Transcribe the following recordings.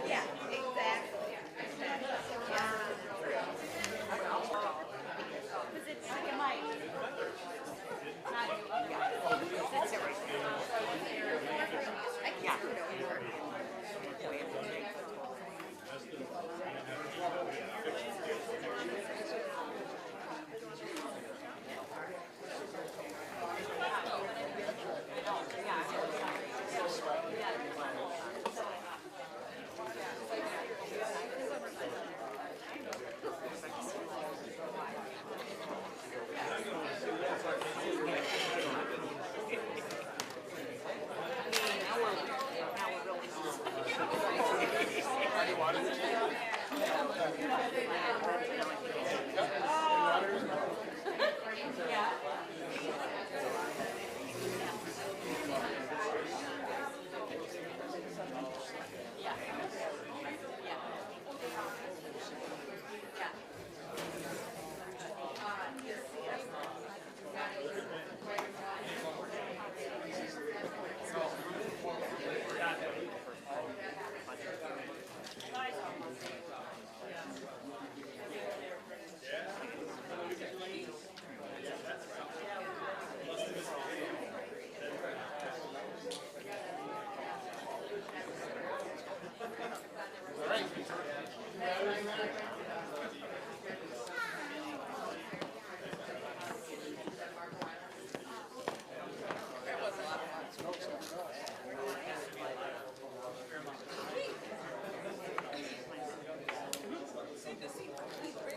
Yeah, exactly. Because it's like a mic. Not you, other mic. That's it right there. I can screw it over.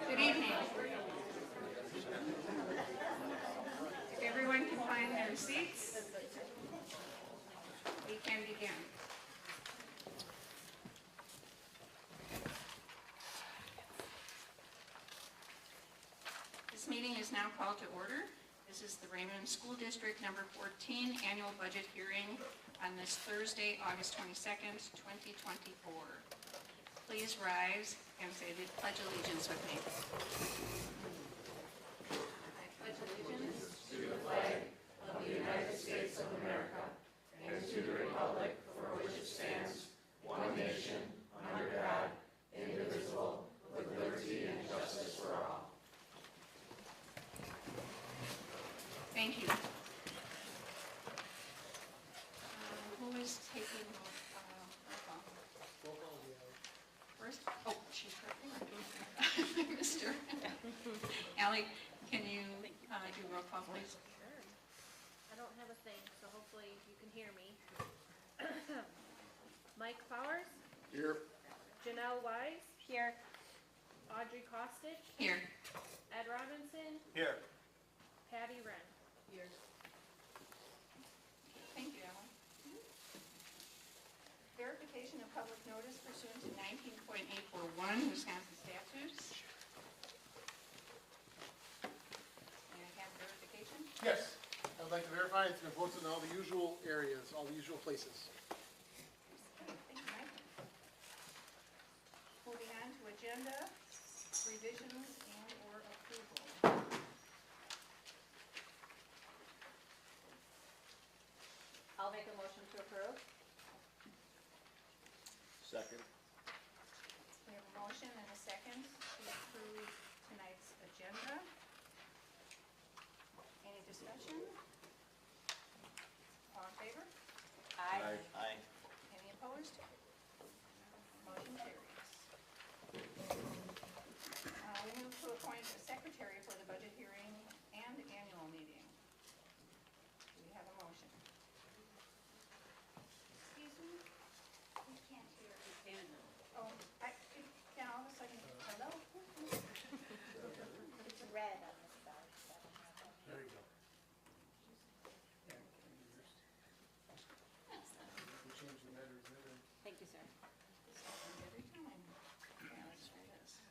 Good evening. If everyone can find their seats, we can begin. This meeting is now called to order. This is the Raymond School District number 14 annual budget hearing on this Thursday, August 22nd, 2024. Please rise and say the Pledge of Allegiance with me. I pledge allegiance to the flag of the United States of America and to the republic for which it stands, one nation, under God, indivisible, with liberty and justice for all. Thank you. Who is taking roll call? First? Oh, she's right there. Mr. Allie, can you do roll call, please? Sure. I don't have a thing, so hopefully you can hear me. Mike Powers, Here. Janelle Wise, Here. Audrey Kostic, Here. Ed Robinson, Here. Patty Wren. Here. Thank you, Ellen. Verification of public notice pursuant to 19.841 Wisconsin statutes. May I have verification? Yes. I'd like to verify it's been posted in all the usual areas, all the usual places. Thank you, Mike. Moving on to agenda, revisions and/or approval. I'll make a motion to approve. Second. We have a motion and a second to approve tonight's agenda. Any discussion? All in favor? Aye. Aye. Any opposed? Motion carries. We move to appoint a secretary for the budget hearing and annual meeting. Do we have a motion? Excuse me? We can't hear. Oh, can all of a sudden, hello? It's red on this side. There you go. We changed the letters there. Thank you, sir. This happens every time. Yeah, let's try this.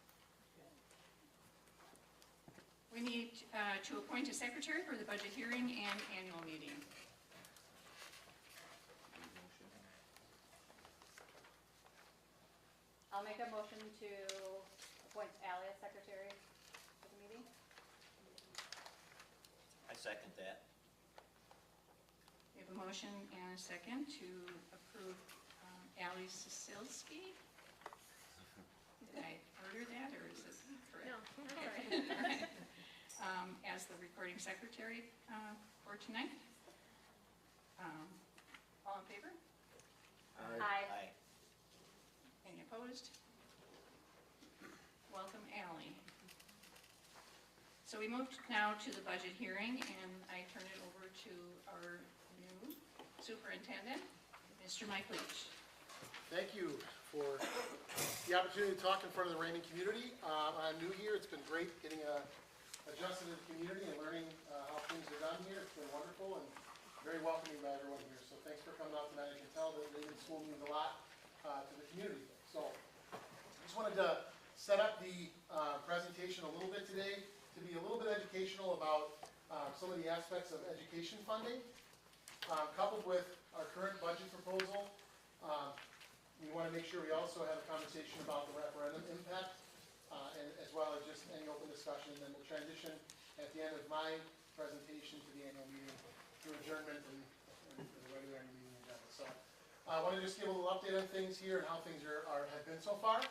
We need to appoint a secretary for the budget hearing and annual meeting. I'll make a motion to appoint Ally as secretary for the meeting. I second that. We have a motion and a second to approve Allie Sisilski. Did I order that, or is it correct? No, that's all right. As the recording secretary for tonight. All in favor? Aye. Any opposed? Welcome, Ally. So we moved now to the budget hearing, and I turn it over to our new superintendent, Mr. Mike Leach. Thank you for the opportunity to talk in front of the Raymond community. I'm new here. It's been great getting adjusted to the community and learning how things are done here. It's been wonderful and very welcoming by everyone here. So thanks for coming out tonight. I can tell that Raymond School means a lot to the community. So I just wanted to set up the presentation a little bit today to be a little bit educational about some of the aspects of education funding, coupled with our current budget proposal. We want to make sure we also have a conversation about the referendum impact, and as well as just any open discussion, and then we'll transition at the end of my presentation to the annual meeting through adjournment and the regular annual meeting agenda. So I want to just give a little update on things here and how things have been so far.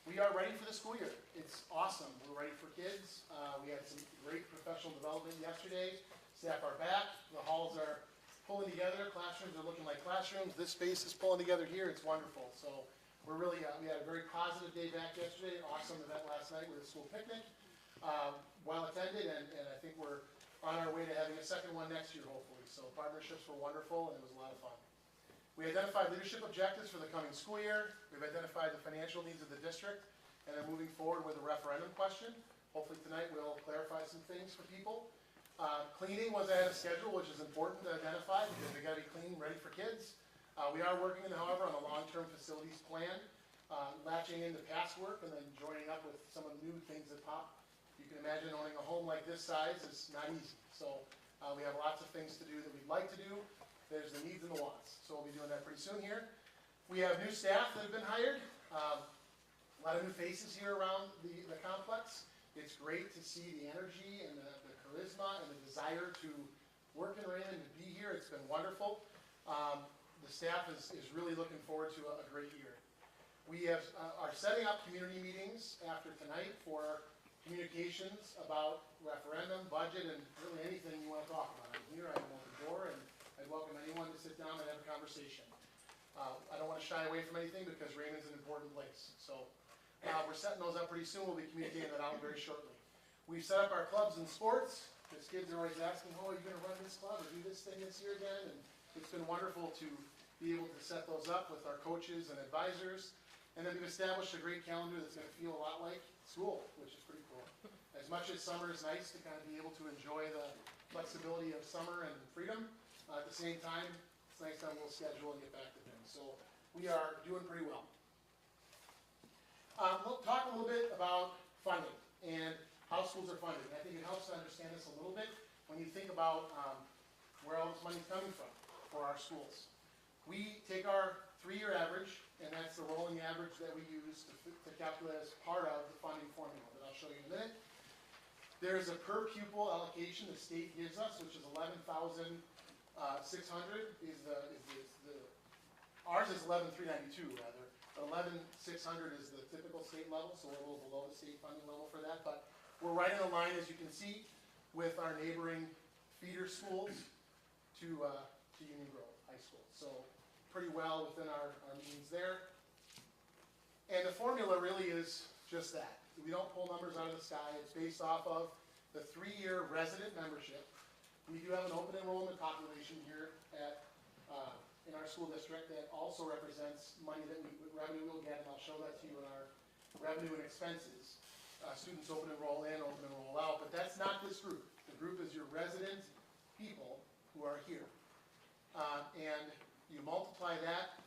We are ready for the school year. It's awesome. We're ready for kids. We had some great professional development yesterday. Staff are back. The halls are pulling together. Classrooms are looking like classrooms. This space is pulling together here. It's wonderful. So we're really, we had a very positive day back yesterday. Awesome event last night with a school picnic. Well attended, and I think we're on our way to having a second one next year, hopefully. So partnerships were wonderful, and it was a lot of fun. We identified leadership objectives for the coming school year. We've identified the financial needs of the district, and are moving forward with a referendum question. Hopefully tonight we'll clarify some things for people. Cleaning was ahead of schedule, which is important to identify because we got to be clean, ready for kids. We are working, however, on a long-term facilities plan, latching into past work and then joining up with some of the new things that pop. You can imagine owning a home like this size is not easy. So we have lots of things to do that we'd like to do. There's the needs and the wants. So we'll be doing that pretty soon here. We have new staff that have been hired. A lot of new faces here around the complex. It's great to see the energy and the charisma and the desire to work in Raymond, to be here. It's been wonderful. The staff is really looking forward to a great year. We are setting up community meetings after tonight for communications about referendum, budget, and really anything you want to talk about. I'm here, I have an open door, and I'd welcome anyone to sit down and have a conversation. I don't want to shy away from anything because Raymond's an important place. So we're setting those up pretty soon. We'll be communicating that out very shortly. We've set up our clubs and sports. Because kids are always asking, oh, are you going to run this club or do this thing this year again? And it's been wonderful to be able to set those up with our coaches and advisors. And then we've established a great calendar that's going to feel a lot like school, which is pretty cool. As much as summer is nice to kind of be able to enjoy the flexibility of summer and freedom, at the same time, it's nice to have a little schedule and get back to things. So we are doing pretty well. We'll talk a little bit about funding and how schools are funded. And I think it helps to understand this a little bit when you think about where all this money is coming from for our schools. We take our 3-year average, and that's the rolling average that we use to calculate as part of the funding formula that I'll show you in a minute. There's a per pupil allocation the state gives us, which is $11,600. Ours is $11,392 rather. But $11,600 is the typical state level, so we're a little below the state funding level for that. But we're right in a line, as you can see, with our neighboring feeder schools to Union Grove High School. So pretty well within our means there. And the formula really is just that. We don't pull numbers out of the sky. It's based off of the 3-year resident membership. We do have an open enrollment population here in our school district that also represents money that revenue we'll get, and I'll show that to you in our revenue and expenses. Students open enroll in, open enroll out, but that's not this group. The group is your resident people who are here. And you multiply that,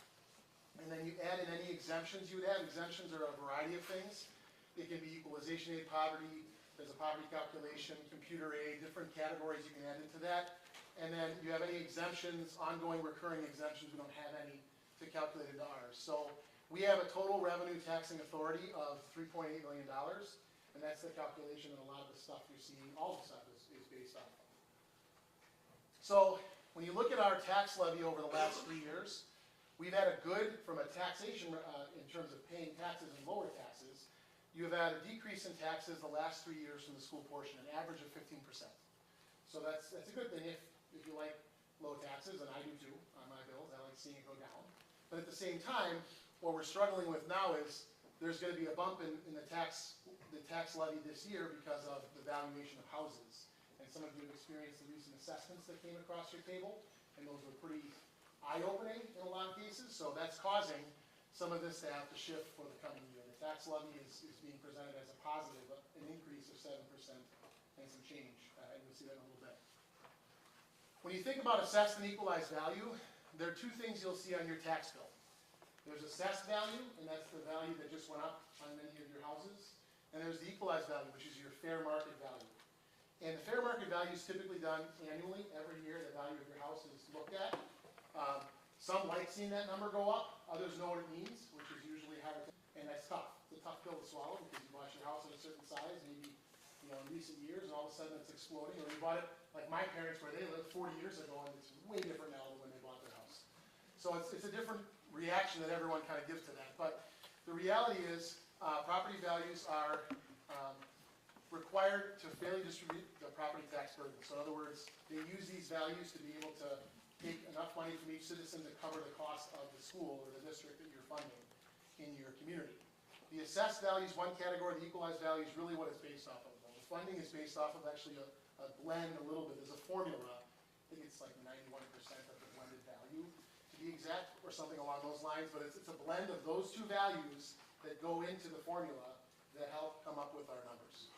and then you add in any exemptions you would have. Exemptions are a variety of things. It can be equalization aid, poverty, there's a poverty calculation, computer aid, different categories you can add into that. And then you have any exemptions, ongoing recurring exemptions, we don't have any to calculate into ours. So we have a total revenue taxing authority of $3.8 million. And that's the calculation that a lot of the stuff you're seeing, all the stuff is based off of. So when you look at our tax levy over the last 3 years, we've had a good, from a taxation, in terms of paying taxes and lower taxes, you have had a decrease in taxes the last 3 years from the school portion, an average of 15%. So that's a good thing if you like low taxes, and I do too on my bills. I like seeing it go down. But at the same time, what we're struggling with now is there's going to be a bump in the tax levy this year because of the valuation of houses. And some of you have experienced the recent assessments that came across your table, and those were pretty eye-opening in a lot of cases. So that's causing some of this to have to shift for the coming year. The tax levy is being presented as a positive, an increase of 7% and some change. And you'll see that in a little bit. When you think about assessed and equalized value, there are two things you'll see on your tax bill. There's assessed value, and that's the value that just went up on many of your houses. And there's the equalized value, which is your fair market value. And the fair market value is typically done annually. Every year, the value of your house is looked at. Some like seeing that number go up. Others know what it means, which is usually higher. And that's tough. It's a tough pill to swallow because you bought your house at a certain size, maybe in recent years, and all of a sudden it's exploding. Or you bought it like my parents, where they lived 40 years ago, and it's way different now than when they bought their house. So it's a different reaction that everyone kind of gives to that. But the reality is, property values are required to fairly distribute the property tax burden. So in other words, they use these values to be able to take enough money from each citizen to cover the cost of the school or the district that you're funding in your community. The assessed value is one category. The equalized value is really what it's based off of. The funding is based off of actually a blend a little bit. There's a formula. I think it's like 91% of the blended value, to be exact, or something along those lines. But it's a blend of those two values that go into the formula that help come up with our numbers.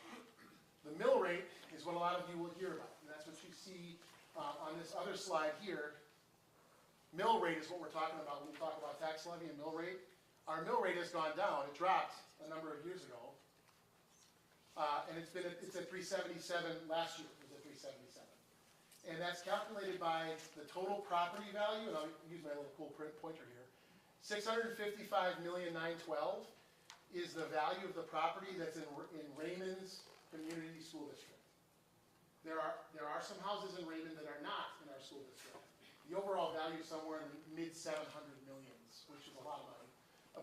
The mill rate is what a lot of you will hear about, and that's what you see on this other slide here. Mill rate is what we're talking about when we talk about tax levy and mill rate. Our mill rate has gone down. It dropped a number of years ago, and it's at 377 last year. It was at 377, and that's calculated by the total property value. And I'll use my little cool print pointer here. 655,912,000 is the value of the property that's in Raymond's community school district. There are some houses in Raymond that are not in our school district. The overall value is somewhere in the mid-700 millions, which is a lot of money.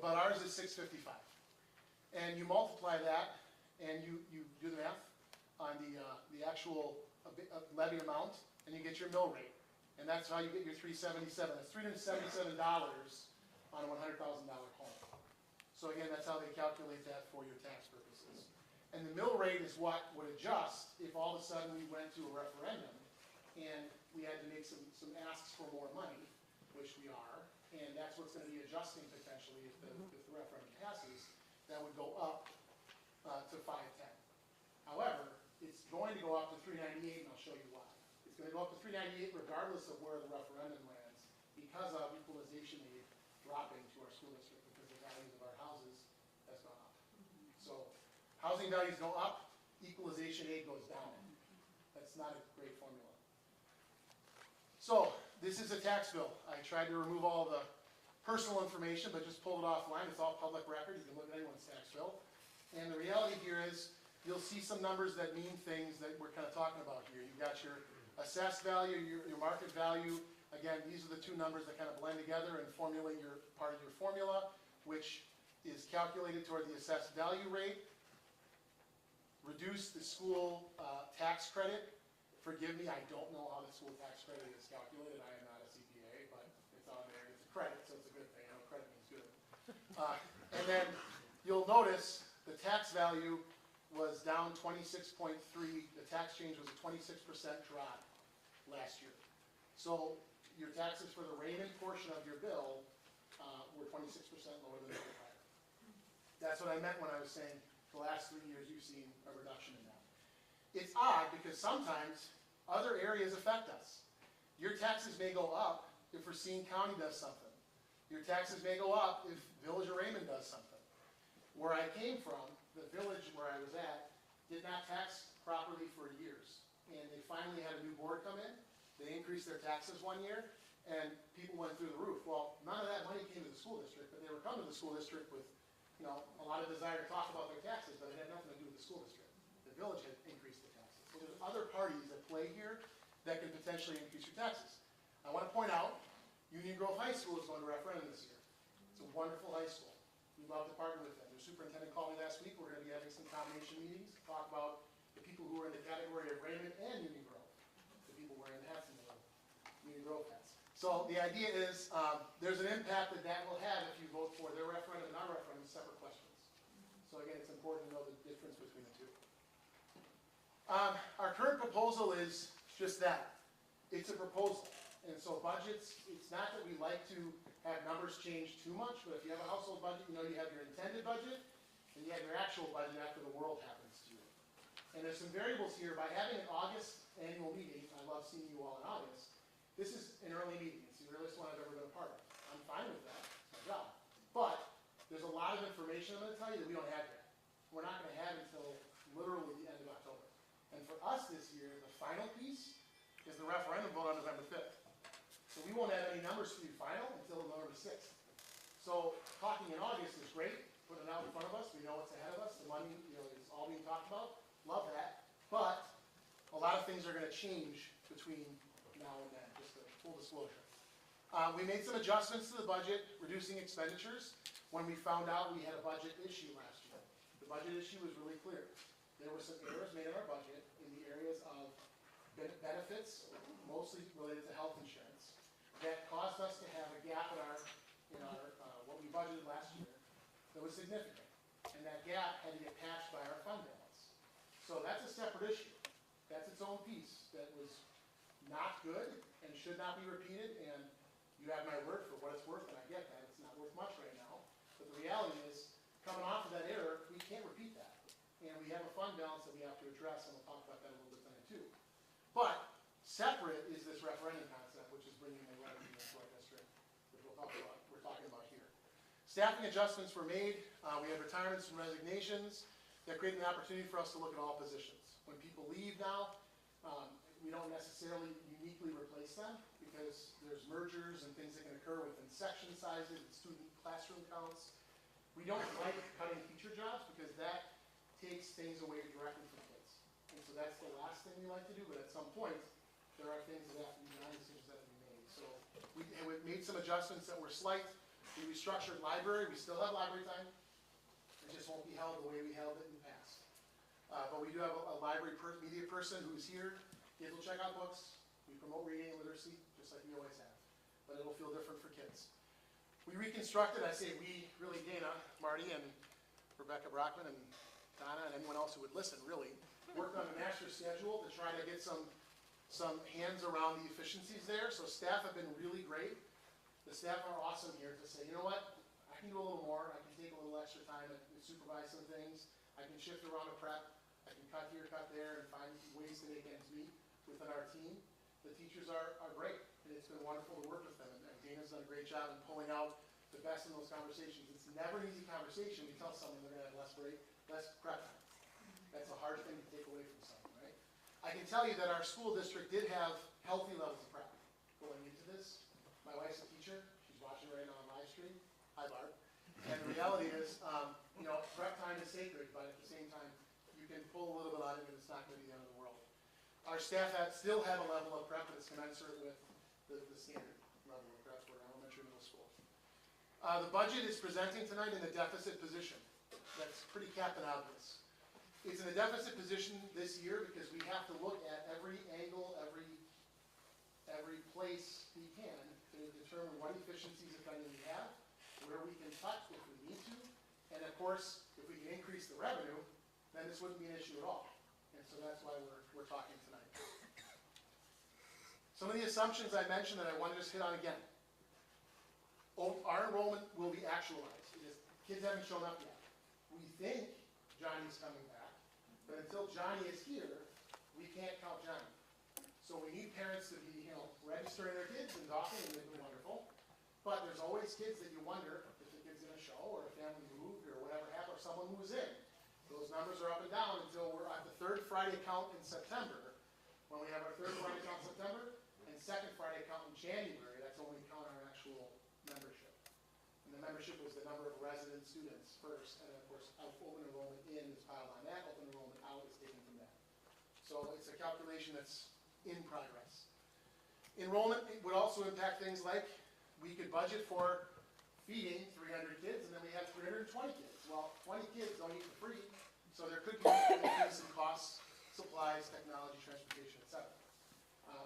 But ours is 655. And you multiply that, and you do the math on the actual levy amount, and you get your mill rate. And that's how you get your 377. That's $377 on a $100,000 home. So again, that's how they calculate that for your tax purposes. And the mill rate is what would adjust if all of a sudden we went to a referendum and we had to make some asks for more money, which we are, and that's what's going to be adjusting potentially if the referendum passes. That would go up to 510. However, it's going to go up to 398, and I'll show you why. It's going to go up to 398 regardless of where the referendum lands because of equalization aid dropping to our school district because the values of our houses has gone up. So housing values go up, equalization aid goes down. That's not a great formula. So this is a tax bill. I tried to remove all the personal information, but just pulled it offline. It's all public record. You can look at anyone's tax bill. And the reality here is you'll see some numbers that mean things that we're kind of talking about here. You've got your assessed value, your market value. Again, these are the two numbers that kind of blend together and formulate your part of your formula, which is calculated toward the assessed value rate. Reduce the school tax credit. Forgive me, I don't know how the school tax credit is calculated. I am not a CPA, but it's on there. It's a credit, so it's a good thing. I know credit means good. And then you'll notice the tax value was down 26.3. The tax change was a 26% drop last year. So your taxes for the Raymond portion of your bill were 26% lower than they were prior. That's what I meant when I was saying the last 3 years you've seen a reduction in that. It's odd because sometimes other areas affect us. Your taxes may go up if Racine County does something. Your taxes may go up if Village of Raymond does something. Where I came from, the village where I was at, did not tax properly for years. And they finally had a new board come in. They increased their taxes one year, and people went through the roof. Well, none of that money came to the school district, but they were coming to the school district with a lot of desire to talk about their taxes, but it had nothing to do with the school district. The village had increased the taxes. So there's other parties at play here that can potentially increase your taxes. I want to point out, Union Grove High School is going to referendum this year. It's a wonderful high school. We love to partner with them. Their superintendent called me last week. We're going to be having some combination meetings to talk about the people who are in the category of Raymond and Union Grove. The people wearing the hats and the Union Grove hats. So the idea is there's an impact that will have if you vote for their referendum and our referendum, separate questions. So again, it's important to know the difference between the two. Our current proposal is just that. It's a proposal. And so budgets, it's not that we like to have numbers change too much, but if you have a household budget, you know you have your intended budget, and you have your actual budget after the world happens to you. And there's some variables here. By having an August annual meeting, I love seeing you all in August, this is an early meeting. It's the earliest one I've ever been a part of. I'm fine with that. It's my job. But there's a lot of information I'm going to tell you that we don't have yet. We're not going to have until literally the end of October. And for us this year, the final piece is the referendum vote on November 5th. So we won't have any numbers for you final until November 6th. So talking in August is great, putting it out in front of us, we know what's ahead of us, the money, is all being talked about, love that. But a lot of things are going to change between now and then, just a full disclosure. We made some adjustments to the budget, reducing expenditures, when we found out we had a budget issue last year. The budget issue was really clear. There were some errors made in our budget in the areas of benefits, mostly related to health insurance, that caused us to have a gap in our what we budgeted last year that was significant. And that gap had to get patched by our fund balance. So that's a separate issue. That's its own piece that was not good and should not be repeated. And you have my word for what it's worth, and I get that. It's not worth much right now. But the reality is, coming off of that error, we can't repeat that. And we have a fund balance that we have to address, and we'll talk about that a little bit tonight too. But separate is this referendum concept, which is bringing the revenue into our district, which we're talking about here. Staffing adjustments were made. We had retirements and resignations that created an opportunity for us to look at all positions. When people leave now, we don't necessarily uniquely replace them because there's mergers and things that can occur within section sizes and student classroom counts. We don't like cutting teacher jobs because that takes things away directly from kids. And so that's the last thing we like to do, but at some point, there are things that have to be done, decisions that have to be made. So we made some adjustments that were slight. We restructured library. We still have library time. It just won't be held the way we held it in the past. But we do have a library media person who's here. Kids will check out books. We promote reading and literacy, just like we always have. But it'll feel different for kids. We reconstructed, I say we, really Dana, Marty, and Rebecca Brockman, and Donna, and anyone else who would listen, really, worked on a master schedule to try to get some hands around the efficiencies there. So staff have been really great. The staff are awesome here to say, you know what, I can do a little more. I can take a little extra time and supervise some things. I can shift around a prep. I can cut here, cut there, and find ways to make ends meet within our team. The teachers are great, and it's been wonderful to work with them. And Dana's done a great job in pulling out the best in those conversations. It's never an easy conversation. We tell someone they're going to have less prep time. That's a hard thing to take away from someone, right? I can tell you that our school district did have healthy levels of prep going into this. My wife's a teacher. She's watching right now on live stream. Hi, Barb. And the reality is, prep time is sacred, but at the same time, you can pull a little bit out of it, and it's not going to be the end of the world. Our staff still have a level of prep that's commensurate with the standard level of prep for elementary and middle school. The budget is presenting tonight in the deficit position. That's pretty captain obvious. It's in a deficit position this year because we have to look at every angle, every place we can to determine what efficiencies, if any, we have, where we can cut if we need to, and of course, if we can increase the revenue, then this wouldn't be an issue at all. And so that's why we're talking tonight. Some of the assumptions I mentioned that I want to just hit on again. Our enrollment will be actualized. Kids haven't shown up yet. We think Johnny's coming back, but until Johnny is here, we can't count Johnny. So we need parents to be, registering their kids and talking, and they've been wonderful. But there's always kids that you wonder if the kid's going to show, or a family moved, or whatever happened, or someone moves in. Those numbers are up and down until we're at the third Friday count in September. When we have our third Friday count in September, and second Friday count in January, that's when we count our actual membership. And the membership was the number of resident students first, and then of course, open enrollment in is piled on that, open enrollment out is taken from that. So it's a calculation that's in progress. Enrollment would also impact things like we could budget for feeding 300 kids, and then we have 320 kids. Well, 20 kids don't eat for free, so there could be an increase in costs, supplies, technology, transportation, etc.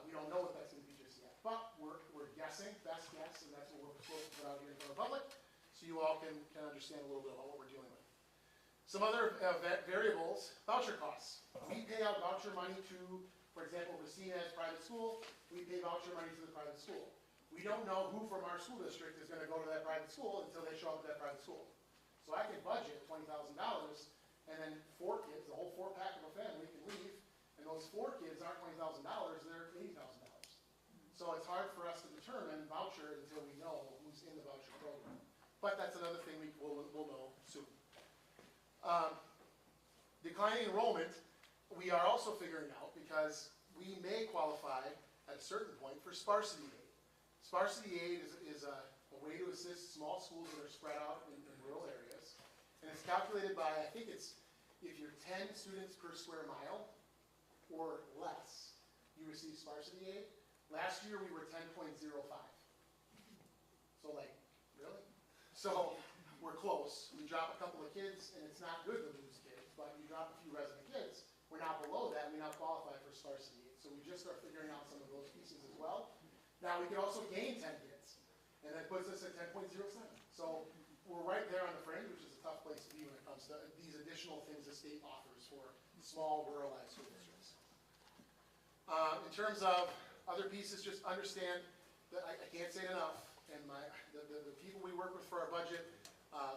We don't know what that's going to be just yet, but we're guessing, best guess, and that's what we're supposed to put out here in front of the public, so you all can understand a little bit about what we're dealing with. Some other variables, voucher costs. We pay out voucher money to, for example, Racina's private school, we pay voucher money to the private school. We don't know who from our school district is going to go to that private school until they show up at that private school. So I can budget $20,000, and then 4 kids, the whole 4-pack of a family can leave, and those 4 kids aren't $20,000, they're $80,000. So it's hard for us to determine voucher until we know who's in the voucher program. But that's another thing we'll know soon. Declining enrollment, we are also figuring out because we may qualify at a certain point for sparsity aid. Sparsity aid is a way to assist small schools that are spread out in rural areas. And it's calculated by, I think it's, if you're 10 students per square mile or less, you receive sparsity aid. Last year we were 10.05. So like, really? So we're close. We drop a couple of kids, and it's not good to lose kids, but you drop a few resident kids, we're now below that, and we now qualify for sparsity aid. So we just start figuring out some of those pieces as well. Now we can also gain 10 kids, and that puts us at 10.07. So we're right there on the fringe, which is a tough place to be when it comes to these additional things the state offers for small ruralized school districts. In terms of other pieces, just understand that I can't say it enough, and the people we work with for our budget,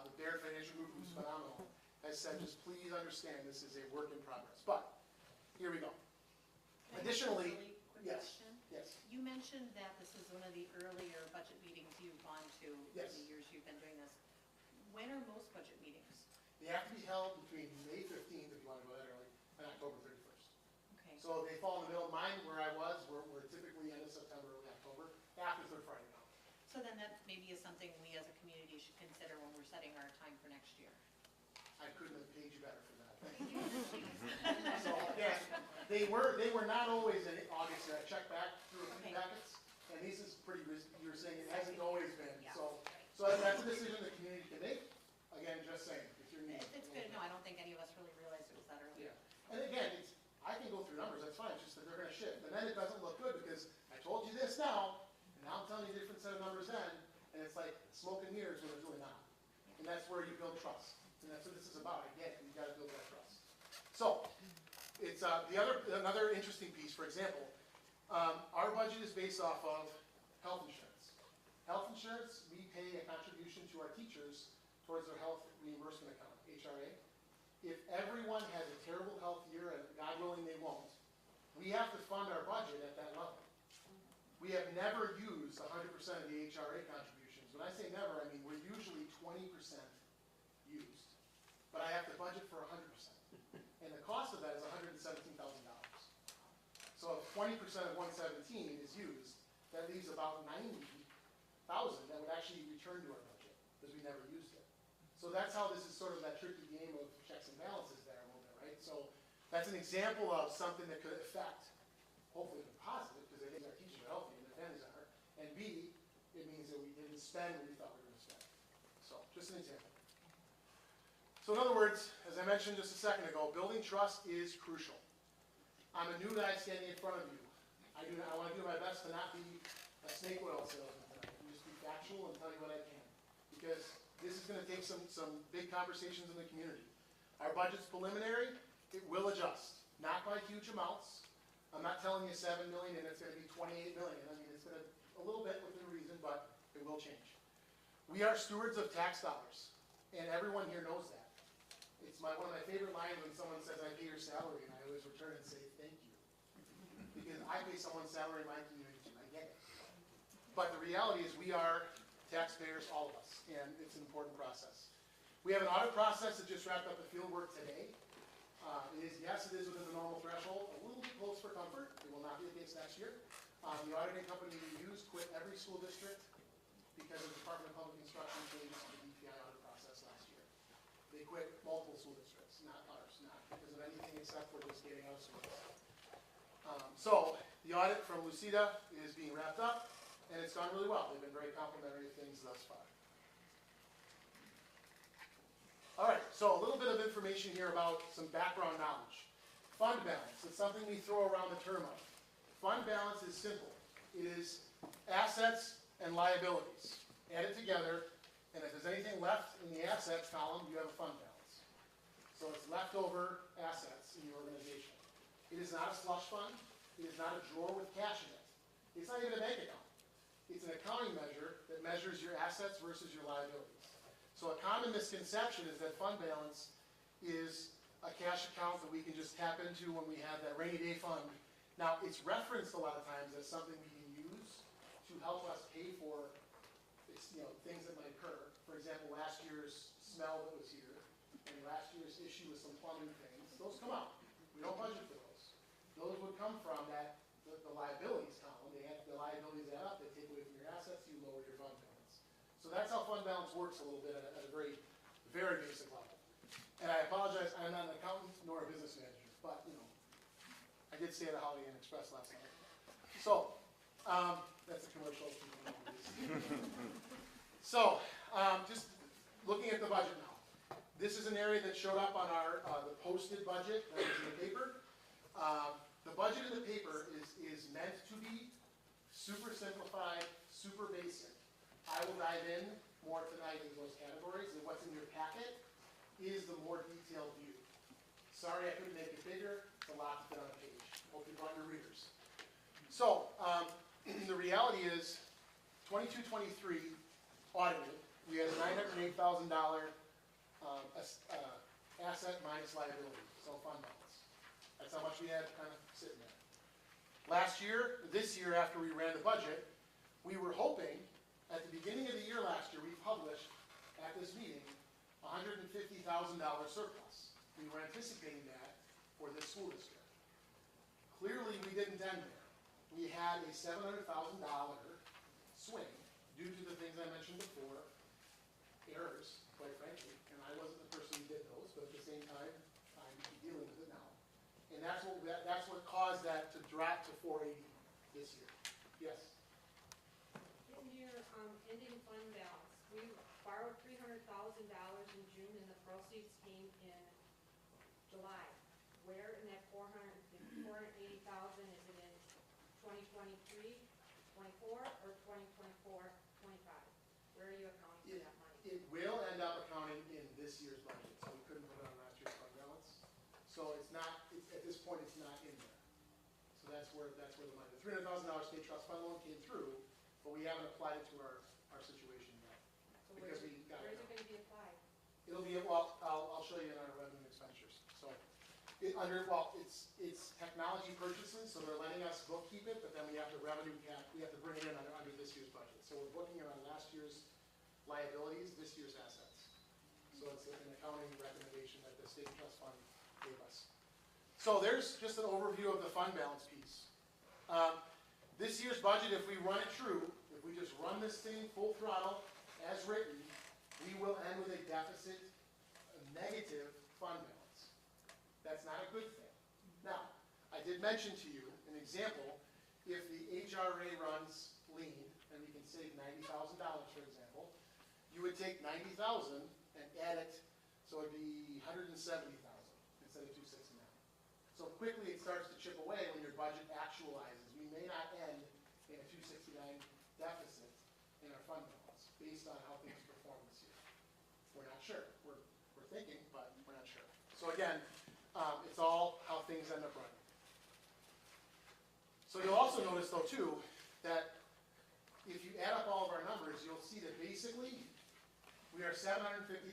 the Baird Financial Group, who's phenomenal, has said just please understand this is a work in progress. But here we go. Additionally, Really quick yes. question. Yes. You mentioned that this is one of the earlier budget meetings you've gone to in Yes. the years you've been doing this. When are most budget meetings? They have to be held between May 15th, if you want to go that early, and October 31st. Okay. So they fall in the middle. Mine, where I was, we're typically end of September, early October, after third Friday now. So then that maybe is something we as a community should consider when we're setting our time for next year. I couldn't have paid you better for that. Thank you. So again, they were not always in August. I checked back through a few Okay. packets, and this is pretty risky. You were saying it hasn't always been. Yeah. So that's a decision the community can make. Again, just saying, if you're needed. It's good. No, I don't think any of us really realized it was that early. Yeah. And again, I can go through numbers, that's fine, it's just that they're gonna shift. And then it doesn't look good because I told you this now, and now I'm telling you a different set of numbers then, and it's like smoke and mirrors when it's really not. And that's where you build trust. And that's what this is about. Again, you gotta build that trust. So, it's another interesting piece, for example, our budget is based off of health insurance. Health insurance, we pay a contribution to our teachers towards their health reimbursement account, HRA. If everyone has a terrible health year, and God willing they won't, we have to fund our budget at that level. We have never used 100% of the HRA contributions. When I say never, I mean we're usually 20% used. But I have to budget for 100%. And the cost of that is $117,000. So if 20% of 117 is used, that leaves about $90,000 that would actually return to our budget, because we never used it. So that's how this is sort of that tricky game of checks and balances there a little bit, right? So that's an example of something that could affect, hopefully the positive, because it means our teachers are healthy and their families are, and B, it means that we didn't spend what we thought we were going to spend. So just an example. So in other words, as I mentioned just a second ago, building trust is crucial. I'm a new guy standing in front of you. I want to do my best to not be a snake oil salesman tonight. I can just be factual and tell you what I can. Because this is going to take some big conversations in the community. Our budget's preliminary. It will adjust. Not by huge amounts. I'm not telling you $7 million and it's going to be $28 million. I mean, it's going to a little bit within reason, but it will change. We are stewards of tax dollars, and everyone here knows that. It's one of my favorite lines when someone says, I pay your salary, and I always return and say, thank you. Because I pay someone's salary in my community too. I get it. But the reality is we are taxpayers, all of us, and it's an important process. We have an audit process that just wrapped up the field work today. Yes, it is within the normal threshold, a little bit close for comfort. It will not be the case next year. The auditing company we use quit every school district because of the Department of Public Instruction changes to the DPI audit process last year. They quit multiple school districts, not ours, not because of anything except for just getting out of schools. So the audit from Lucida is being wrapped up, And it's gone really well. They've been very complimentary of things thus far. All right, so a little bit of information here about some background knowledge. Fund balance is something we throw around the term of. Fund balance is simple. It is assets and liabilities. Add it together, and if there's anything left in the assets column, you have a fund balance. So it's leftover assets in your organization. It is not a slush fund. It is not a drawer with cash in it. It's not even a bank account. It's an accounting measure that measures your assets versus your liabilities. So a common misconception is that fund balance is a cash account that we can just tap into when we have that rainy day fund. Now, it's referenced a lot of times as something we can use to help us pay for things that might occur. For example, last year's smell that was here, and last year's issue with some plumbing things, those come out. We don't budget for those. Those would come from the liabilities column. They have the liabilities add up, they take away from your assets, you lower your fund balance. So that's how fund balance works a little bit at a very, very basic level. And I apologize, I'm not an accountant nor a business manager, but I did stay at a Holiday Inn Express last night. So, that's a commercial. So, just looking at the budget now. This is an area that showed up on the posted budget that was in the paper. The budget in the paper is meant to be super simplified, super basic. I will dive in more tonight into those categories, and what's in your packet is the more detailed view. Sorry I couldn't make it bigger. It's a lot to fit on a page. Hope you brought your readers. So, the reality is, 22-23 audited, we had a $908,000 asset minus liability, so fund balance. That's how much we had kind of sitting there. This year after we ran the budget, we were hoping, at the beginning of the year last year, we published at this meeting $150,000 surplus. We were anticipating that for this school district. Clearly, we didn't end there. We had a $700,000 swing due to the things I mentioned before, errors, quite frankly, and I wasn't the person who did those, but at the same time, I'm dealing with it now. And that's what caused that to drop to 480 this year. Yes? In your ending fund balance, we borrowed $300,000 in June and the proceeds came in July. Where in that 480,000 is it in 2023, 24, or 2024, 25? Where are you accounting for that money? It will end up accounting in this year's budget, so we couldn't put it on last year's fund balance. So it's not, at this point, it's not in there. So that's where the money, the $300,000 state trust fund loan came through, but we haven't applied it to our situation yet. So Because we got where it. is it going to be applied? It'll be, well, I'll show you in our revenue expenditures. So, it's technology purchases, so they're letting us bookkeep it, but then we have to revenue cap, we have to bring it in under this year's budget. So we're booking it on last year's liabilities, this year's assets. So it's an accounting recommendation that the state trust fund gave us. So there's just an overview of the fund balance piece. This year's budget, if we run it true, if we just run this thing full throttle as written, we will end with a deficit, a negative fund balance. That's not a good thing. Now, I did mention to you an example. If the HRA runs lean, and we can save $90,000, for example, you would take $90,000 and add it, so it'd be $170,000 instead of $269. So quickly it starts to chip away when your budget actualizes. We may not end in a $269 deficit in our fund balance based on how things perform this year. We're not sure. We're thinking, but we're not sure. So again, it's all how things end up running. So you'll also notice, though, too, that if you add up all of our numbers, you'll see that basically we are $750,000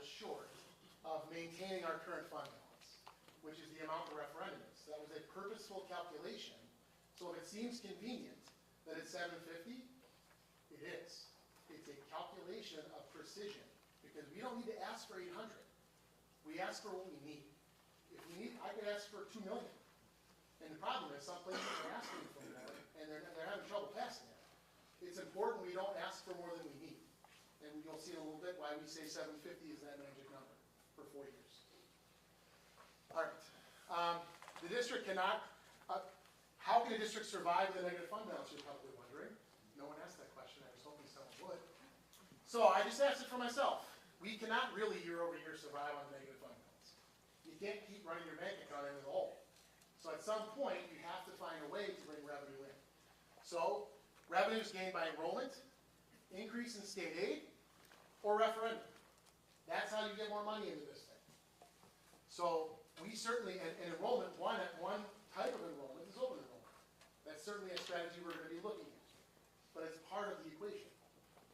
short of maintaining our current fund balance, which is the amount the referendum is. That was a purposeful calculation. So if it seems convenient that it's $750, it is. It's a calculation of precision, because we don't need to ask for 800. We ask for what we need. If we need, I could ask for $2 million. And the problem is some places are asking for more, and they're having trouble passing it. It's important we don't ask for more than we need. And you'll see in a little bit why we say 750 is that magic number for 4 years. All right. The district cannot, how can a district survive with a negative fund balance, you're probably wondering. No one asked that question. I was hoping someone would. So I just asked it for myself. We cannot really year over year survive on negative fund balance. You can't keep running your bank account into the hole. So at some point, you have to find a way to bring revenue in. So revenues gained by enrollment, increase in state aid, or referendum. That's how you get more money into this thing. So we certainly, and enrollment, one type of enrollment is open enrollment. That's certainly a strategy we're going to be looking at. But it's part of the equation.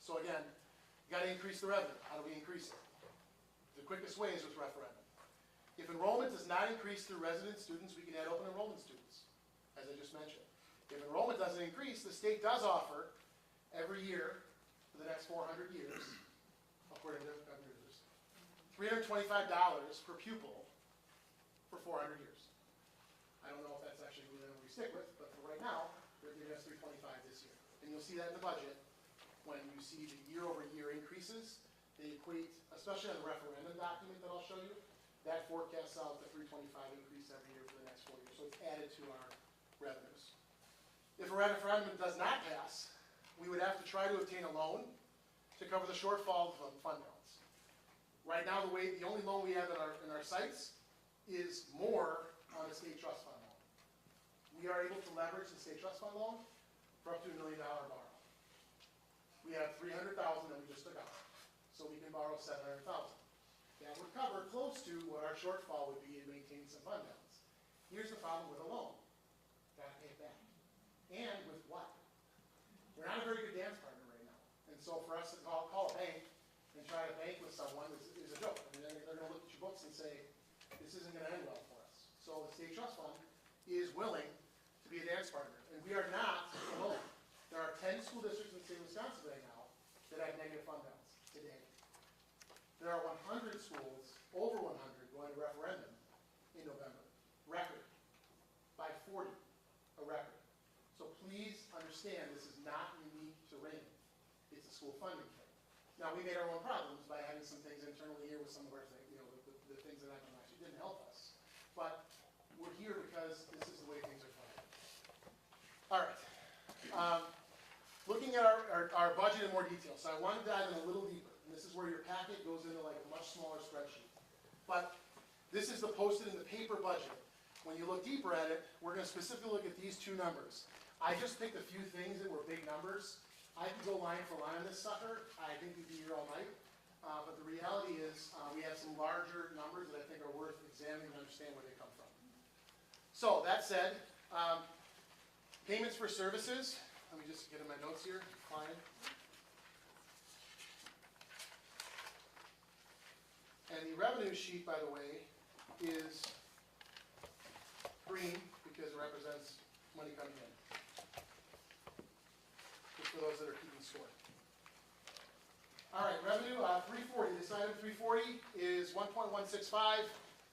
So again, you got to increase the revenue. How do we increase it? The quickest way is with referendum. If enrollment does not increase through resident students, we can add open enrollment students, as I just mentioned. If enrollment doesn't increase, the state does offer every year for the next 400 years, according to computers, $325 per pupil for 400 years. I don't know if that's actually the number we stick with, but for right now, they're giving us $325 this year. And you'll see that in the budget when you see the year-over-year increases. They equate, especially on the referendum document that I'll show you, that forecasts out the $325 increase every year for the next 4 years. So it's added to our revenues. If a referendum does not pass, we would have to try to obtain a loan to cover the shortfall of fund balance. Right now, the only loan we have in our sites is more on the state trust fund loan. We are able to leverage the state trust fund loan for up to $1 million borrow. We have $300,000 that we just took out, so we can borrow $700,000. That would cover close to what our shortfall would be in maintaining some fund balance. Here's the problem with a loan. Got to pay it back. And with what? We're not a very good dance partner right now. And so for us to call a bank and try to bank with someone is a joke. I mean, they're going to look at your books and say, this isn't going to end well for us. So the state trust fund is willing to be a dance partner. And we are not alone. There are 10 school districts in the state of Wisconsin right now that have negative fund balance today. There are 100 schools, over 100, going to referendum in November. Record. By 40. A record. So please understand, this is not unique to Raymond. It's a school funding thing. Now, we made our own problems by having some things internally here with some of our things, the things that actually didn't help us. But we're here because this is the way things are funded. All right. Looking at our budget in more detail. So I want to dive in a little deeper. And this is where your packet goes into like a much smaller spreadsheet. But this is the posted in the paper budget. When you look deeper at it, we're going to specifically look at these two numbers. I just picked a few things that were big numbers. I could go line for line on this sucker. I think we'd be here all night. But the reality is we have some larger numbers that I think are worth examining and understand where they come from. So that said, payments for services. Let me just get in my notes here. Fine. And the revenue sheet, by the way, is green because it represents money coming in. Just for those that are keeping score. All right, revenue 340. This item 340 is 1.165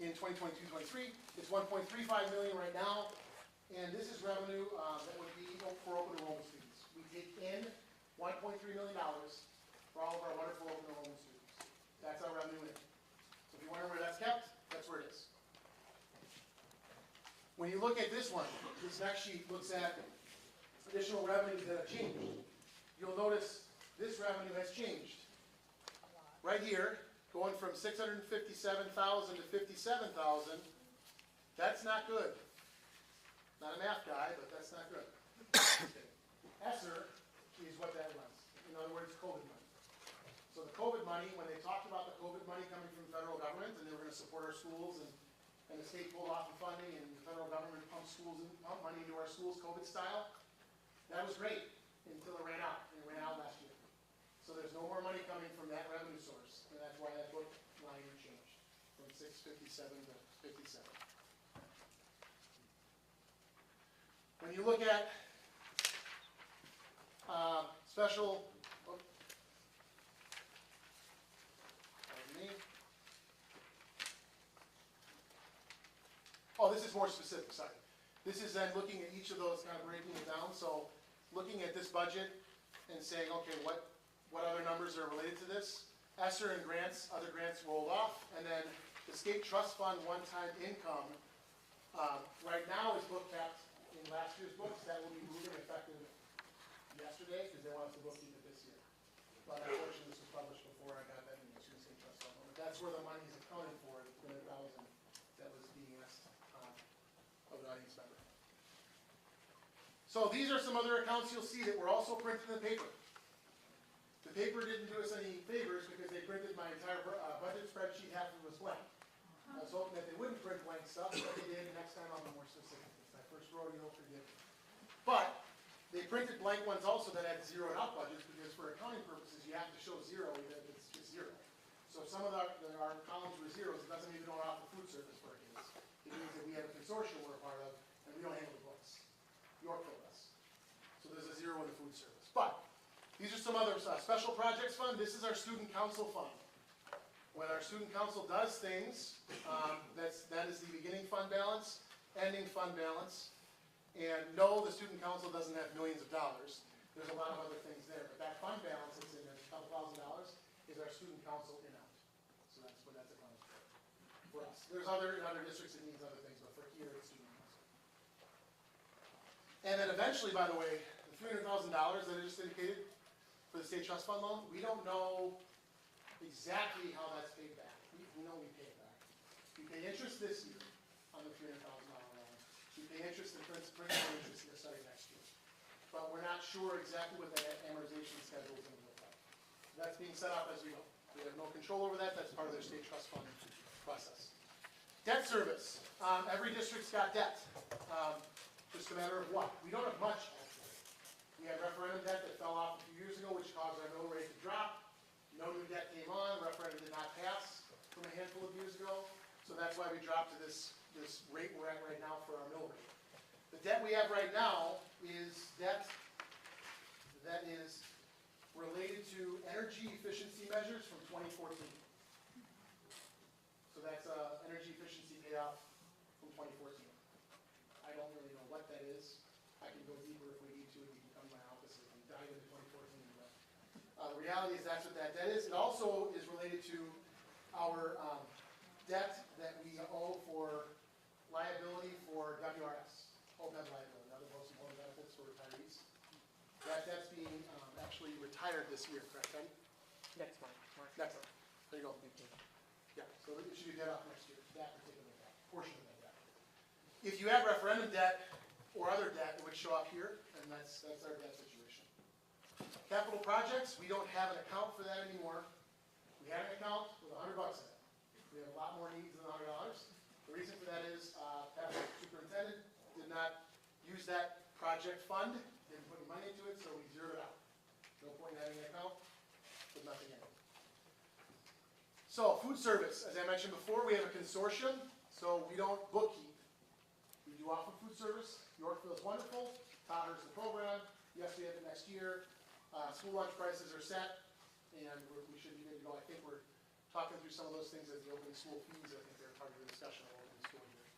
in 2022-23. It's 1.35 million right now, and this is revenue that would be for open enrollment students. We take in $1.3 million for all of our wonderful open enrollment students. That's our revenue in. So if you wonder where that's kept, that's where it is. When you look at this one, this next sheet looks at additional revenues that have changed. You'll notice this revenue has changed. Right here, going from $657,000 to $57,000, that's not good. Not a math guy, but that's not good. ESSER is what that was. In other words, COVID money. So the COVID money, when they talked about the COVID money coming from the federal government, and they were going to support our schools, and the state pulled off the funding, and the federal government pumped money into our schools COVID style, that was great until it ran out, and it ran out last year. So there's no more money coming from that revenue source, and that's why that book line changed from 657 to 57. When you look at special, this is more specific, sorry. This is then looking at each of those, kind of breaking it down. So looking at this budget and saying, okay, what other numbers are related to this? ESSER and grants, other grants rolled off, and then the state trust fund one-time income right now is book kept in last year's books. That will be moving effective yesterday, because they want us to bookkeep it this year. But unfortunately, this was published before I got that in the student state trust fund. But that's where the money is accounted for, the 200,000 that was being asked of the audience member. So these are some other accounts you'll see that were also printed in the paper. The paper didn't do us any favors because they printed my entire budget spreadsheet, half of it was blank. I was hoping that they wouldn't print blank stuff, but they did. Next time I'll be more specific. It's my first rodeo, forgive me. But they printed blank ones also that had zeroed out budgets because for accounting purposes you have to show zero that it's zero. So if some of our columns were zeros, it doesn't mean we don't offer food service for a case. It means that we have a consortium we're a part of and we don't handle the books. Yorkville does. So there's a zero in the food service. But these are some other special projects fund. This is our student council fund. When our student council does things, that is the beginning fund balance, ending fund balance. And no, the student council doesn't have millions of dollars. There's a lot of other things there. But that fund balance that's in there, a couple $1,000, is our student council in out. So that's what that's accounted for us. There's in other districts it means other things, but for here it's student council. And then eventually, by the way, the $300,000 that I just indicated for the state trust fund loan, we don't know exactly how that's paid back. We know we pay it back. We pay interest this year on the $300,000 loan. We pay interest and principal interest here starting next year. But we're not sure exactly what that amortization schedule is going to look like. That's being set up as we go. We have no control over that. That's part of their state trust fund process. Debt service. Every district's got debt. Just a matter of what. We don't have much, actually. We had referendum debt that fell off a few years ago, which caused our mill rate to drop. No new debt came on. Referendum did not pass from a handful of years ago. So that's why we dropped to this rate we're at right now for our mill rate. The debt we have right now is debt that is related to energy efficiency measures from 2014. So that's energy efficiency payoff from 2014. I don't really know what that is. I can go deeper if we need to, and you can come to my office and dive into 2014. But the reality is that's what that debt is. It also is related to our debt that we owe for liability for WRS, OPEB liability, other most important benefits for retirees. That debt's being actually retired this year, correct, Betty? Next one. Next one. There you go. Yeah, so it should be paid off next year, that particular debt, portion of that debt. If you have referendum debt or other debt, it would show up here, and that's our debt situation. Capital projects, we don't have an account for that anymore. We had an account with $100 in it. We have a lot more needs than $100. The reason for that is past superintendent did not use that project fund, didn't put any money into it, so we zeroed it out. No point in having an account with nothing in it. So food service, as I mentioned before, we have a consortium, so we don't bookkeep. We do offer food service. Yorkville is wonderful. Todders the program. Yes, we have it next year. School lunch prices are set, and we should be good to go. I think we're talking through some of those things as the opening school fees. I think they're part of the discussion of opening school year.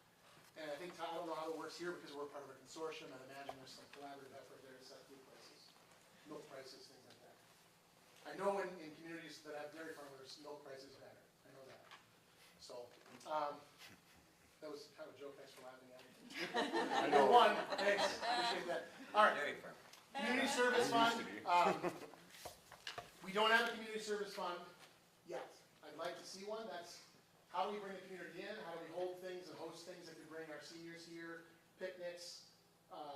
And I think, I don't know how it works here because we're part of a consortium. I imagine there's some collaborative effort there to set food prices, milk prices, things like that. I know in communities that have dairy farmers, milk prices matter. I know that. So, that was kind of a joke. Thanks for laughing at me. I know one. Thanks. Appreciate that. All right. Community service fund. We don't have a community service fund yet. I'd like to see one. That's how do we bring the community in? How do we hold things and host things that could bring our seniors here? Picnics.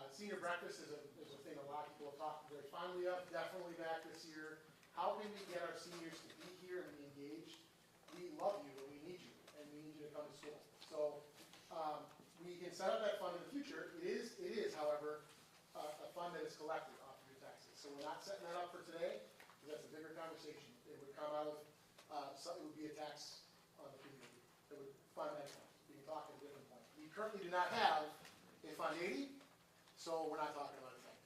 Senior breakfast is a thing a lot of people have talked very fondly of. Definitely back this year. How can we get our seniors to be here and be engaged? We love you and we need you, and we need you to come to school. So we can set up that fund in the future. It is, however, a fund that is collected off of your taxes. So we're not setting that up for today, because that's a bigger conversation. It would come out of, it would be a tax on the community. It would fund that fund. We can talk at a different point. We currently do not have a Fund 80, so we're not talking about anything.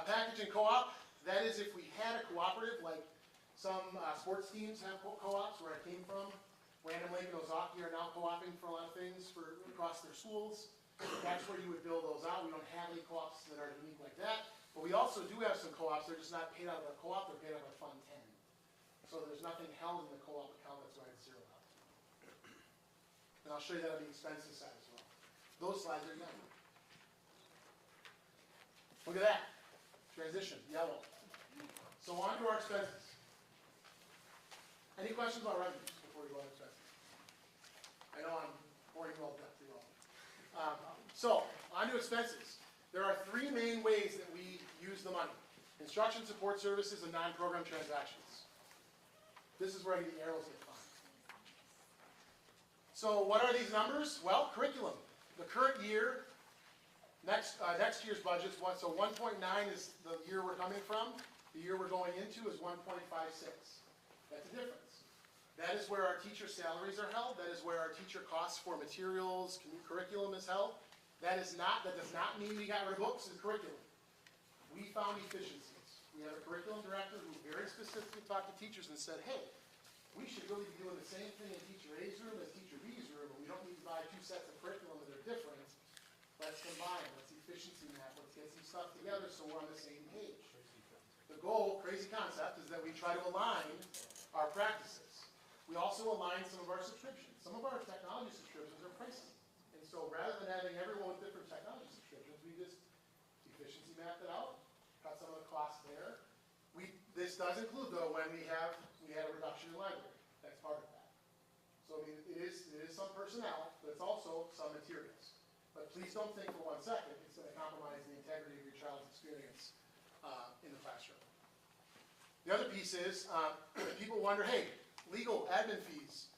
Package and co-op, that is if we had a cooperative, like some sports teams have co-ops where I came from. Random Lake and Ozaki are now co-oping for a lot of things across their schools. That's where you would build those out. We don't have any co-ops that are unique like that. But we also do have some co-ops. They're just not paid out of our co-op. They're paid out of Fund 10. So there's nothing held in the co-op account. That's why it's zeroed out. And I'll show you that on the expenses side as well. Those slides are young. Look at that. Transition, yellow. So on to our expenses. Any questions about revenues before we go on to expenses? I know I'm boring you all to death, you all. So, on to expenses. There are three main ways that we use the money. Instruction support services and non-program transactions. This is where the arrows get fun. So what are these numbers? Well, curriculum. The current year, next year's budget, so 1.9 is the year we're coming from. The year we're going into is 1.56. That's a difference. That is where our teacher salaries are held. That is where our teacher costs for materials, curriculum is held. That does not mean we got rid of books and curriculum. We found efficiencies. We have a curriculum director who very specifically talked to teachers and said, hey, we should really be doing the same thing in teacher A's room as teacher B's room, and we don't need to buy two sets of curriculum that are different. Let's combine, let's efficiency map, let's get some stuff together so we're on the same page. The goal, crazy concept, is that we try to align our practices. We also align some of our subscriptions. Some of our technology subscriptions are pricey. And so rather than having everyone with different technology subscriptions, we just efficiency mapped it out, cut some of the costs there. This does include, though, when we had a reduction in library. That's part of that. So I mean, it is some personnel, but it's also some materials. But please don't think for 1 second it's going to compromise the integrity of your child's experience in the classroom. The other piece is, people wonder, hey, legal, admin fees,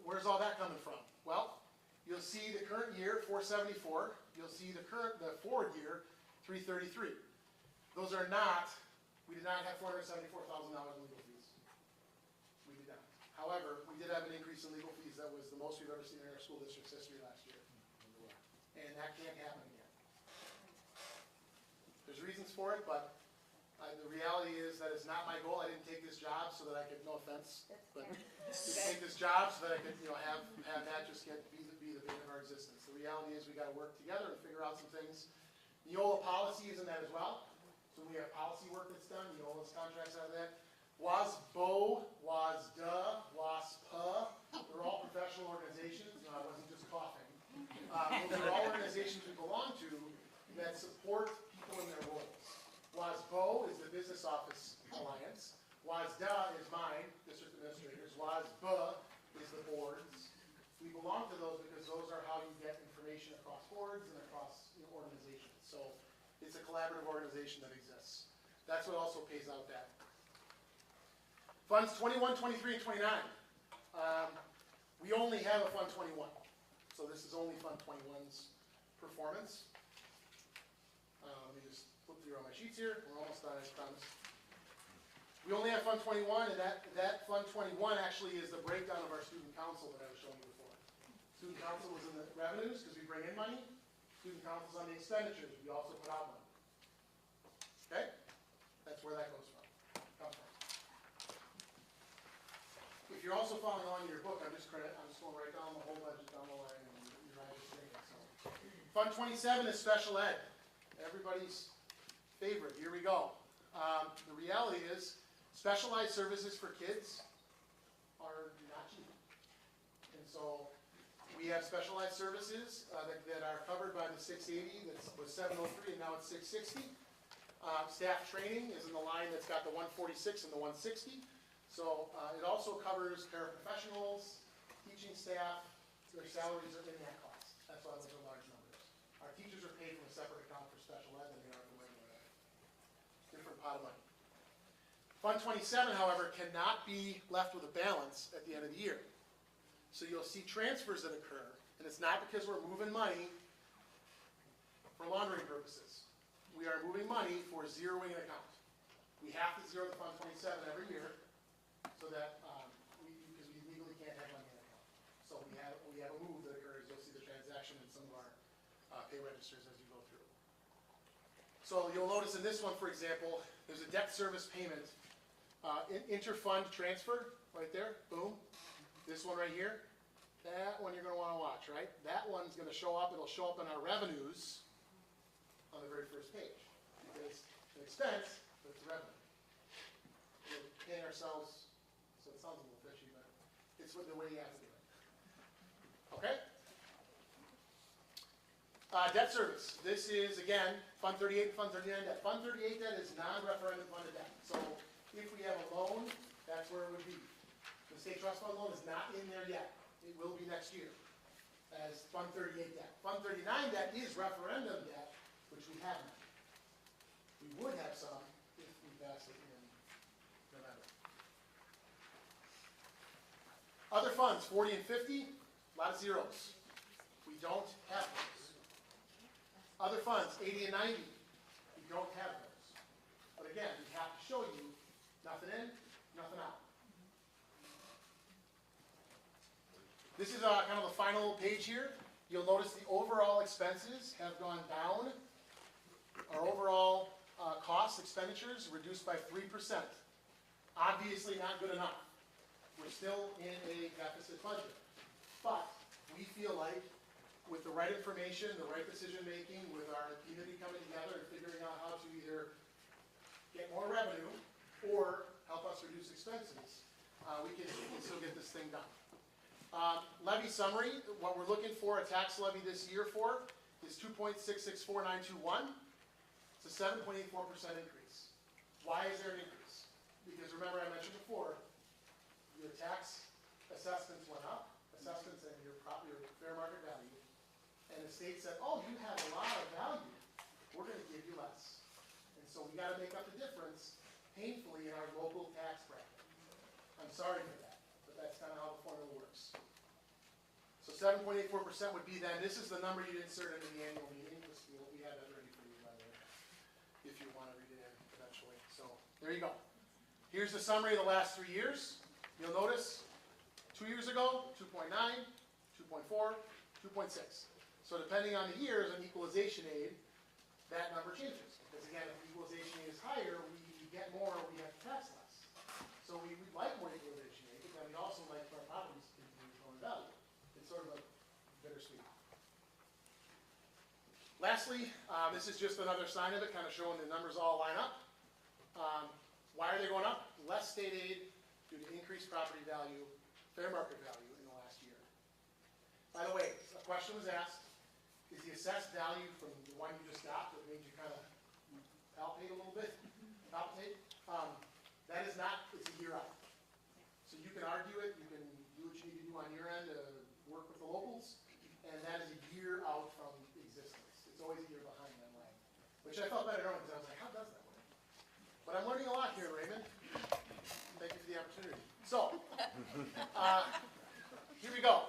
where's all that coming from? Well, you'll see the current year, 474. You'll see the forward year, 333. Those are not, we did not have $474,000 in legal fees. We did not. However, we did have an increase in legal fees that was the most we've ever seen in our school district's history last year. And that can't happen again. There's reasons for it, but the reality is that it's not my goal. I didn't take this job so that I could, no offense, but take this job so that I could, have that just be the bane of our existence. The reality is we got to work together and figure out some things. Neola policy is in that as well. So we have policy work that's done. Neola's contracts out of that. WASBO, WASDA, WASPA, they're all professional organizations. I wasn't just coughing. They're all organizations we belong to that support people in their roles. WASBO is the Business Office Alliance. WASDA is mine, District Administrators. WASBA is the boards. We belong to those because those are how you get information across boards and across organizations. So it's a collaborative organization that exists. That's what also pays out that. Funds 21, 23, and 29. We only have a Fund 21. So this is only Fund 21's performance. Let me just flip through all my sheets here. We're almost done, I promise. We only have Fund 21, and that Fund 21 actually is the breakdown of our student council that I was showing you before. Student council is in the revenues because we bring in money. Student council is on the expenditures. We also put out money. Okay? That's where that comes from. If you're also following along in your book, I'm just going right down the whole budget down the line, and your eyes are saying it. So, Fund 27 is special ed. Everybody's favorite. Here we go. The reality is, specialized services for kids are not cheap. And so we have specialized services that are covered by the 680, that was 703, and now it's 660. Staff training is in the line that's got the 146 and the 160. So it also covers paraprofessionals, teaching staff. Their salaries are in that cost. That's why those are large numbers. Our teachers are paid from a separate account for special ed than they are for regular ed. Different pot of money. Fund 27, however, cannot be left with a balance at the end of the year. So you'll see transfers that occur, and it's not because we're moving money for laundering purposes. We are moving money for zeroing an account. We have to zero the Fund 27 every year so that because we legally can't have money in an account. So we have a move that occurs. You'll see the transaction in some of our pay registers as you go through. So you'll notice in this one, for example, there's a debt service payment, inter-fund transfer right there. Boom. This one right here. That one you're going to want to watch, right? That one's going to show up. It'll show up in our revenues on the very first page because it's an expense, but it's a revenue. We're paying ourselves, so it sounds a little fishy, but it's the way you have to do it. Okay? Debt service. This is, again, Fund 38 and Fund 39 debt. Fund 38 debt is non-referendum funded debt. So if we have a loan, that's where it would be. The state trust fund loan is not in there yet. It will be next year as Fund 38 debt. Fund 39 debt is referendum debt, which we have not. We would have some if we pass it in November. Other funds, 40 and 50, a lot of zeros. We don't have those. Other funds, 80 and 90, we don't have those. But again, we have to show you nothing in, nothing out. This is kind of the final page here. You'll notice the overall expenses have gone down. Our overall cost expenditures reduced by 3%. Obviously not good enough. We're still in a deficit budget. But we feel like with the right information, the right decision making, with our community coming together and figuring out how to either get more revenue or help us reduce expenses, we can still get this thing done. Levy summary, what we're looking for a tax levy this year for is 2.664921. It's a 7.84% increase. Why is there an increase? Because remember I mentioned before, your tax assessments went up, assessments and your fair market value, and the state said, oh, you have a lot of value, we're going to give you less. And so we got to make up the difference painfully in our local tax bracket. I'm sorry for that, but that's kind of how the formula works. So 7.84% would be then, this is the number you'd insert into the annual meeting. We have that ready for you, by the way, if you want to read it in eventually. So there you go. Here's the summary of the last 3 years. You'll notice 2 years ago, 2.9, 2.4, 2.6. So depending on the years on equalization aid, that number changes. Because again, if the equalization aid is higher, we get more, we have to tax less. So we'd like more equalization aid, but then we'd also like for our properties to continue growing value. It's sort of a bittersweet. Lastly, this is just another sign of it, kind of showing the numbers all line up. Why are they going up? Less state aid due to increased property value, fair market value in the last year. By the way, a question was asked, is the assessed value from the one you just got that made you kind of palpate a little bit? Palpate? That is not, it's a year out. So you can argue it, you can do what you need to do on your end to work with the locals, and that is a year out from existence. It's always a year behind that line. Which I felt better knowing, because I was like, how does that work? But I'm learning a lot here, Raymond. Thank you for the opportunity. So, here we go.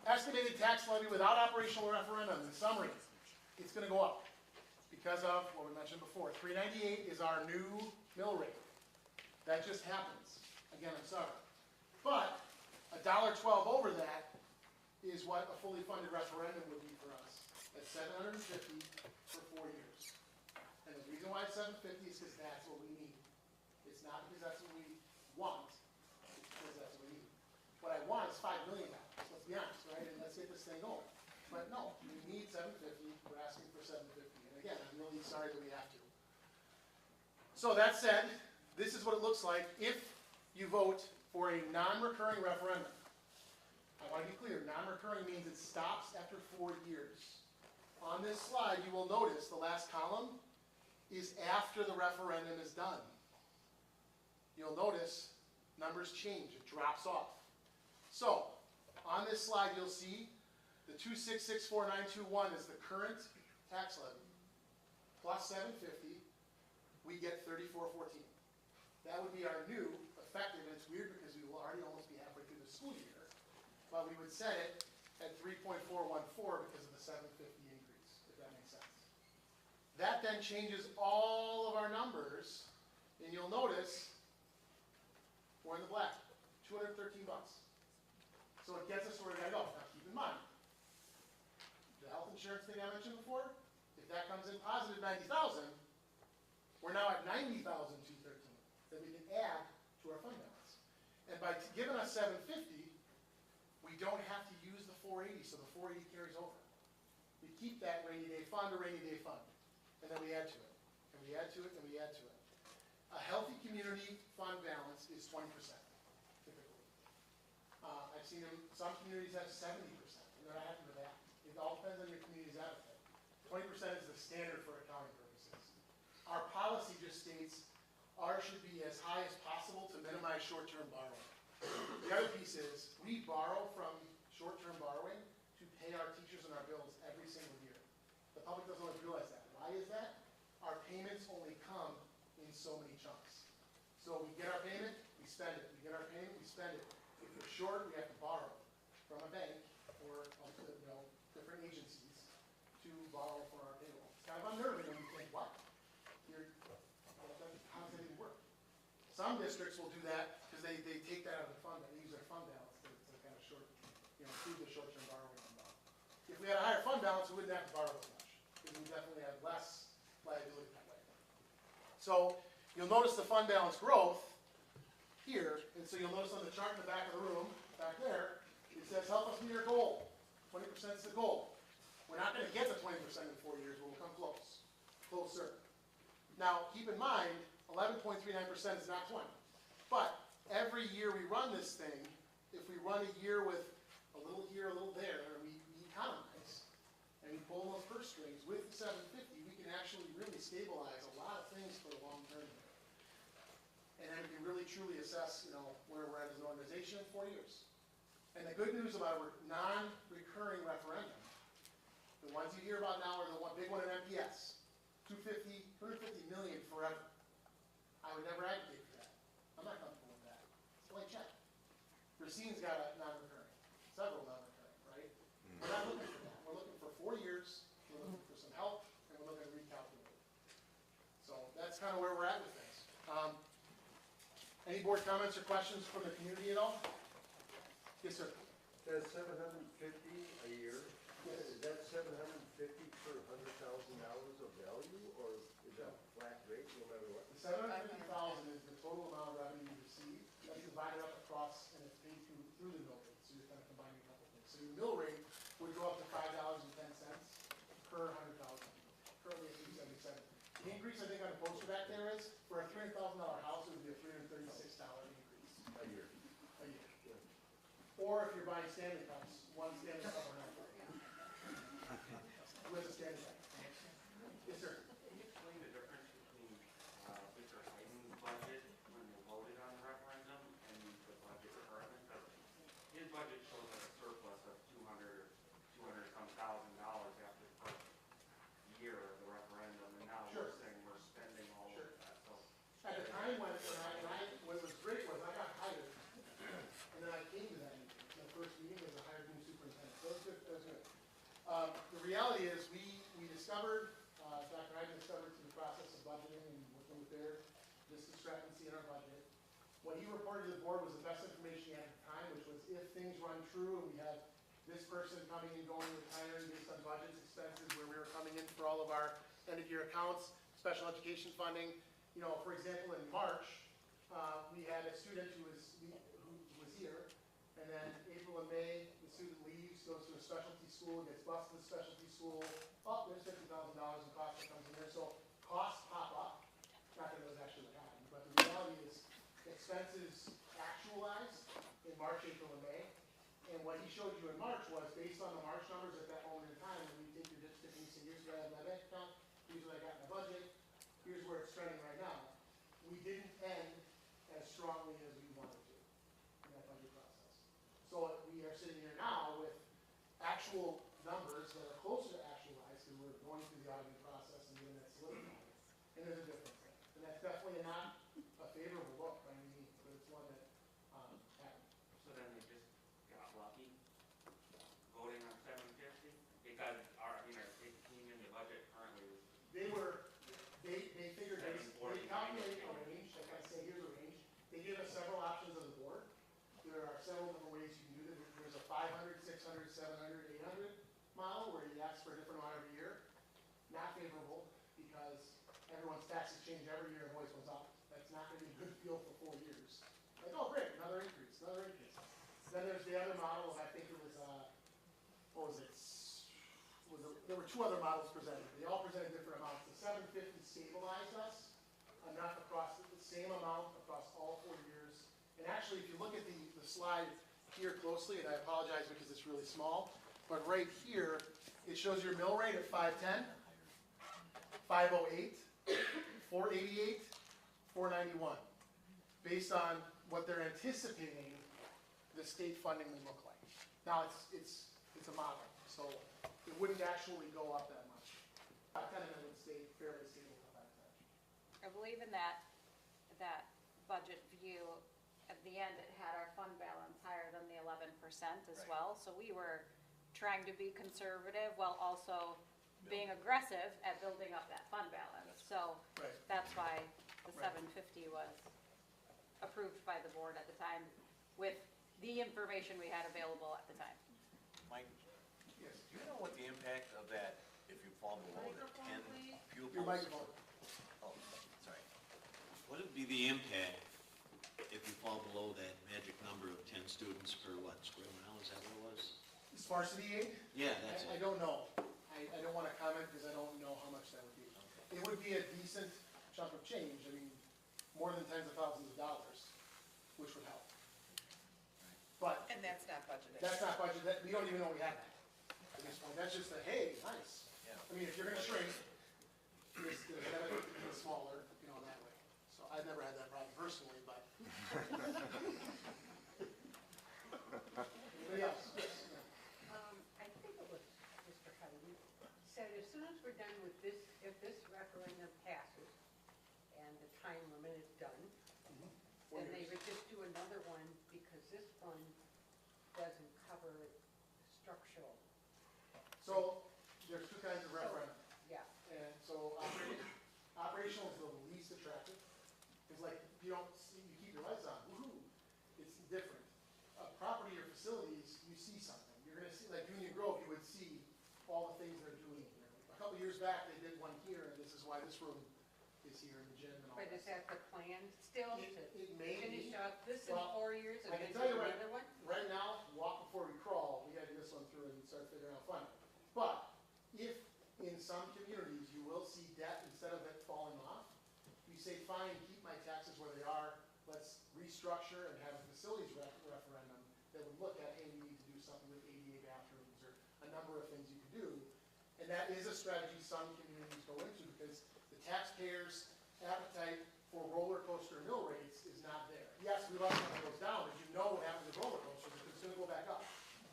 Estimated tax levy without operational referendum. In summary, it's going to go up because of what we mentioned before. $3.98 is our new mill rate. That just happens. Again, I'm sorry. But $1.12 over that is what a fully funded referendum would be for us. At $750 for 4 years. And the reason why it's $750 is because that's what we need. It's not because that's what we want. It's because that's what we need. What I want is $5 million. Let's be honest, right? And let's get this thing going. But no, we need $750. We're asking for $750. And again, I'm really sorry that we have to. So that said, this is what it looks like if you vote for a non-recurring referendum. I want to be clear, non-recurring means it stops after 4 years. On this slide, you will notice the last column is after the referendum is done. You'll notice numbers change, it drops off. So, on this slide you'll see the 2664921 is the current tax levy, plus 750, we get 3414. That would be our new effective, and it's weird because we will already almost be halfway through the school year, but we would set it at 3.414 because of the 750 increase, if that makes sense. That then changes all of our numbers, and you'll notice we're in the black, $213. So it gets us where we gotta go. Now keep in mind, the health insurance thing I mentioned before, if that comes in positive 90,000, we're now at 90,213 that we can add to our fund balance. And by giving us 750, we don't have to use the 480, so the 480 carries over. We keep that rainy day fund, and then we add to it, and we add to it, and we add to it. A healthy community fund balance is 20%, typically. I've seen some communities have 70%, and they're not happy with that. It all depends on your community's appetite. 20% is the standard for accounting purposes. Our policy just states ours should be as high as possible to minimize short-term borrowing. The other piece is we borrow from short-term borrowing to pay our teachers and our bills every single year. The public doesn't always realize that. Why is that? Our payments only come in so many chunks. So we get our payment, we spend it. We get our payment, we spend it. If we're short, we have to borrow from a bank or different agencies to borrow for our payroll. It's kind of unnerving when you think, what? How does that even work? Some districts will do that because they take that out of the fund, they use their fund balance to kind of improve the short-term borrowing. If we had a higher fund balance, we wouldn't have to borrow as much, because we definitely have less liability that way. So you'll notice the fund balance growth here, and so you'll notice on the chart in the back of the room, back there, it says help us meet our goal. 20% is the goal. We're not going to get to 20% in 4 years, but we'll come close, closer. Now, keep in mind, 11.39% is not 20. But every year we run this thing, if we run a year with a little here, a little there, and we economize, and we pull those purse strings with the 750, we can actually really stabilize a lot of things for the long term. And then we can really truly assess, where we're at as an organization in 4 years. And the good news about a non-recurring referendum, the ones you hear about now are the big one in MPS, 250 million forever. I would never advocate for that. I'm not comfortable with that. It's a blank check. Racine's got a non-recurring, several non-recurring, right? We're not looking for that. We're looking for 4 years. We're looking for some help, and we're looking to recalculate. So that's kind of where we're at with things. Any board comments or questions from the community at all? Yes, sir. That's $750 a year. Yes. Is that $750 per $100,000 of value, or is that a flat rate no matter what? The $750,000 is the total amount of revenue you receive. That's divided up across, and it's paid through the mill rate. So you're kind of combining a couple things. So your mill rate would go up to $5.10 per $100,000. Currently at $277. The increase I think on the poster back there is for a $300,000 house, it would be a $336 increase A year. a year. Or if you're buying Stanley Cups, one Stanley Cup or not. Who has a Stanley Cup? Yes, sir. Can you explain the difference between Mr. Hayden's budget when they voted on the referendum and the budget currently? Because his budget shows a surplus of $200-some thousand after the first year of the referendum, and now Sure. we're saying we're spending all of that. So At the time when what was great was I got hired, and then I came to that meeting. The first meeting was I hired new superintendent. That was good. That was good. The reality is we discovered, Dr. Hyden discovered through the process of budgeting and working with this discrepancy in our budget. What he reported to the board was the best information he had at the time, which was if things run true and we have this person coming and going, retiring based on budgets, expenses, where we were coming in for all of our end-of-year accounts, special education funding. For example, in March, we had a student who was here, and then April and May, the student leaves, goes to a specialty school, gets bused to the specialty school. Oh, there's $50,000 in cost that comes in there. So costs pop up. Not that it was actually what happened, but the reality is expenses actualized in March, April, and May. And what he showed you in March was based on the March numbers at that moment in time, when you take your district and you say, here's what I have in my bank account, here's what I got in my budget, here's where it's trending right now. We didn't end as strongly as we wanted to in that budget process. So we are sitting here now with actual numbers that are closer to actualized, because we're going through the auditing process and getting that solidified. And there's a difference there. And that's definitely not a favorable look by any means, but it's one that happened. so then they just got lucky voting on 750 because our state team in the budget currently is They figured, they calculated a range, they kind of say, here's a range. They give us several options on the board. There are several different ways you can do it. There's a 500, 600, 700, 800 model where you ask for a different amount every year. Not favorable because everyone's taxes change every year and always goes up. That's not going to be a good feel for 4 years. Like, oh great, another increase, another increase. Then there's the other model, I think it was, what was it? There were 2 other models presented. They all presented different amounts. The 750 stabilized us enough across the same amount across all 4 years. And actually, if you look at the slide here closely, and I apologize because it's really small, but right here, it shows your mill rate at 510. 508, 488, 491, based on what they're anticipating the state funding will look like. Now, it's a model, so it wouldn't actually go up that much. I kind of would stay fairly stable at that time. I believe in that budget view, at the end, it had our fund balance higher than the 11% as Right. well. So we were trying to be conservative while also being aggressive at building up that fund balance. So Right. that's why the Right. 750 was approved by the board at the time with the information we had available at the time. Mike, Yes. do you know what the impact of that, if you fall below the Microphone, 10 please. pupils? Your microphone. Oh, sorry. What would be the impact if you fall below that magic number of 10 students per what, square mile, is that what it was? Sparsity aid? Yeah, that's I it. don't know. I don't want to comment because I don't know how much that would be. It would be a decent chunk of change, I mean, more than tens of thousands of dollars, which would help. But And that's not budgeted. that's not budget, that, we don't even know we have that at this point. That's just a, hey, nice. Yeah. I mean, if you're gonna shrink, just have it smaller, you know, that way. So I've never had that problem personally, but. Anybody else? Yes, ma'am. I think it was Mr. Huddy said as soon as we're done with this, if this referendum passes and the time limit is done, 4 then they years. would just do another one because this one doesn't cover structural. So there's two kinds of referendum. Yeah, And so operational is the least attractive. It's like, you don't see, you keep your lights on, woohoo, it's different. Property or facilities, you see something. You're gonna see, like Union Grove, you would see all the things they're doing here. A couple years back, they did one here, and this is why this room is here in the gym and all but is that. that the plan still It to may finish be. up this in Well, 4 years and I can then tell do you right- another one? Right now, walk before we crawl, we gotta get this one through and start figuring out funding. But if in some communities you will see debt instead of it falling off, you say, fine, keep my taxes where they are, let's restructure and have a facilities referendum that would look at, hey, we need to do something with ADA bathrooms or a number of things you can do. And that is a strategy some communities go into because the taxpayers' appetite for roller coaster mill rates is not there. Yes, we love it when it goes down, but you know what happens with roller coasters, it's gonna go back up.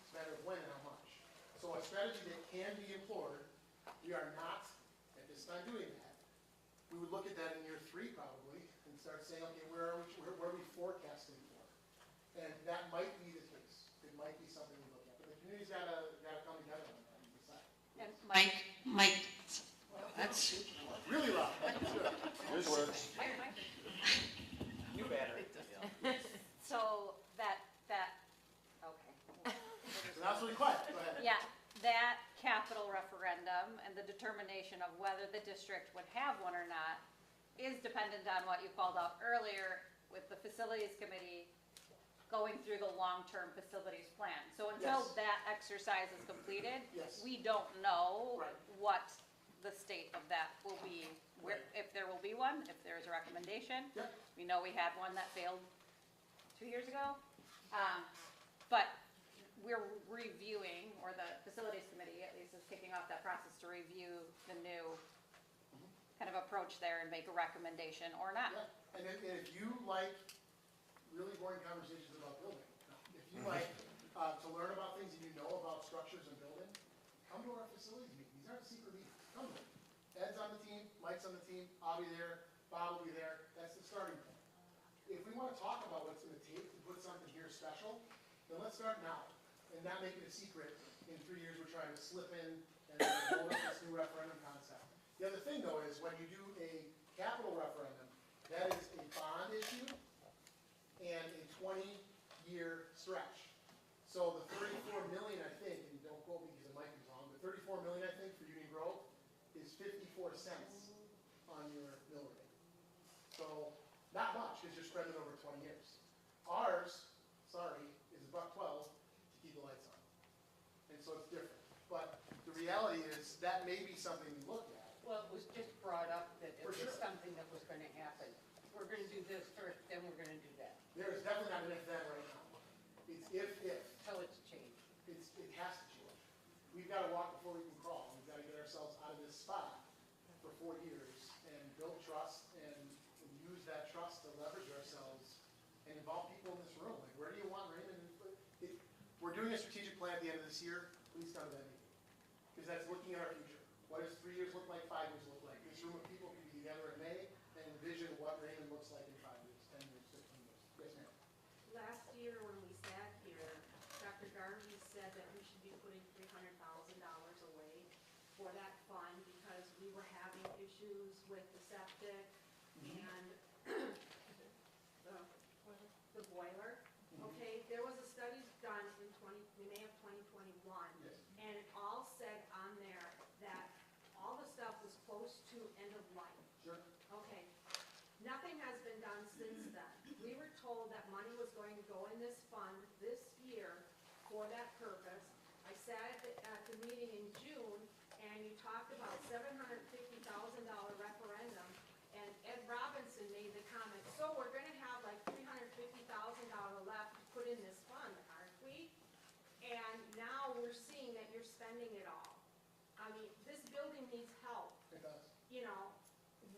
It's a matter of when and how much. So a strategy that can be employed, we are not at this time doing that. We would look at that in year 3 probably and start saying, okay, where are we forecasting for? And that might be the case. It might be something we look at. But the community's gotta come together on that and decide. And Mike, that's, Really loud. Good. Yours works. You better. so okay. So that's really quiet. Go ahead. Yeah, that capital referendum and the determination of whether the district would have one or not is dependent on what you called out earlier with the facilities committee going through the long-term facilities plan. So until Yes. that exercise is completed, Yes. we don't know Right. what the state of that will be, where, Right. if there will be one, if there is a recommendation. Yep. We know we had one that failed 2 years ago. But we're reviewing, or the facilities committee at least is kicking off that process to review the new kind of approach there and make a recommendation or not. Yeah. And if you like really boring conversations about building, if you like to learn about things and you know about structures and building, come to our facilities meeting. These aren't secret meetings. Come to them. Ed's on the team, Mike's on the team, I'll be there, Bob will be there. That's the starting point. If we want to talk about what it's going to take to put something here special, then let's start now and not make it a secret. In 3 years, we're trying to slip in and roll up this new referendum concept. The other thing, though, is when you do a capital referendum, that is a bond issue and a 20-year stretch. So the 34 million, I think, and don't quote me because it might be wrong, but 34 million, I think, for Union Grove is 54 cents on your mill rate. So not much because you're spreading it over 20 years. Ours, sorry, is $1.12 to keep the lights on. And so it's different. But the reality is that may be something we look at. Well, it was just brought up that it For was sure. something that was gonna happen. We're gonna do this first, then we're gonna do that, There is definitely not an if then right now. It's if. till it's changed. It has to change. We've got to walk before we can crawl. We've got to get ourselves out of this spot for 4 years and build trust and use that trust to leverage ourselves and involve people in this room. Like, where do you want Raymond? We're doing a strategic plan at the end of this year. Please come to that meeting. Because that's looking at our future. What does 3 years look like, 5 years look like? This room of people can be together in May and envision what Raymond looks like in 5 years, 10 years, 15 years. Yes, ma'am. Last year when we sat here, Dr. Garvey said that we should be putting $300,000 away for that fund because we were having issues with the septic and the boiler. Okay, there was a study done in May of 2021, Yes. and it all said on there that all the stuff was close to end of life. Sure. Okay, nothing has been done since then. We were told that money was going to go in this fund this year for that purpose. I sat at the meeting in June, and you talked about $750,000 referendum, and Ed Robinson made the comment, so we're gonna have like $350,000 left to put in this fund, aren't we? And now we're seeing that you're spending it all. I mean, this building needs help. It does. You know,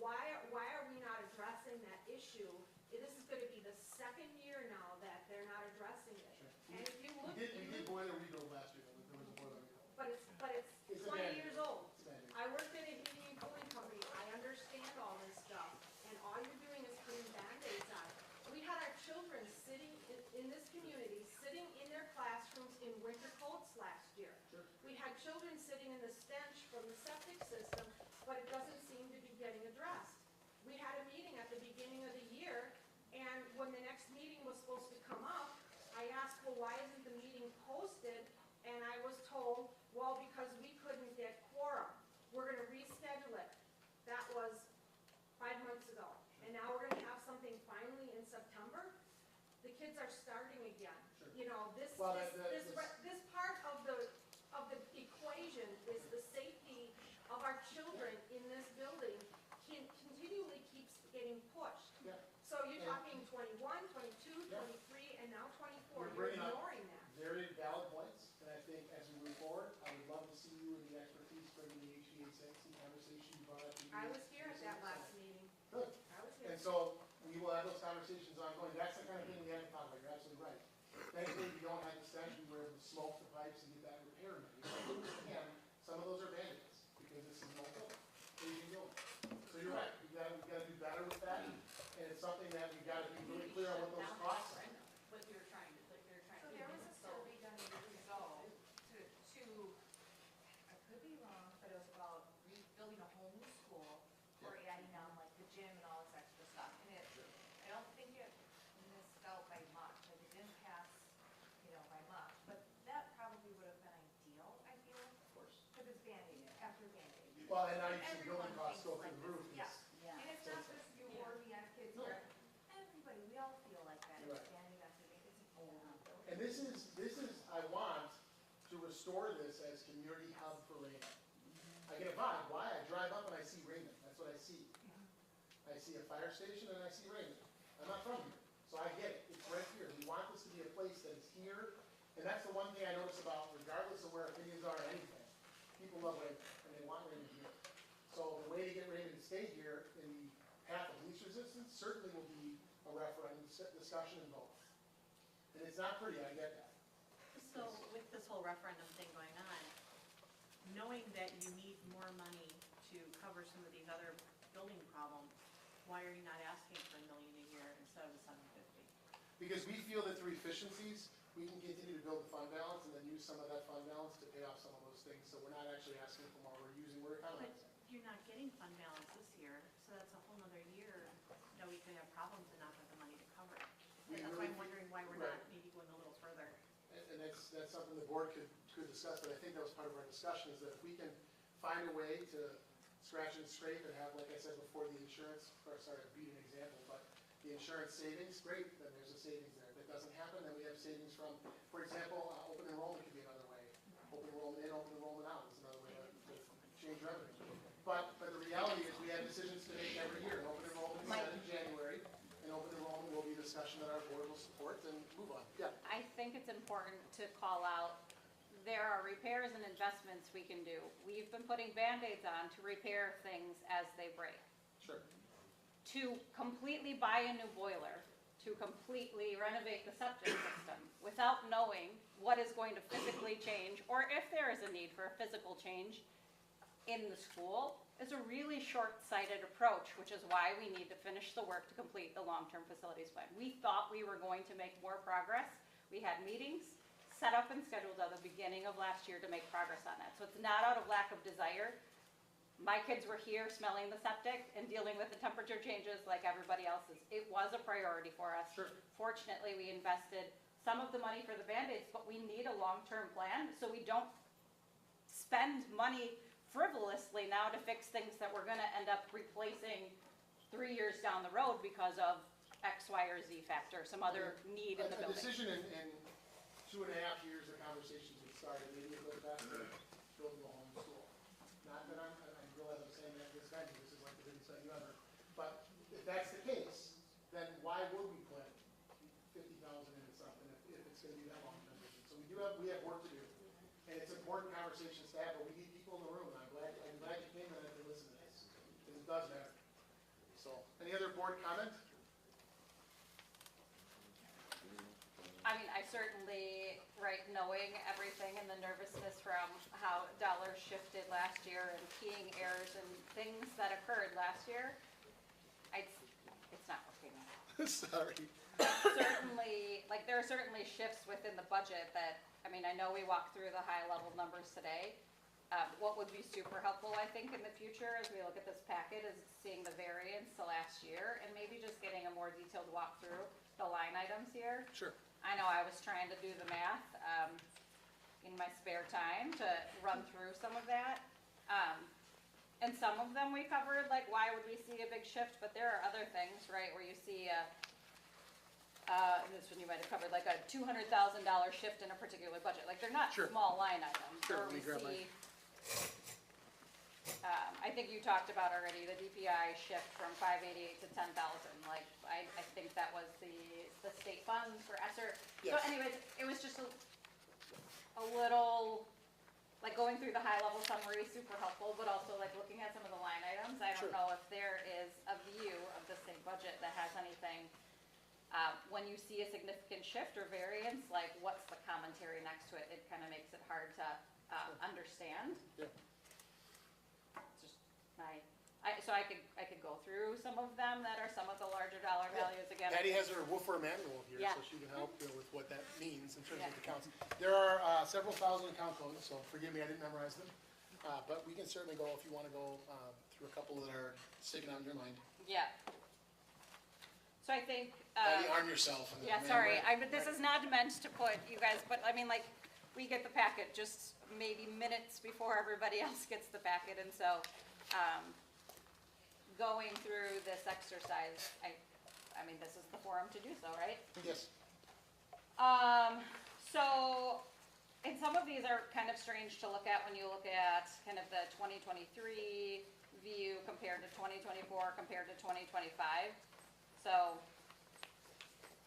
why are we not addressing that issue? This is gonna be the second year now that they're not addressing it. Sure. And if you look, We did boiler rebuild last year. There was a boiler rebuild. but it's It's a 20 bad years year. old. It's a bad year. I worked at a heating and cooling company, I understand all this stuff, and all you're doing is putting Band-Aids on. We had our children sitting in this community, sitting in their classrooms in winter coats last year. Sure. We had children sitting in the stench from the septic system, but it doesn't seem to be getting addressed. We had a meeting at the beginning of the year, and when the next meeting was supposed to come up, I asked, well, why isn't the meeting posted? And I was told, well, because we couldn't get quorum. We're gonna reschedule it. That was 5 months ago. And now we're gonna have something finally in September. The kids are starting again. Sure. You know, this Well, part of the equation is the safety of our children in this building continually keeps getting pushed. Yeah. So you're And- talking 21, 22, Yeah. 23, and now 24. You're You're bringing up ignoring that. very valid points, and I think as we move forward, I would love to see you in the expertise bringing the HVAC conversation you brought up. I was here at that last meeting. Good. I was here. And so we will have those conversations ongoing. That's the kind of thing we haven't talked about. You're absolutely right. Thankfully, we don't have the stench. We were able to smoke the pipes and get that repair made. And some of those are Band-Aids because this is multiple aging building. So you're right. We've got to do better with that. And it's something that we've got to be really clear on what those costs are. What you're trying to, So there was a survey done years ago I could be wrong, but it was about rebuilding a whole new school or adding on like the gym and all this extra stuff. And I don't think it missed out by much, like it didn't pass, by much. But that probably would have been ideal, I feel, Of course. because it's Band-Aid, after Band-Aid. Well, and now you see Everyone building costs go thinks through the like roof. this, It's- Yeah, and it's not just you or me as kids No. here. Everybody, we all feel like that. You're It's right. Band-Aid after Band-Aid. It's a whole. And this is, I want to restore this as community hub for Raymond. I get a vibe, why? I drive up and I see Raymond, that's what I see. I see a fire station and I see Raymond. I'm not from here, so I get it, it's right here. We want this to be a place that is here, and that's the one thing I notice about, regardless of where opinions are or anything, people love Raymond, and they want Raymond here. So the way to get Raymond to stay here in the path of least resistance certainly will be a referendum, discussion, and vote. And it's not pretty, I get that. So with this whole referendum thing going on, knowing that you need more money to cover some of these other building problems, why are you not asking for $1 million a year instead of the $750? Because we feel that through efficiencies, we can continue to build the fund balance and then use some of that fund balance to pay off some of those things. So we're not actually asking for more, we're But economizing. you're not getting fund balance this year, so that's a whole nother year that we could have problems and not have the money to cover it. We And that's why really- I'm wondering why we're right. not maybe going a little further. And that's something the board could discuss, but I think that was part of our discussion, is that if we can find a way to scratch and scrape and have, like I said before, the insurance, or sorry, I beat an example, but the insurance savings, great, then there's a savings there. If it doesn't happen, then we have savings from, for example, open enrollment could be another way. Open enrollment in, open enrollment out is another way to change revenue. But the reality is, we have decisions to make every year. Open enrollment is set in January, and open enrollment will be a discussion that our board will support and move on. Yeah. I think it's important to call out, there are repairs and investments we can do. We've been putting Band-Aids on to repair things as they break. Sure. To completely buy a new boiler, to completely renovate the septic system without knowing what is going to physically change, or if there is a need for a physical change in the school, is a really short-sighted approach, which is why we need to finish the work to complete the long-term facilities plan. We thought we were going to make more progress. We had meetings set up and scheduled at the beginning of last year to make progress on that. So it's not out of lack of desire. My kids were here smelling the septic and dealing with the temperature changes like everybody else's. It was a priority for us. Sure. Fortunately, we invested some of the money for the Band-Aids, but we need a long-term plan so we don't spend money frivolously now to fix things that we're gonna end up replacing 3 years down the road because of X, Y, or Z factor, some other need in the A building. decision in 2.5 years of conversations would start, maybe it goes back to building a home school. Not that I realize I'm saying that this venue, this is like the biggest venue ever, but if that's the case, then why would we put 50,000 into something if it's gonna be that long-term vision? So we have work to do, and it's important conversations to have, but we need people in the room, and I'm glad you came in and to listen to this, because it does matter. So, any other board comment? I mean, I certainly, right, knowing everything and the nervousness from how dollars shifted last year and keying errors and things that occurred last year, it's not working. Sorry. Certainly, like, there are certainly shifts within the budget that, I mean, I know we walked through the high-level numbers today. What would be super helpful, I think, in the future as we look at this packet is seeing the variance to last year and maybe just getting a more detailed walkthrough the line items here. Sure. I know I was trying to do the math in my spare time to run through some of that. And some of them we covered, like why would we see a big shift, but there are other things, right, where you see this one you might have covered, like a $200,000 shift in a particular budget. Like, they're not Sure. small line items. Sure, Or let me we grab see, I think you talked about already the DPI shift from 588 to 10,000. Like, I think that was the state funds for ESSER. So Yes. anyways, it was just a little, like, going through the high-level summary, super helpful, but also like looking at some of the line items. I Sure. don't know if there is a view of the state budget that has anything, when you see a significant shift or variance, like what's the commentary next to it? It kind of makes it hard to understand. Yeah. Just so I could go through some of them that are some of the larger dollar values again. Patty has her woofer manual here, Yeah. so she can help you with what that means in terms Yeah. of the counts. There are several thousand account codes, so forgive me, I didn't memorize them. But we can certainly go, if you want to go through a couple that are sticking out in your mind. Yeah. So I think. Patty, arm yourself. and Yeah, then- sorry, but this is not meant to put you guys, but I mean, like, we get the packet just maybe minutes before everybody else gets the packet, and so, going through this exercise, I mean, this is the forum to do so, right? Yes. So, and some of these are kind of strange to look at when you look at kind of the 2023 view compared to 2024 compared to 2025. So,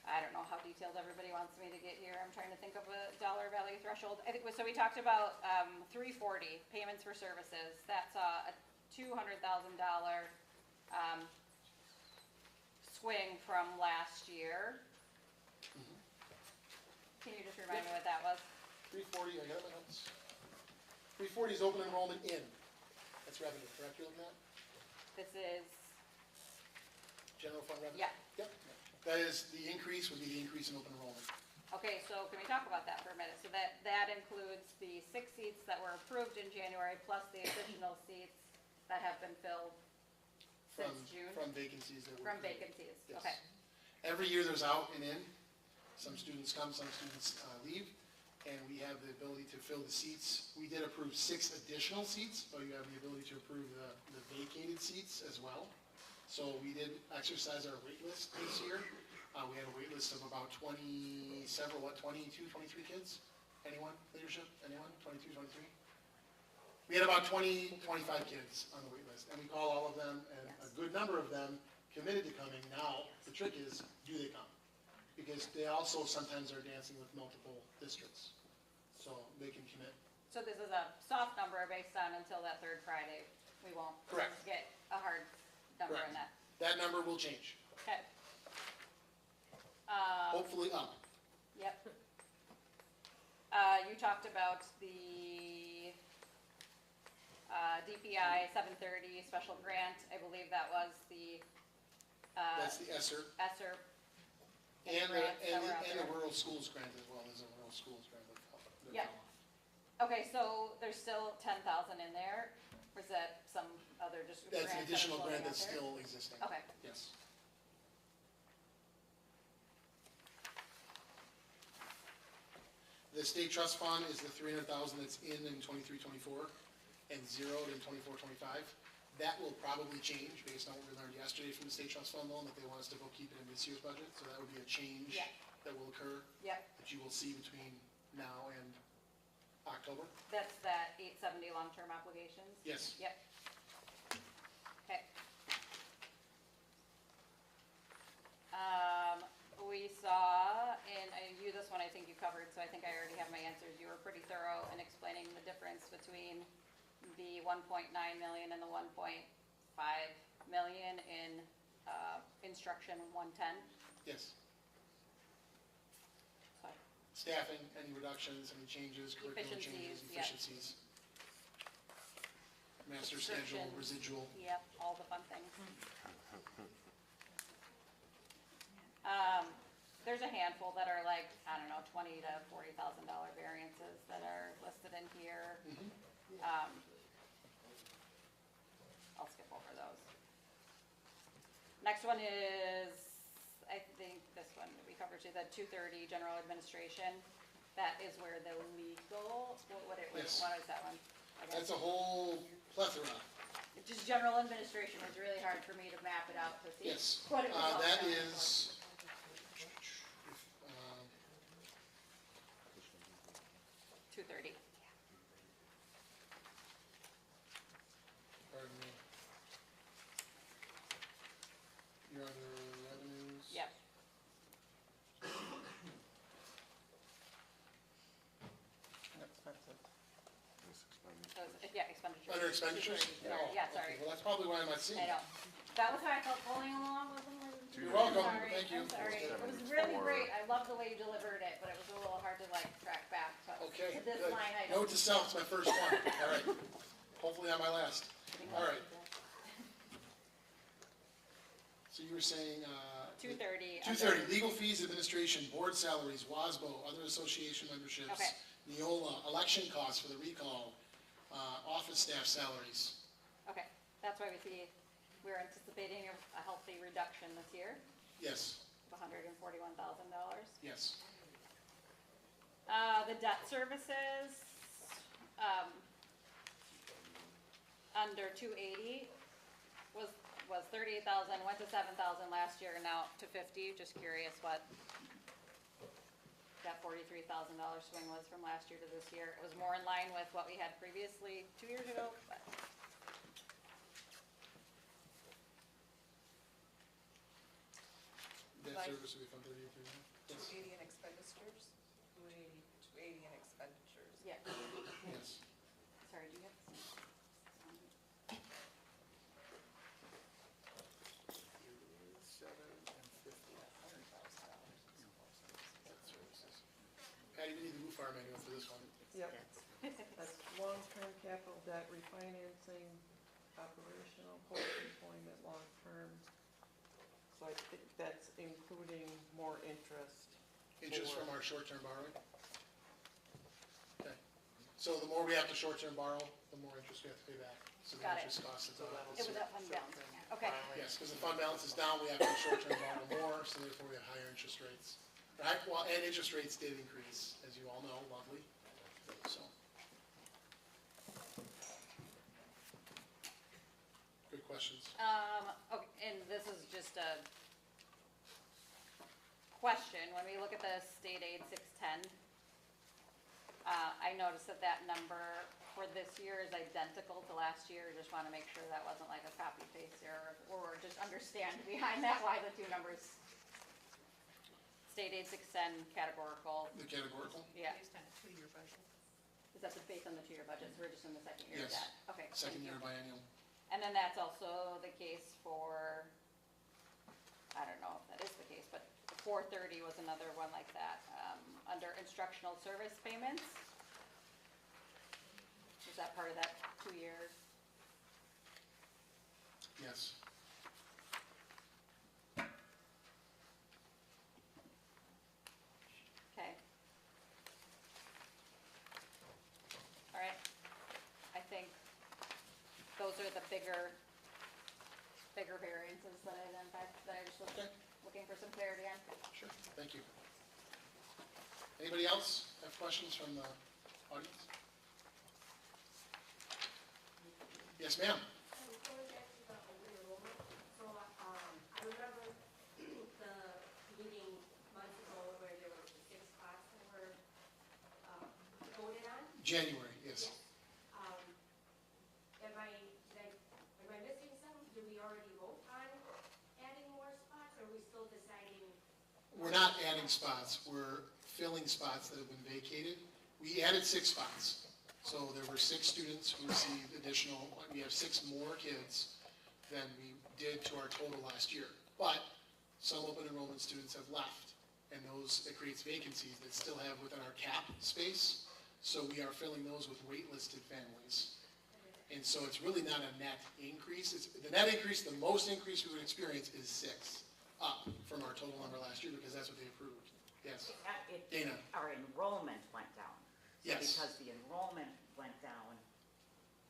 I don't know how detailed everybody wants me to get here. I'm trying to think of a dollar value threshold. I think, so we talked about 340, payments for services. That's a $200,000 swing from last year. Can you just remind me what that was? 340, I got my notes. 340 is open enrollment in. That's revenue, correct, you're looking at? This is, General fund revenue? yeah. Yep. That is, the increase would be the increase in open enrollment. Okay, so can we talk about that for a minute? So that includes the 6 seats that were approved in January, plus the additional seats that have been filled since June? From vacancies that were. From vacancies, Yes. okay. Every year there's out and in. Some students come, some students leave, and we have the ability to fill the seats. We did approve 6 additional seats, but you have the ability to approve the vacated seats as well. So we did exercise our wait list this year. We had a wait list of about 22, 23 kids? Anyone, leadership, anyone, 22, 23? We had about 20, 25 kids on the wait list, and we call all of them, and a good number of them committed to coming. Now, the trick is, do they come? Because they also sometimes are dancing with multiple districts, so they can commit. So this is a soft number based on until that third Friday, we won't Correct. get a hard number Correct. in that. That number will change, Okay. hopefully up. Yep. You talked about the, DPI 730 special grant, I believe that was the, That's the ESSER, ESSER. and grants that were out the there. rural schools grant as well, there's a rural schools grant. that Yep. Okay, so there's still 10,000 in there, or is that some other just grant? That's an that additional floating grant out that's there? still existing. Okay, Yes. The state trust fund is the 300,000 that's in 23-24 and zeroed in 24-25. That will probably change based on what we learned yesterday from the state trust fund loan, that they want us to bookkeep it in this year's budget, so that would be a change Yeah. that will occur, yep, that you will see between now and October. that's that 870 long-term obligations? Yes. Yep. Okay. We saw, and this one I think you covered, so I think I already have my answers. You were pretty thorough in explaining the difference between the 1.9 million and the 1.5 million in, instruction 110. Yes. So, Staffing, any reductions, any changes, curriculum changes, Efficiencies, yep. efficiencies. Master schedule, Restrictions. residual. Yep, all the fun things. There's a handful that are like, I don't know, $20,000 to $40,000 variances that are listed in here. I'll skip over those. Next one is, I think this one we covered too, the 230 general administration. That is where the legal, what Yes. is that one? Again. That's a whole plethora. Just general administration was really hard for me to map it out to see Yes. what it was all That accounted is, for. 230. pardon me. You're under revenues. Yep. Yeah, expenditures. Under expenditures? 230. Oh, Yeah, okay. sorry. Well, that's probably why I'm not seeing I it. know. That was how I felt following along with them. You're welcome. Sorry, Thank you. I'm sorry. It was really great. I love the way you delivered it, but it was a little hard to like track back to Okay, to this good. line item. Note to self, it's my first one. All right. Hopefully on my last. All right. So you were saying, 230. 230, legal fees, administration, board salaries, WASBO, other association memberships, Okay. Neola, election costs for the recall, office staff salaries. Okay, that's why we see, we're anticipating a healthy reduction this year Yes, of $141,000. yes. The debt services, under 280 was 38,000, went to 7,000 last year, and now to 50. Just curious what that $43,000 swing was from last year to this year. It was more in line with what we had previously 2 years ago, but. Debt Right. service will be from 33. Yes, 280 in expenditures? 280 in expenditures. Yeah, yes. sorry, do you have? 7 and 50. $100,000. Debt services. Patty, we need the MUFAR manual for this one. Yep, that's long-term capital debt refinancing, operational, post-employment, long-term. So I think that's including more interest. Interest from our short-term borrowing? Okay. So the more we have to short-term borrow, the more interest we have to pay back. So the Got it. interest cost is So up. that'll It was that fund balance. Okay, Yes, because the fund balance is down, we have to short-term borrow more, so therefore we have higher interest rates. Right, well, and interest rates did increase, as you all know, lovely, so. Good questions. okay, and this is just a question. When we look at the state aid 610, I noticed that that number for this year is identical to last year. Just want to make sure that wasn't like a copy paste error, or just understand behind that why the two numbers. State aid 610 categorical, The categorical? yeah. Based on a 2-year budget. Is that the based on the 2-year budget, so we're just in the second year of Yes. that? Okay, thank Second you. year biennial. And then that's also the case for, I don't know if that is the case, but 430 was another one like that, under instructional service payments. Is that part of that 2 years? Yes. Okay. All right. I think those are the bigger variances that I identified, that I just was Okay. looking for some clarity on. Sure, thank you. Anybody else have questions from the audience? Yes, ma'am. Going back to the open enrollment, so, I remember the meeting months ago where there were 6 spots that were, voted on. January, yes. Am I missing something? Did we already vote on adding more spots, or are we still deciding? We're not adding spots, we're filling spots that have been vacated. We added 6 spots. So there were 6 students who received additional, we have 6 more kids than we did to our total last year. But some open enrollment students have left, and it creates vacancies that still have within our cap space. So we are filling those with waitlisted families. And so it's really not a net increase. The net increase, the most increase we would experience is 6 up from our total number last year, because that's what they approved. Yes, Dana. Our enrollment went down. So Yes. because the enrollment went down,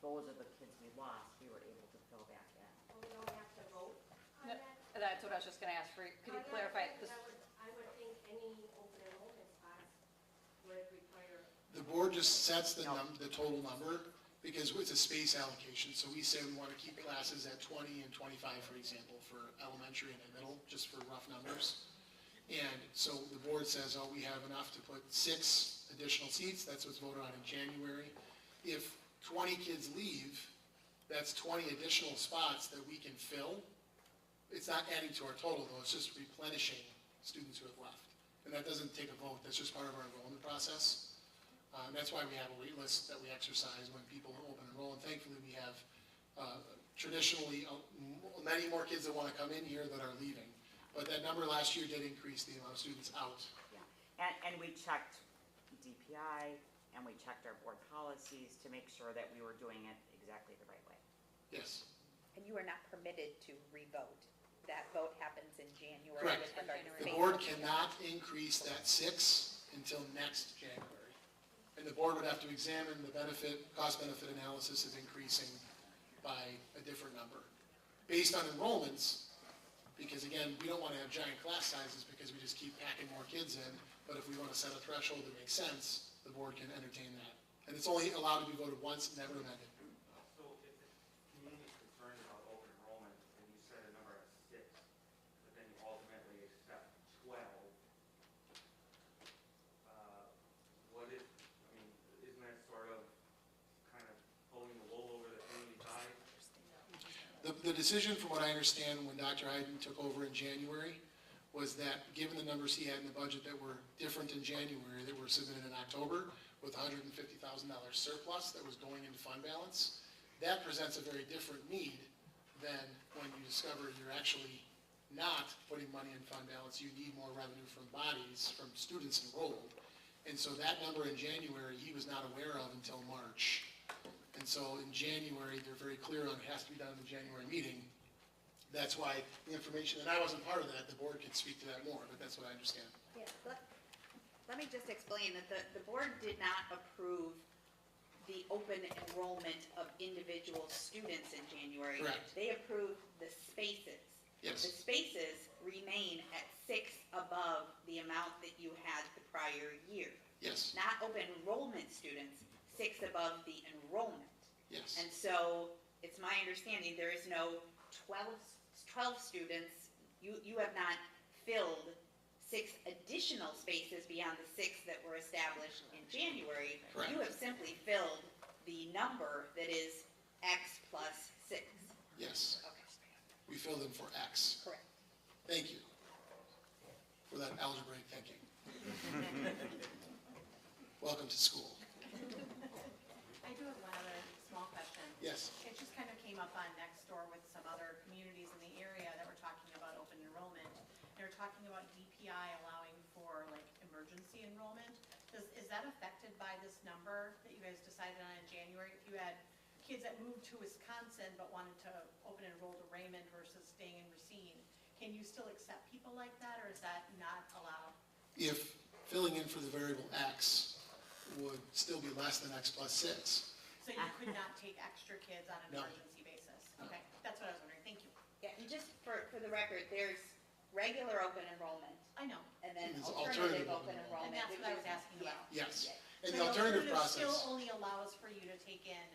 those are the kids we lost, we were able to fill back in. Well, we don't have to vote on No, that? That's what I was just gonna ask for, could you On that, clarify because this? I would think any open enrollment spots would require. The board just sets the total number, because it's a space allocation. So we say we want to keep classes at 20 and 25, for example, for elementary and middle, just for rough numbers. And so the board says, oh, we have enough to put 6 additional seats. That's what's voted on in January. If 20 kids leave, that's 20 additional spots that we can fill. It's not adding to our total, though. It's just replenishing students who have left. And that doesn't take a vote. That's just part of our enrollment process. That's why we have a wait list that we exercise when people open enroll. And thankfully, we have traditionally many more kids that want to come in here that are leaving. But that number last year did increase the amount of students out. Yeah, and we checked DPI, and we checked our board policies to make sure that we were doing it exactly the right way. Yes, And you are not permitted to revote. That vote happens in January. correct. with regard to The phase board one. cannot increase that 6 until next January. And the board would have to examine the cost-benefit analysis of increasing by a different number. Based on enrollments, because again, we don't want to have giant class sizes because we just keep packing more kids in. But if we want to set a threshold that makes sense, the board can entertain that. And it's only allowed to be voted once, never amended. So if the community is concerned about open enrollment, and you set a number at 6, but then you ultimately accept 12, isn't that sort of kind of pulling the wool over the community's eyes? The decision, from what I understand, when Dr. Hayden took over in January, was that given the numbers he had in the budget that were different in January, that were submitted in October, with $150,000 surplus that was going into fund balance, that presents a very different need than when you discover you're actually not putting money in fund balance. You need more revenue from bodies, from students enrolled. And so that number in January, he was not aware of until March. And so in January, they're very clear on it has to be done in the January meeting. That's why the information, and I wasn't part of that, the board could speak to that more, but that's what I understand. Yeah, let me just explain that the board did not approve the open enrollment of individual students in January. Correct. They approved the spaces. Yes. The spaces remain at 6 above the amount that you had the prior year. Yes, Not open enrollment students, 6 above the enrollment. yes. And so, it's my understanding, there is no 12 students, you have not filled 6 additional spaces beyond the 6 that were established in January. Correct. You have simply filled the number that is X plus 6. Yes, Okay, we filled in for X. correct. Thank you for that algebraic thinking. Welcome to school. small question. Yes. It just kind of came up on Nextdoor with some other communities in the area that were talking about open enrollment. They were talking about DPI allowing for like emergency enrollment. Is that affected by this number that you guys decided on in January? If you had kids that moved to Wisconsin but wanted to open enroll to Raymond versus staying in Racine, can you still accept people like that, or is that not allowed? If filling in for the variable X would still be less than X plus 6. So you could not take extra kids on an No. emergency basis? Okay, that's what I was wondering, thank you. Yeah, and just for the record, there's regular open enrollment I know, and then There's alternative alternative open and enrollment. that's which what I is- was asking yeah. about. Yes. Yeah. And the alternative still process, only allows for you to take in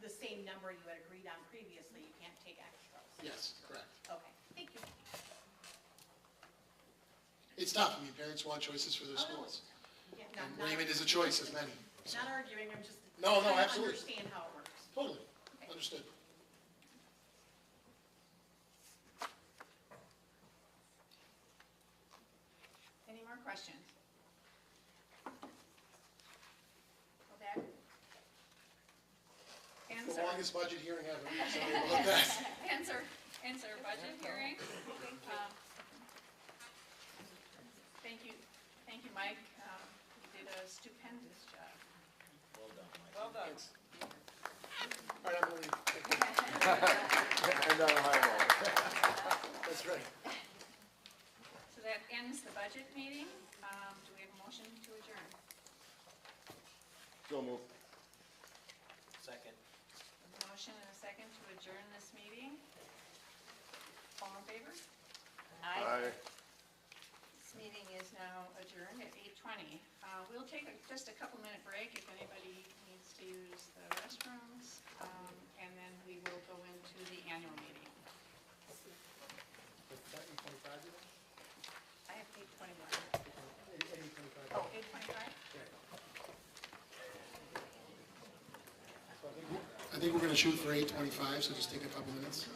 the same number you had agreed on previously, you can't take extras? yes, correct. Okay, thank you. It's tough. I mean, parents want choices for their Oh, no. schools. Yeah, And not- Raymond is a choice of many. So, Not arguing, I'm just No, no, trying to absolutely. understand how it works. Totally. Okay. Understood. Any more questions? Go back. The Answer. longest budget hearing ever. Sorry about that. Answer budget hearing. Um, Thank you, Mike. You did a stupendous job. Well done. All right, I'm going to leave. Thank you. And on a high note. That's right. So that ends the budget meeting. Do we have a motion to adjourn? So move. Second. A motion and a second to adjourn this meeting. All in favor? Aye. This meeting is now adjourned at 8:20. We'll take just a couple-minute break if anybody needs to use the restrooms, and then we will go into the annual meeting. I have 8:21. Oh, 8:25? I think we're going to shoot for 8:25, so just take a couple minutes.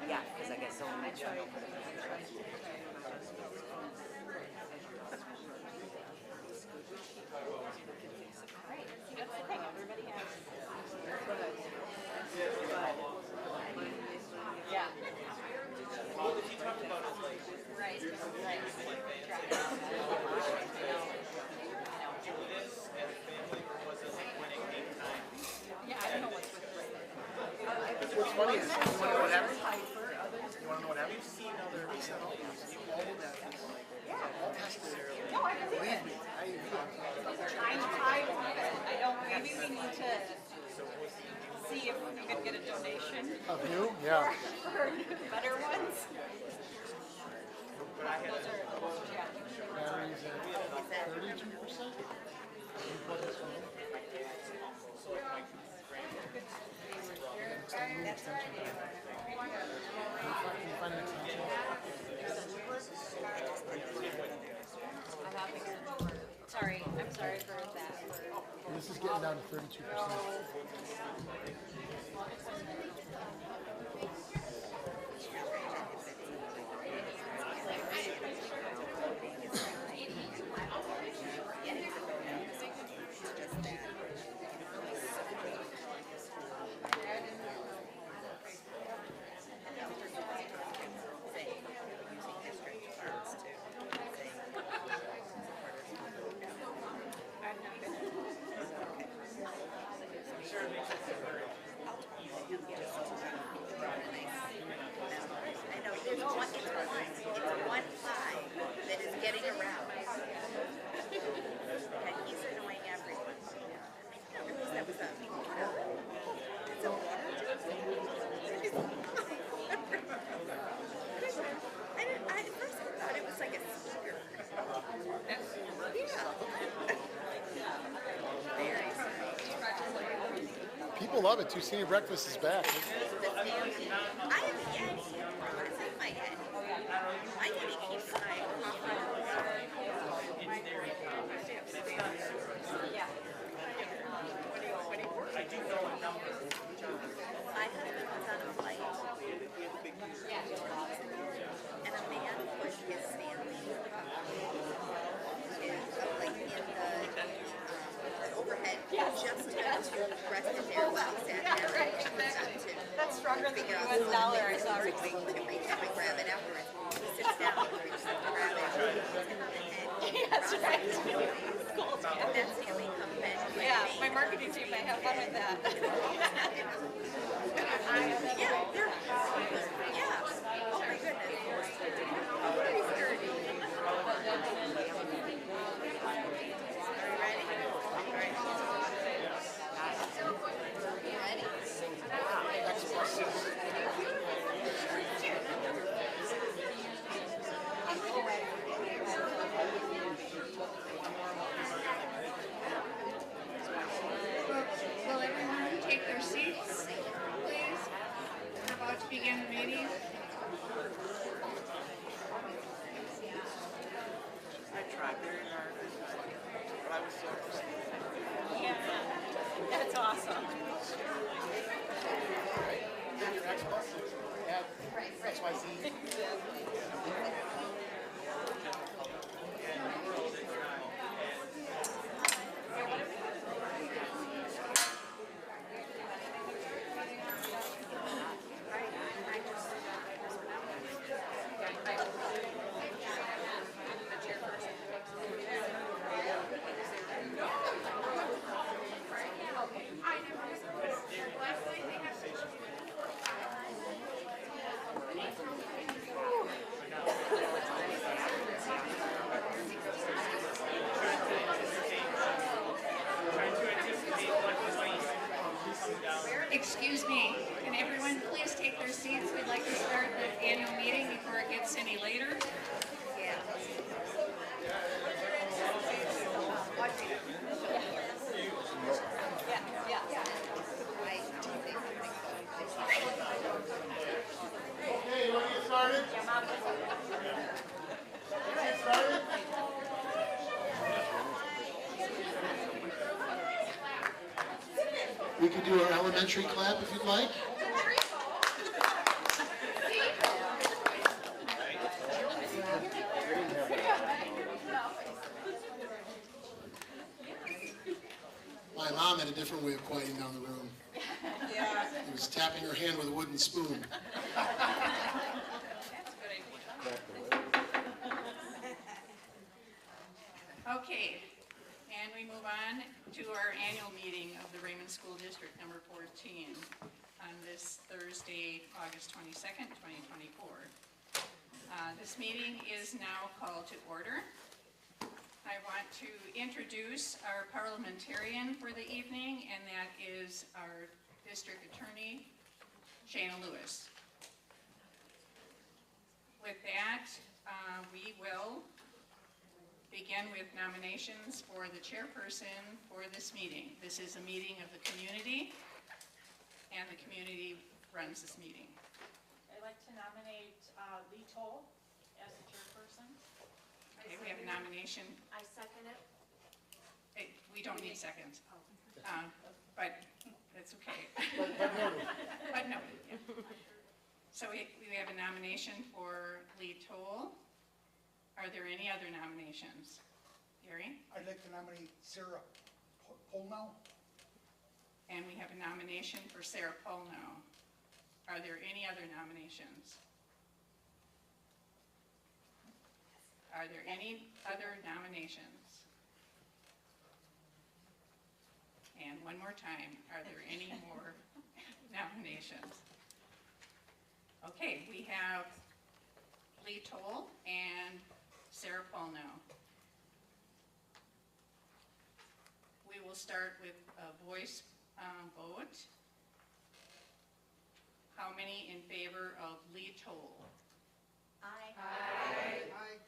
Yeah, because I get so much. Right. You could get a donation Of new? Yeah. for better ones. Those are, yeah. Batteries at 32%? Sorry, I'm sorry for that. This is getting down to 32%. I know, there's one pie that is getting around. And he's annoying everyone. Who was that? Was that me? It's a water I at first thought it was like a speaker. Yeah. Very strange. People love it too. Senior breakfast is back. I have a Yeti. What's in my Yeti? My Yeti keeps my yeah. My husband was on a flight, and a man put his Stanley like in the overhead just to rest it there while he sat down. That's stronger than the US dollar, I saw recently. To make him grab it afterwards. He sits down, grab it, That's right. and that's the only comes back. Yeah, my marketing team might have fun with that. Yeah, they're, yeah. Oh my goodness. Very sturdy. Are you ready? All right. You ready? Will everyone take their seats, please? We're about to begin the meeting. I tried very hard, but I was so upset. Yeah, that's awesome. XYZ. Excuse me, can everyone please take their seats? We'd like to start the annual meeting before it gets any later. Yeah. Yeah. Okay, you want to get started? Get started? We could do our elementary clap if you'd like. My mom had a different way of quieting down the room. Yeah. It was tapping her hand with a wooden spoon. Okay, and we move on to our annual meeting of the Raymond School District number 14 on this Thursday, August 22nd, 2024. This meeting is now called to order. I want to introduce our parliamentarian for the evening, and that is our District Attorney Shayna Lewis. With that, we will begin with nominations for the chairperson for this meeting. This is a meeting of the community, and the community runs this meeting. I'd like to nominate Lee Toll as the chairperson. Okay, we have a nomination. I second it. Hey, we don't need seconds, but that's okay. But noted. But no, yeah. So we have a nomination for Lee Toll. Are there any other nominations? Gary? I'd like to nominate Sarah Polnow. And we have a nomination for Sarah Polno. Are there any other nominations? Are there any other nominations? And one more time, are there any more nominations? Okay, we have Lee Toll and Sarah Polno. We will start with a voice vote. How many in favor of Lee Toll? Aye. Aye.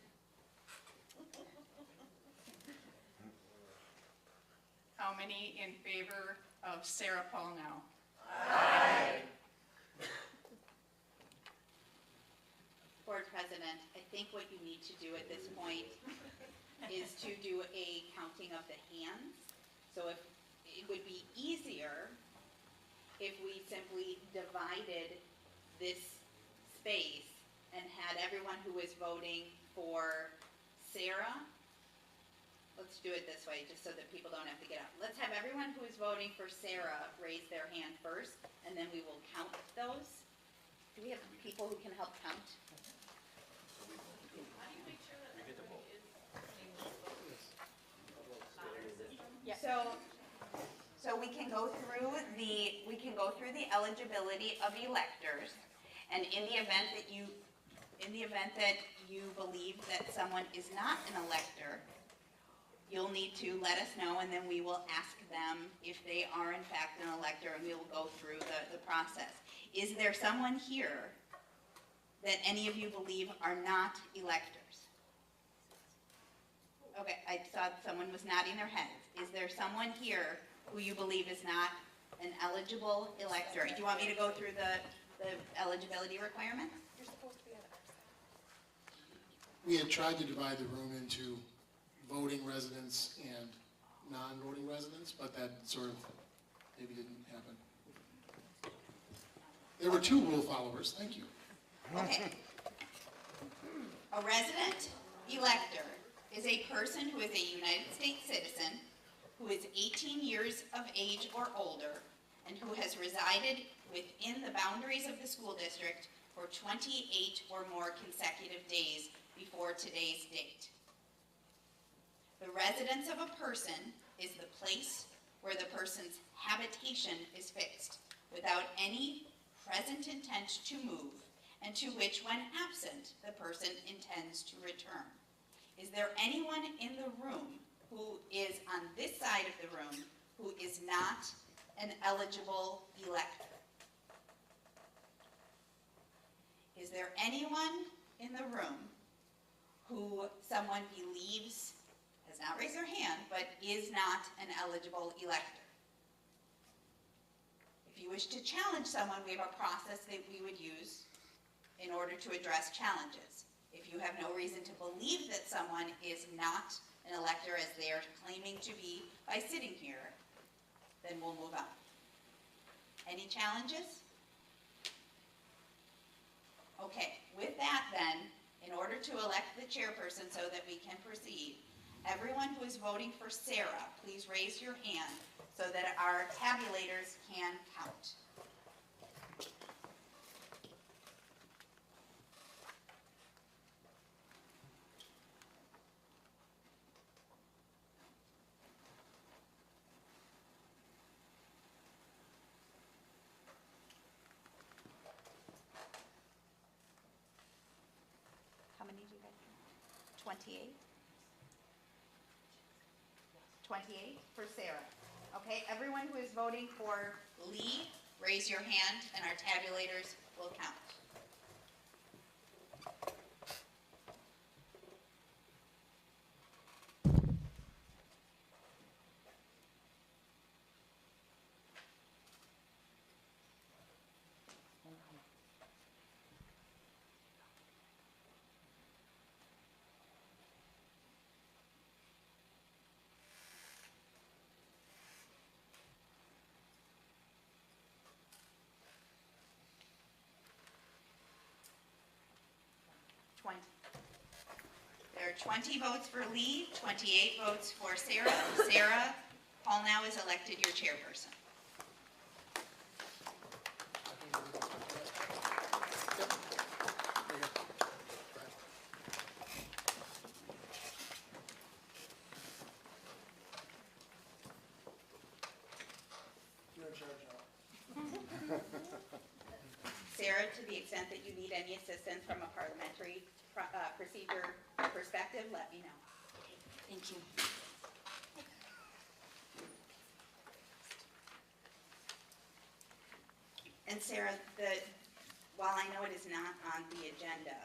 How many in favor of Sarah Polno? Aye. Board President, I think what you need to do at this point is to do a counting of the hands. So if, it would be easier if we simply divided this space and had everyone who is voting for Sarah, let's do it this way, just so that people don't have to get up. Let's have everyone who is voting for Sarah raise their hand first, and then we will count those. Do we have people who can help count? So we can go through the eligibility of electors, and in the event that you believe that someone is not an elector, you'll need to let us know, and then we will ask them if they are in fact an elector, and we will go through the process. Is there someone here that any of you believe are not electors? Okay, I saw someone was nodding their heads. Is there someone here who you believe is not an eligible elector? Do you want me to go through the eligibility requirements? You're supposed to be on our side. We had tried to divide the room into voting residents and non-voting residents, but that sort of maybe didn't happen. There were two rule followers, thank you. Okay. A resident elector is a person who is a United States citizen, who is 18 years of age or older, and who has resided within the boundaries of the school district for 28 or more consecutive days before today's date. The residence of a person is the place where the person's habitation is fixed, without any present intent to move, and to which, when absent, the person intends to return. Is there anyone in the room who is on this side of the room who is not an eligible elector? Is there anyone in the room who someone believes, has not raised their hand, but is not an eligible elector? If you wish to challenge someone, we have a process that we would use in order to address challenges. If you have no reason to believe that someone is not an elector as they are claiming to be by sitting here, then we'll move on. Any challenges? Okay, with that then, in order to elect the chairperson so that we can proceed, everyone who is voting for Sarah, please raise your hand so that our tabulators can count. How many do you guys have? 28? 28 for Sarah. Okay, everyone who is voting for Lee raise your hand and our tabulators will count. There are 20 votes for Lee, 28 votes for Sarah. Sarah, Paul now is elected your chairperson. You're in charge now. Sarah, to the extent that you need any assistance from a parliamentary procedure perspective, let me know. Thank you. And Sarah, while I know it is not on the agenda,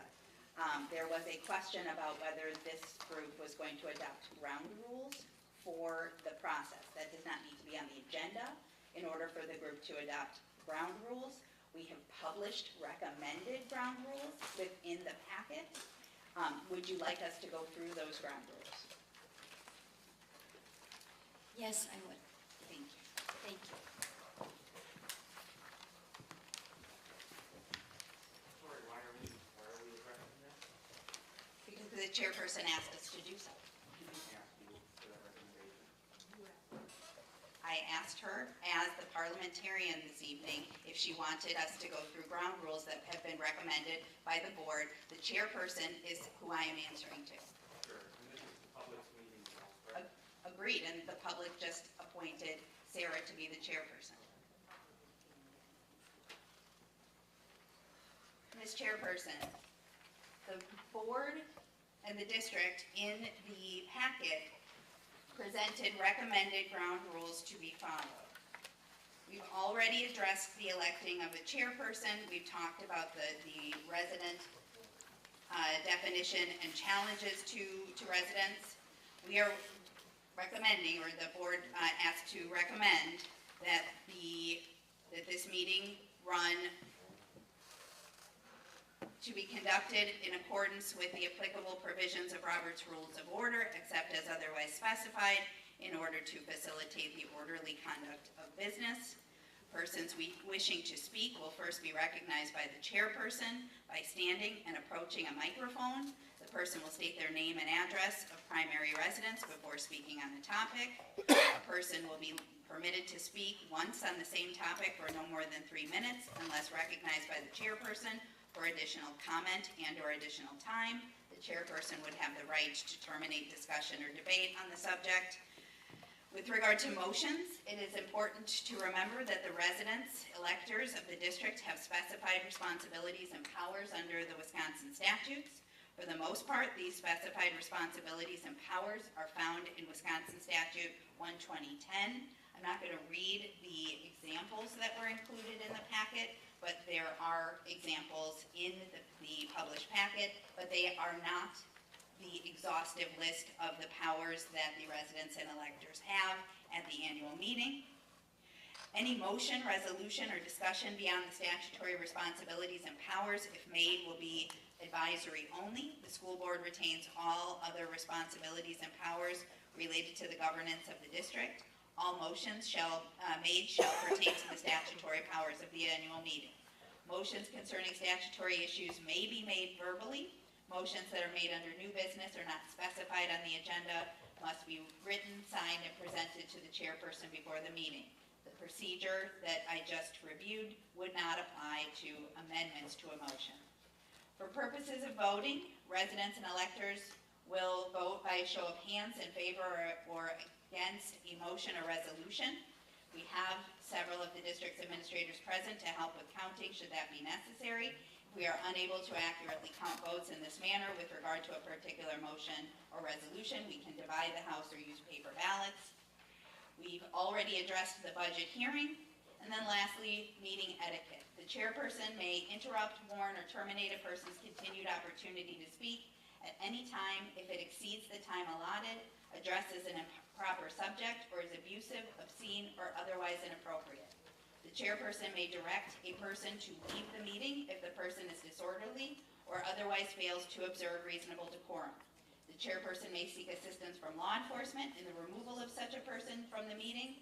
there was a question about whether this group was going to adopt ground rules for the process. That does not need to be on the agenda in order for the group to adopt ground rules. We have published recommended ground rules within the packet. Would you like us to go through those ground rules? Yes, I would. Thank you. Thank you. Sorry, why are we addressing this? Because the chairperson asked us to do so. Who asked you for that recommendation? I asked her, as the parliamentarian this evening, if she wanted us to go through ground rules that have been recommended by the board. The chairperson is who I am answering to. Sure, and this is the public's meeting, correct? Agreed, and the public just appointed Sarah to be the chairperson. Ms. Chairperson, the board and the district in the packet presented recommended ground rules to be followed. We've already addressed the electing of a chairperson. We've talked about the resident definition and challenges to residents. We are recommending, or the board asked to recommend, that this meeting run to be conducted in accordance with the applicable provisions of Robert's Rules of Order, except as otherwise specified, in order to facilitate the orderly conduct of business. Persons wishing to speak will first be recognized by the chairperson by standing and approaching a microphone. The person will state their name and address of primary residence before speaking on the topic. A person will be permitted to speak once on the same topic for no more than 3 minutes unless recognized by the chairperson for additional comment and or additional time. The chairperson would have the right to terminate discussion or debate on the subject. With regard to motions, it is important to remember that the residents, electors of the district have specified responsibilities and powers under the Wisconsin statutes. For the most part, these specified responsibilities and powers are found in Wisconsin Statute 12010. I'm not going to read the examples that were included in the packet, but there are examples in the published packet, but they are not the exhaustive list of the powers that the residents and electors have at the annual meeting. Any motion, resolution, or discussion beyond the statutory responsibilities and powers, if made, will be advisory only. The school board retains all other responsibilities and powers related to the governance of the district. All motions made shall pertain to the statutory powers of the annual meeting. Motions concerning statutory issues may be made verbally. Motions that are made under new business or not specified on the agenda must be written, signed, and presented to the chairperson before the meeting. The procedure that I just reviewed would not apply to amendments to a motion. For purposes of voting, residents and electors will vote by a show of hands in favor or against a motion or resolution. We have several of the district's administrators present to help with counting should that be necessary. If we are unable to accurately count votes in this manner with regard to a particular motion or resolution, we can divide the House or use paper ballots. We've already addressed the budget hearing. And then lastly, meeting etiquette. The chairperson may interrupt, warn, or terminate a person's continued opportunity to speak at any time if it exceeds the time allotted, addresses an improper subject, or is abusive, obscene, or otherwise inappropriate. The chairperson may direct a person to leave the meeting if the person is disorderly or otherwise fails to observe reasonable decorum. The chairperson may seek assistance from law enforcement in the removal of such a person from the meeting.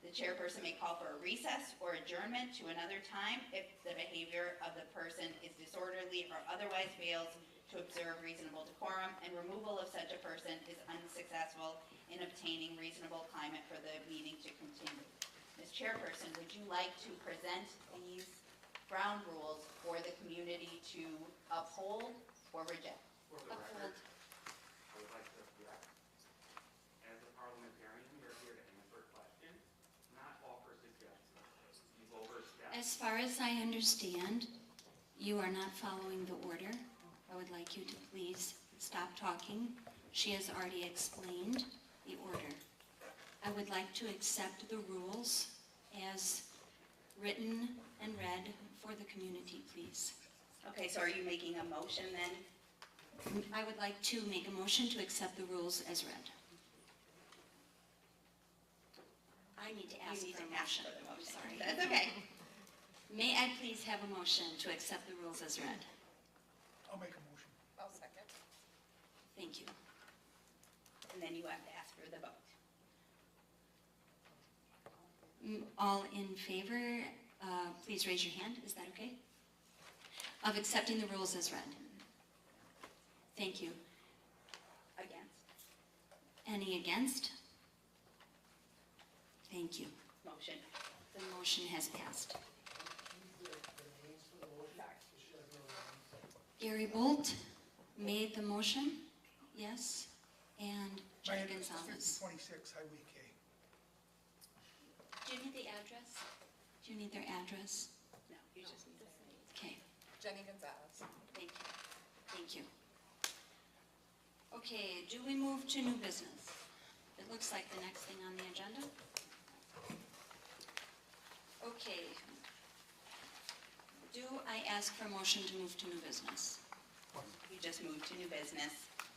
The chairperson may call for a recess or adjournment to another time if the behavior of the person is disorderly or otherwise fails to observe reasonable decorum, and removal of such a person is unsuccessful in obtaining reasonable climate for the meeting to continue. Ms. Chairperson, would you like to present these ground rules for the community to uphold or reject? For the record, I would like to object. As a parliamentarian, we're here to answer questions, not offer suggestions. You've overstepped. As far as I understand, you are not following the order. I would like you to please stop talking. She has already explained the order. I would like to accept the rules as written and read for the community, please. Okay, so are you making a motion then? I would like to make a motion to accept the rules as read. I need to ask You need for to a ask motion. for the motion. Sorry. That's okay. May I please have a motion to accept the rules as read? I'll make a motion. I'll second. Thank you. And then you have to ask for the vote. All in favor, please raise your hand. Is that okay? Of accepting the rules as read. Thank you. Against? Any against? Thank you. Motion. The motion has passed. Gary Bolt made the motion, yes, and Jenny Gonzalez. 26 Highway K. Do you need the address? Do you need their address? No, you just need to. Okay, Jenny Gonzalez. thank you. Thank you. Okay, do we move to new business? It looks like the next thing on the agenda. Okay. Do I ask for a motion to move to new business? You just moved to new business,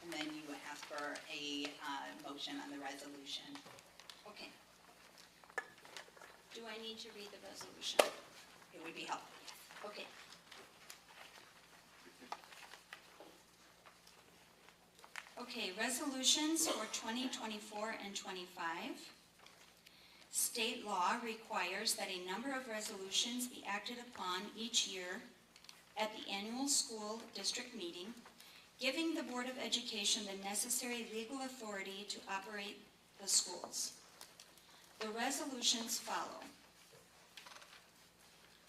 and then you ask for a motion on the resolution. Okay. Do I need to read the resolution? It would be helpful, yes. Okay. Okay, resolutions for 2024 and 25. State law requires that a number of resolutions be acted upon each year at the annual school district meeting, giving the Board of Education the necessary legal authority to operate the schools. The resolutions follow.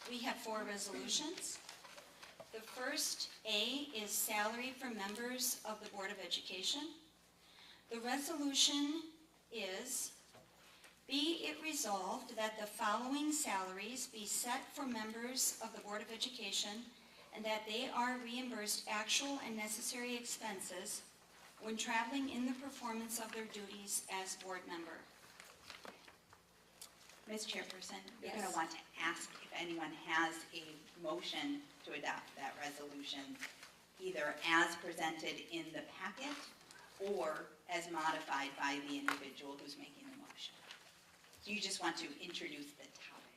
We have 4 resolutions. The first, A, is salary for members of the Board of Education. The resolution is, be it resolved that the following salaries be set for members of the Board of Education and that they are reimbursed actual and necessary expenses when traveling in the performance of their duties as board member. Ms. Chairperson, you're going Yes. to want to ask if anyone has a motion to adopt that resolution, either as presented in the packet or as modified by the individual who's making the motion. So you just want to introduce the topic.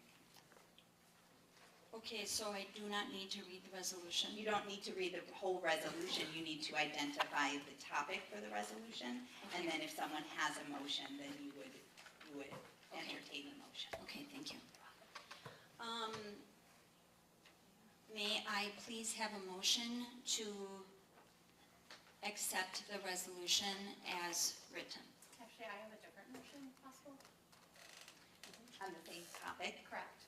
Okay, so I do not need to read the resolution? You don't need to read the whole resolution, you need to identify the topic for the resolution, and then if someone has a motion, then you would entertain the motion. Okay, thank you. May I please have a motion to accept the resolution as written? Actually, I have a different motion possible. On the same topic? Correct.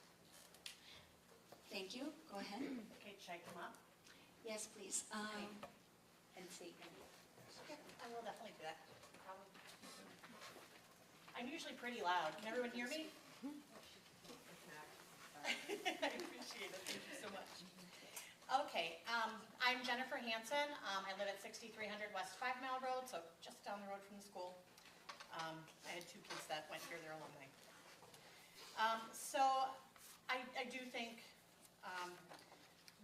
Thank you, go ahead. Okay, should I come up? Yes, please. And state your name. I will definitely do that. I'm usually pretty loud. Can everyone hear me? I appreciate it. Thank you so much. Okay, I'm Jennifer Hansen. I live at 6300 West 5 Mile Road, so just down the road from the school. I had 2 kids that went here, they're alumni. So I do think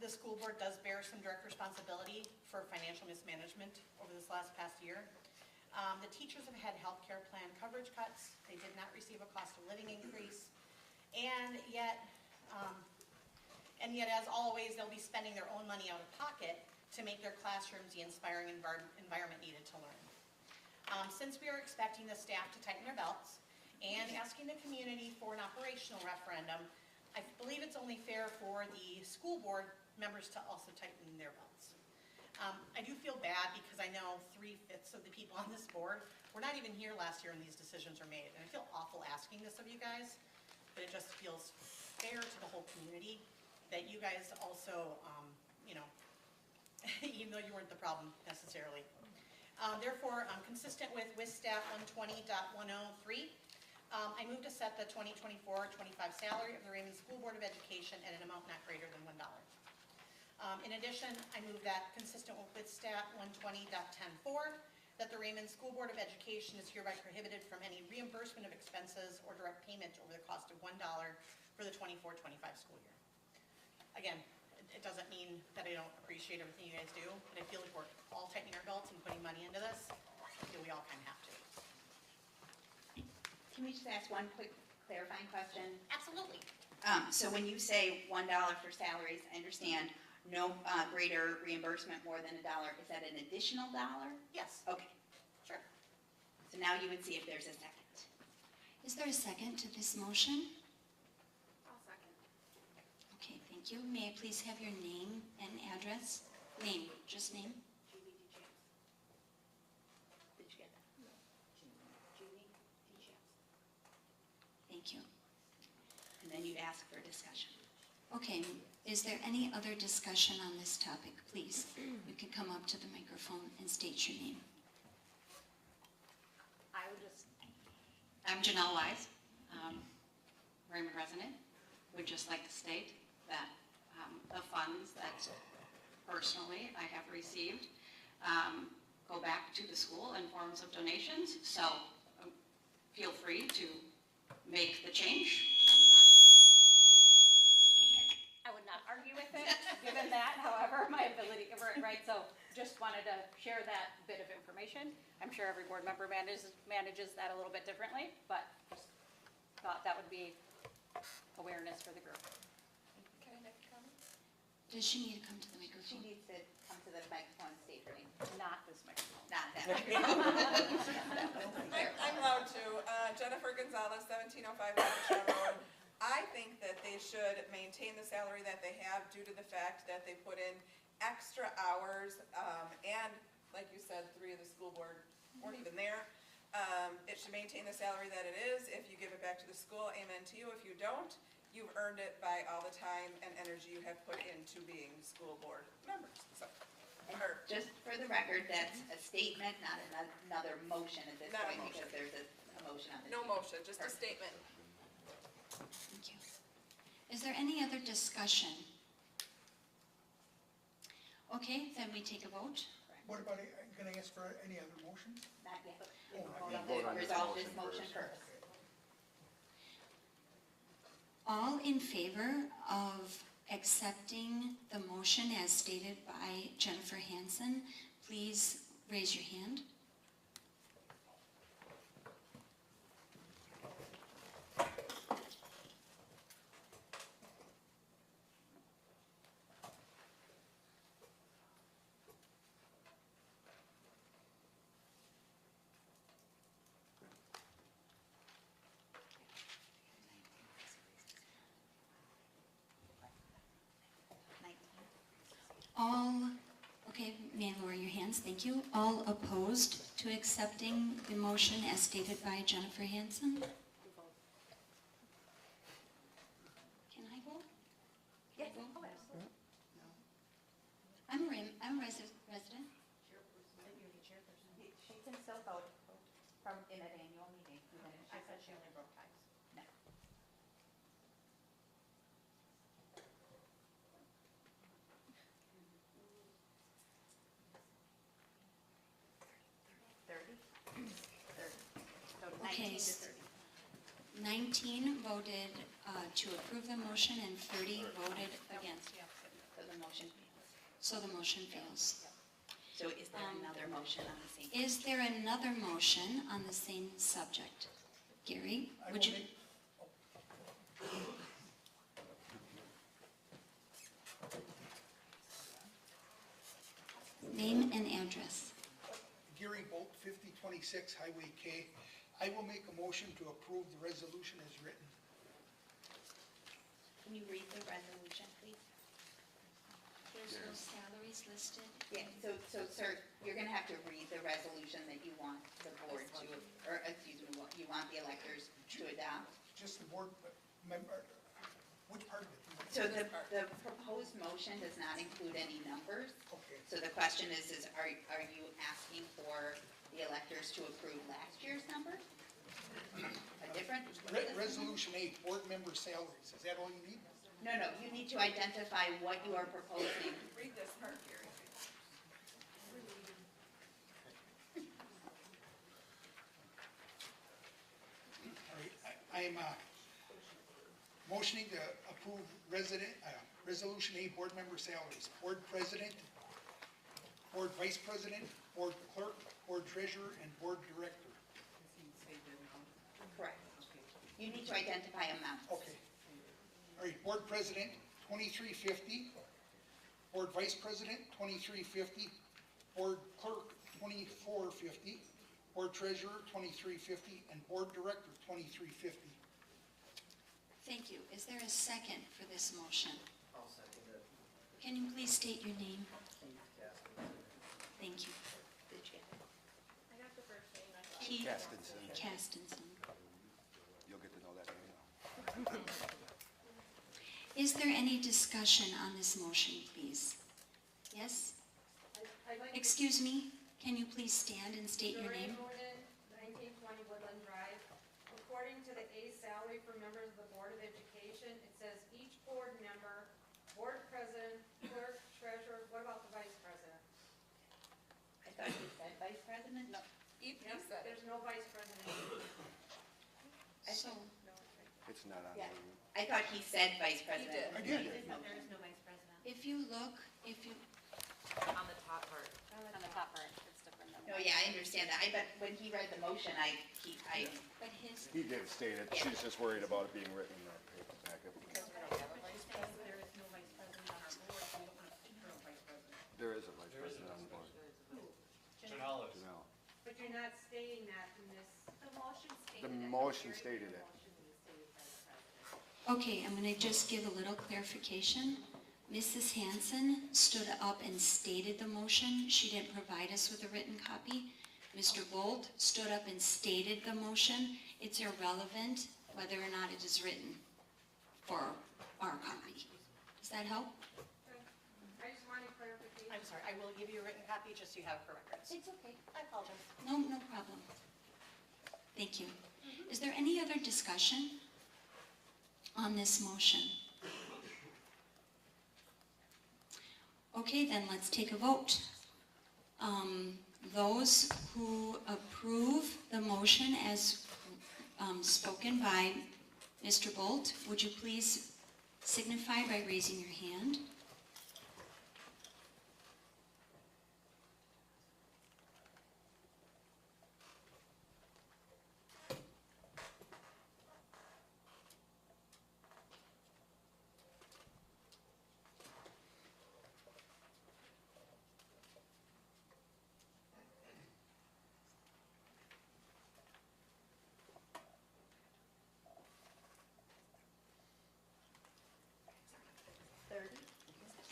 the school board does bear some direct responsibility for financial mismanagement over this past year. The teachers have had healthcare plan coverage cuts. They did not receive a cost of living increase. And yet, as always, they'll be spending their own money out of pocket to make their classrooms the inspiring environment needed to learn. Since we are expecting the staff to tighten their belts and asking the community for an operational referendum, I believe it's only fair for the school board members to also tighten their belts. I do feel bad because I know 3/5 of the people on this board were not even here last year when these decisions were made. And I feel awful asking this of you guys, but it just feels fair to the whole community that you guys also, even though you weren't the problem necessarily. Therefore, consistent with WISTAT 120.103, I move to set the 2024-25 salary of the Raymond School Board of Education at an amount not greater than $1. In addition, I move that, consistent with WISTAT 120.10.4, that the Raymond School Board of Education is hereby prohibited from any reimbursement of expenses or direct payment over the cost of $1 for the 24-25 school year. Again, it doesn't mean that I don't appreciate everything you guys do, but I feel like we're all tightening our belts and putting money into this. I feel we all kind of have to. Can we just ask one quick clarifying question? Absolutely. So when you say $1 for salaries, I understand no greater reimbursement more than $1. Is that an additional dollar? Yes. Okay. Sure. So now you would see if there's a second. Is there a second to this motion? I'll second. Okay, thank you. May I please have your name and address? Name, just name. Did you get that? Julie DeChamps. Thank you. And then you'd ask for discussion. Okay, is there any other discussion on this topic? Please, you can come up to the microphone and state your name. I would just, I'm Janelle Wise, Raymond resident. Would just like to state that the funds that personally I have received go back to the school in forms of donations, so feel free to make the change. I would not argue with it, given that, however, my ability, right, so just wanted to share that bit of information. I'm sure every board member manages that a little bit differently, but just thought that would be awareness for the group. Can I make a comment? Does she need to come to the She microphone? needs to come to the microphone and state her name. Not this microphone. Not that microphone. I'm allowed to. Jennifer Gonzalez, 1705 Waukesha Road. I think that they should maintain the salary that they have due to the fact that they put in extra hours, and like you said, 3 of the school board weren't even there. It should maintain the salary that it is. If you give it back to the school, amen to you. If you don't, you've earned it by all the time and energy you have put into being school board members. So, And just for the record, that's a statement, not another motion at this Not a point, motion. because there's a motion on the no table. motion, just a statement. Thank you. Is there any other discussion? Okay, then we take a vote. What about, can I ask for any other motions? Not yet. Oh, We'll not have to resolve this motion first. All in favor of accepting the motion as stated by Jennifer Hansen, please raise your hand. All, okay, may I lower your hands, thank you. All opposed to accepting the motion as stated by Jennifer Hansen? Can I vote? Yes. Can I vote? Oh, absolutely. I'm a resident. She can still vote from in an annual meeting, even if I said she only broke ties. No. So 19 Okay, to 30. 19 voted to approve the motion and 30 voted against. So the motion fails. So the motion fails. So is there another motion on the same? Is there another motion on the same subject? Gary, I would will you? make- Name and address. Gary Bolt, 5026 Highway K. I will make a motion to approve the resolution as written. Can you read the resolution, please? There's no salaries listed. Yeah, so sir, you're gonna have to read the resolution that you want the board to, or excuse me, what you want the electors to adopt. Just the board member, which part of it? do you want? So the proposed motion does not include any numbers. Okay. So the question is are you asking for the electors to approve last year's number? A different? Resolution 8, board member salaries. Is that all you need? No, you need to identify what you are proposing. Read this part, Gary. All right, I am motioning to approve Resolution 8, board member salaries. Board president, board vice president, board clerk, board treasurer, and board director. Correct. You need to identify amounts. Okay. All right, board president, 2350. Board vice president, 2350. Board clerk, 2450. Board treasurer, 2350. And board director, 2350. Thank you. Is there a second for this motion? I'll second it. Can you please state your name? Thank you. Did you get it? I got the first name. Keith Castenson. Castenson. You'll get to know that name now. Is there any discussion on this motion, please? Yes? I'd like to. Excuse me, can you please stand and state your name? Raymond, 1920 Woodland Drive. According to the A salary for members of the Board of Education, it says each board member, board president, clerk, treasurer, what about the vice president? I thought you said vice president? No. Yep, there's no vice president. So, It's not on Yeah. there. I thought he said vice president. I did. There is no vice president. if you look, On the top part. On the top part, it's different than. No, yeah, I understand that. But when he read the motion, but his, He did state it, she's just worried about it being written in our paper packet. There is no vice president on our board, so we don't want to keep her a vice president. There is a vice president on the board. Janelle. But you're not stating that in this. The motion stated. The it. motion stated it. The motion stated vice president. okay, I'm gonna just give a little clarification. Mrs. Hanson stood up and stated the motion. She didn't provide us with a written copy. Mr. Bolt stood up and stated the motion. It's irrelevant whether or not it is written for our copy. Does that help? I just wanted clarification. I'm sorry, I will give you a written copy just so you have it for records. It's okay. I apologize. No problem. Thank you. Is there any other discussion on this motion? Okay, then let's take a vote. Those who approve the motion as spoken by Mr. Bolt, would you please signify by raising your hand?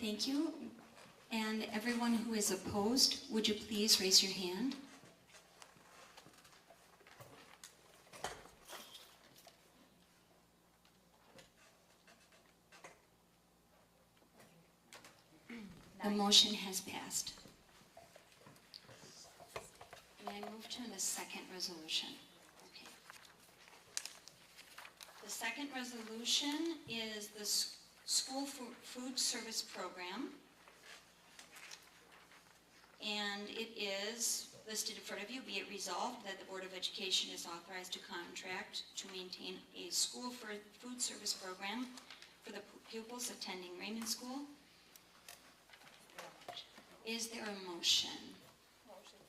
Thank you. And everyone who is opposed, would you please raise your hand? The motion has passed. May I move to the second resolution? Okay. The second resolution is the school food service program. And it is listed in front of you, be it resolved that the Board of Education is authorized to contract to maintain a school food service program for the pupils attending Raymond School. Is there a motion? Motion.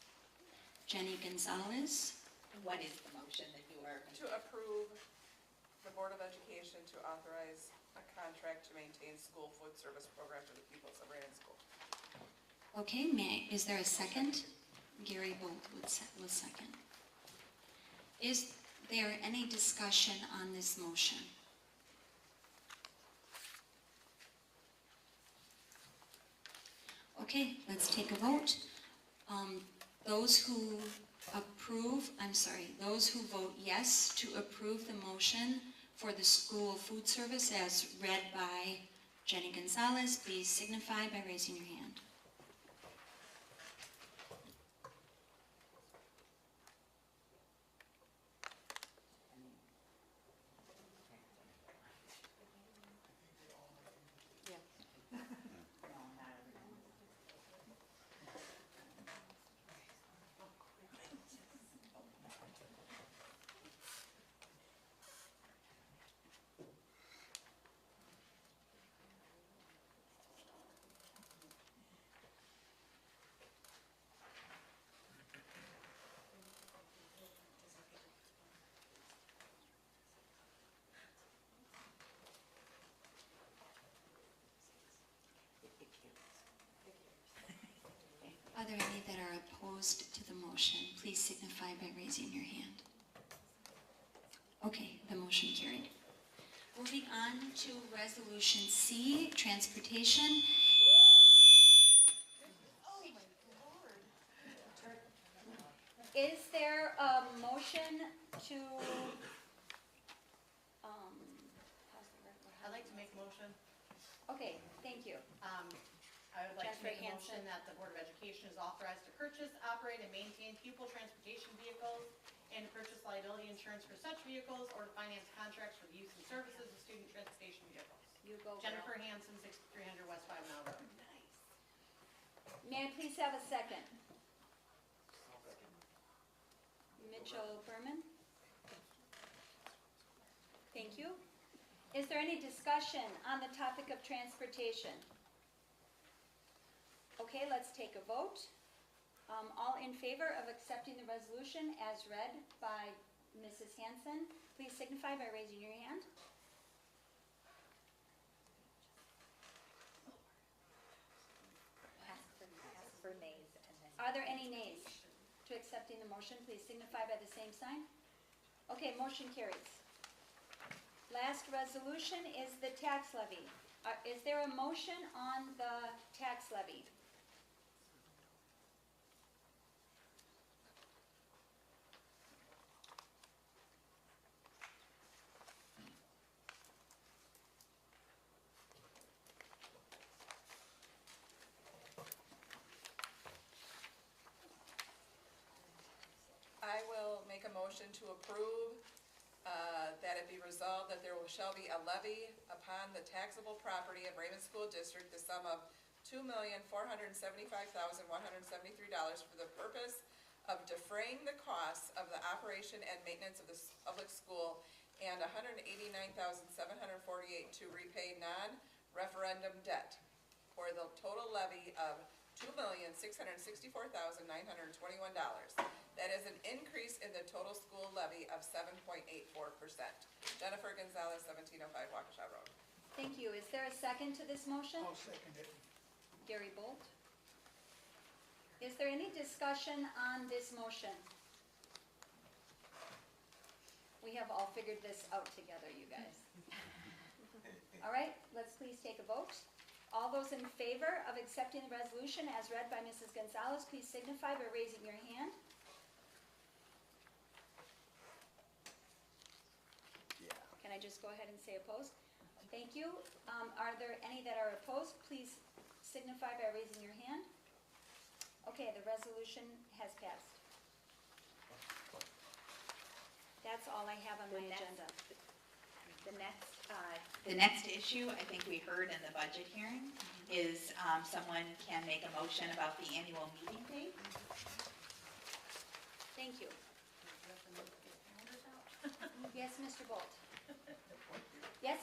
Jenny Gonzalez. What is the motion that you are? To approve the Board of Education to authorize a contract to maintain school food service program for the pupils of Raymond School. Okay, is there a second? Gary Bolt will second. Is there any discussion on this motion? Okay, let's take a vote. Those who vote yes to approve the motion for the school food service as read by Jenny Gonzalez, please signify by raising your hand. Are there any that are opposed to the motion? Please signify by raising your hand. Okay, the motion carried. Moving on to Resolution C, Transportation. Oh my Lord. Is there a motion to, I'd like to make a motion. okay, thank you. I would like to Jennifer make a motion Hansen. that the Board of Education is authorized to purchase, operate, and maintain pupil transportation vehicles and to purchase liability insurance for such vehicles or to finance contracts for the use and services of student transportation vehicles. You go, girl. Jennifer Hansen, 6300 West 5 Mile Road. May I please have a second? Mitchell Berman? Thank you. Is there any discussion on the topic of transportation? Okay, let's take a vote. All in favor of accepting the resolution as read by Mrs. Hansen, please signify by raising your hand. Ask for nays and then. Are there any nays to accepting the motion? Please signify by the same sign. Okay, motion carries. Last resolution is the tax levy. Is there a motion on the tax levy? I will make a motion to approve that it be resolved that there shall be a levy upon the taxable property of Raymond School District, the sum of $2,475,173 for the purpose of defraying the costs of the operation and maintenance of the public school and $189,748 to repay non-referendum debt for the total levy of $2,664,921. That is an increase in the total school levy of 7.84%. Jennifer Gonzalez, 1705 Waukesha Road. Thank you. Is there a second to this motion? I'll second it. Gary Bolt. Is there any discussion on this motion? We have all figured this out together, you guys. All right, let's please take a vote. All those in favor of accepting the resolution as read by Mrs. Gonzalez, please signify by raising your hand. Can I just go ahead and say opposed? Thank you. Are there any that are opposed? Please signify by raising your hand. Okay, the resolution has passed. That's all I have on my agenda. The next issue, I think we heard in the budget hearing, is someone can make a motion about the annual meeting date. Thank you. Yes, Mr. Bolt? Yes?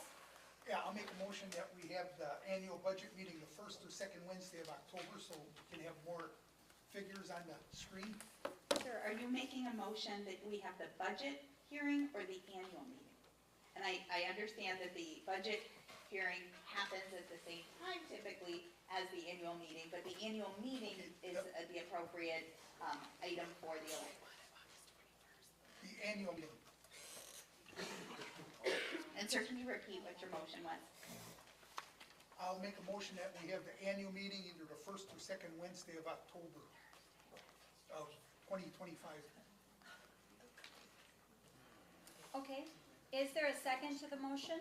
Yeah, I'll make a motion that we have the annual budget meeting the first or second Wednesday of October, so we can have more figures on the screen. Sir, are you making a motion that we have the budget hearing or the annual meeting? And I understand that the budget hearing happens at the same time typically as the annual meeting, but the annual meeting is the appropriate item for the election. The annual meeting. And sir, can you repeat what your motion was? I'll make a motion that we have the annual meeting either the first or second Wednesday of October of 2025. Okay. Is there a second to the motion?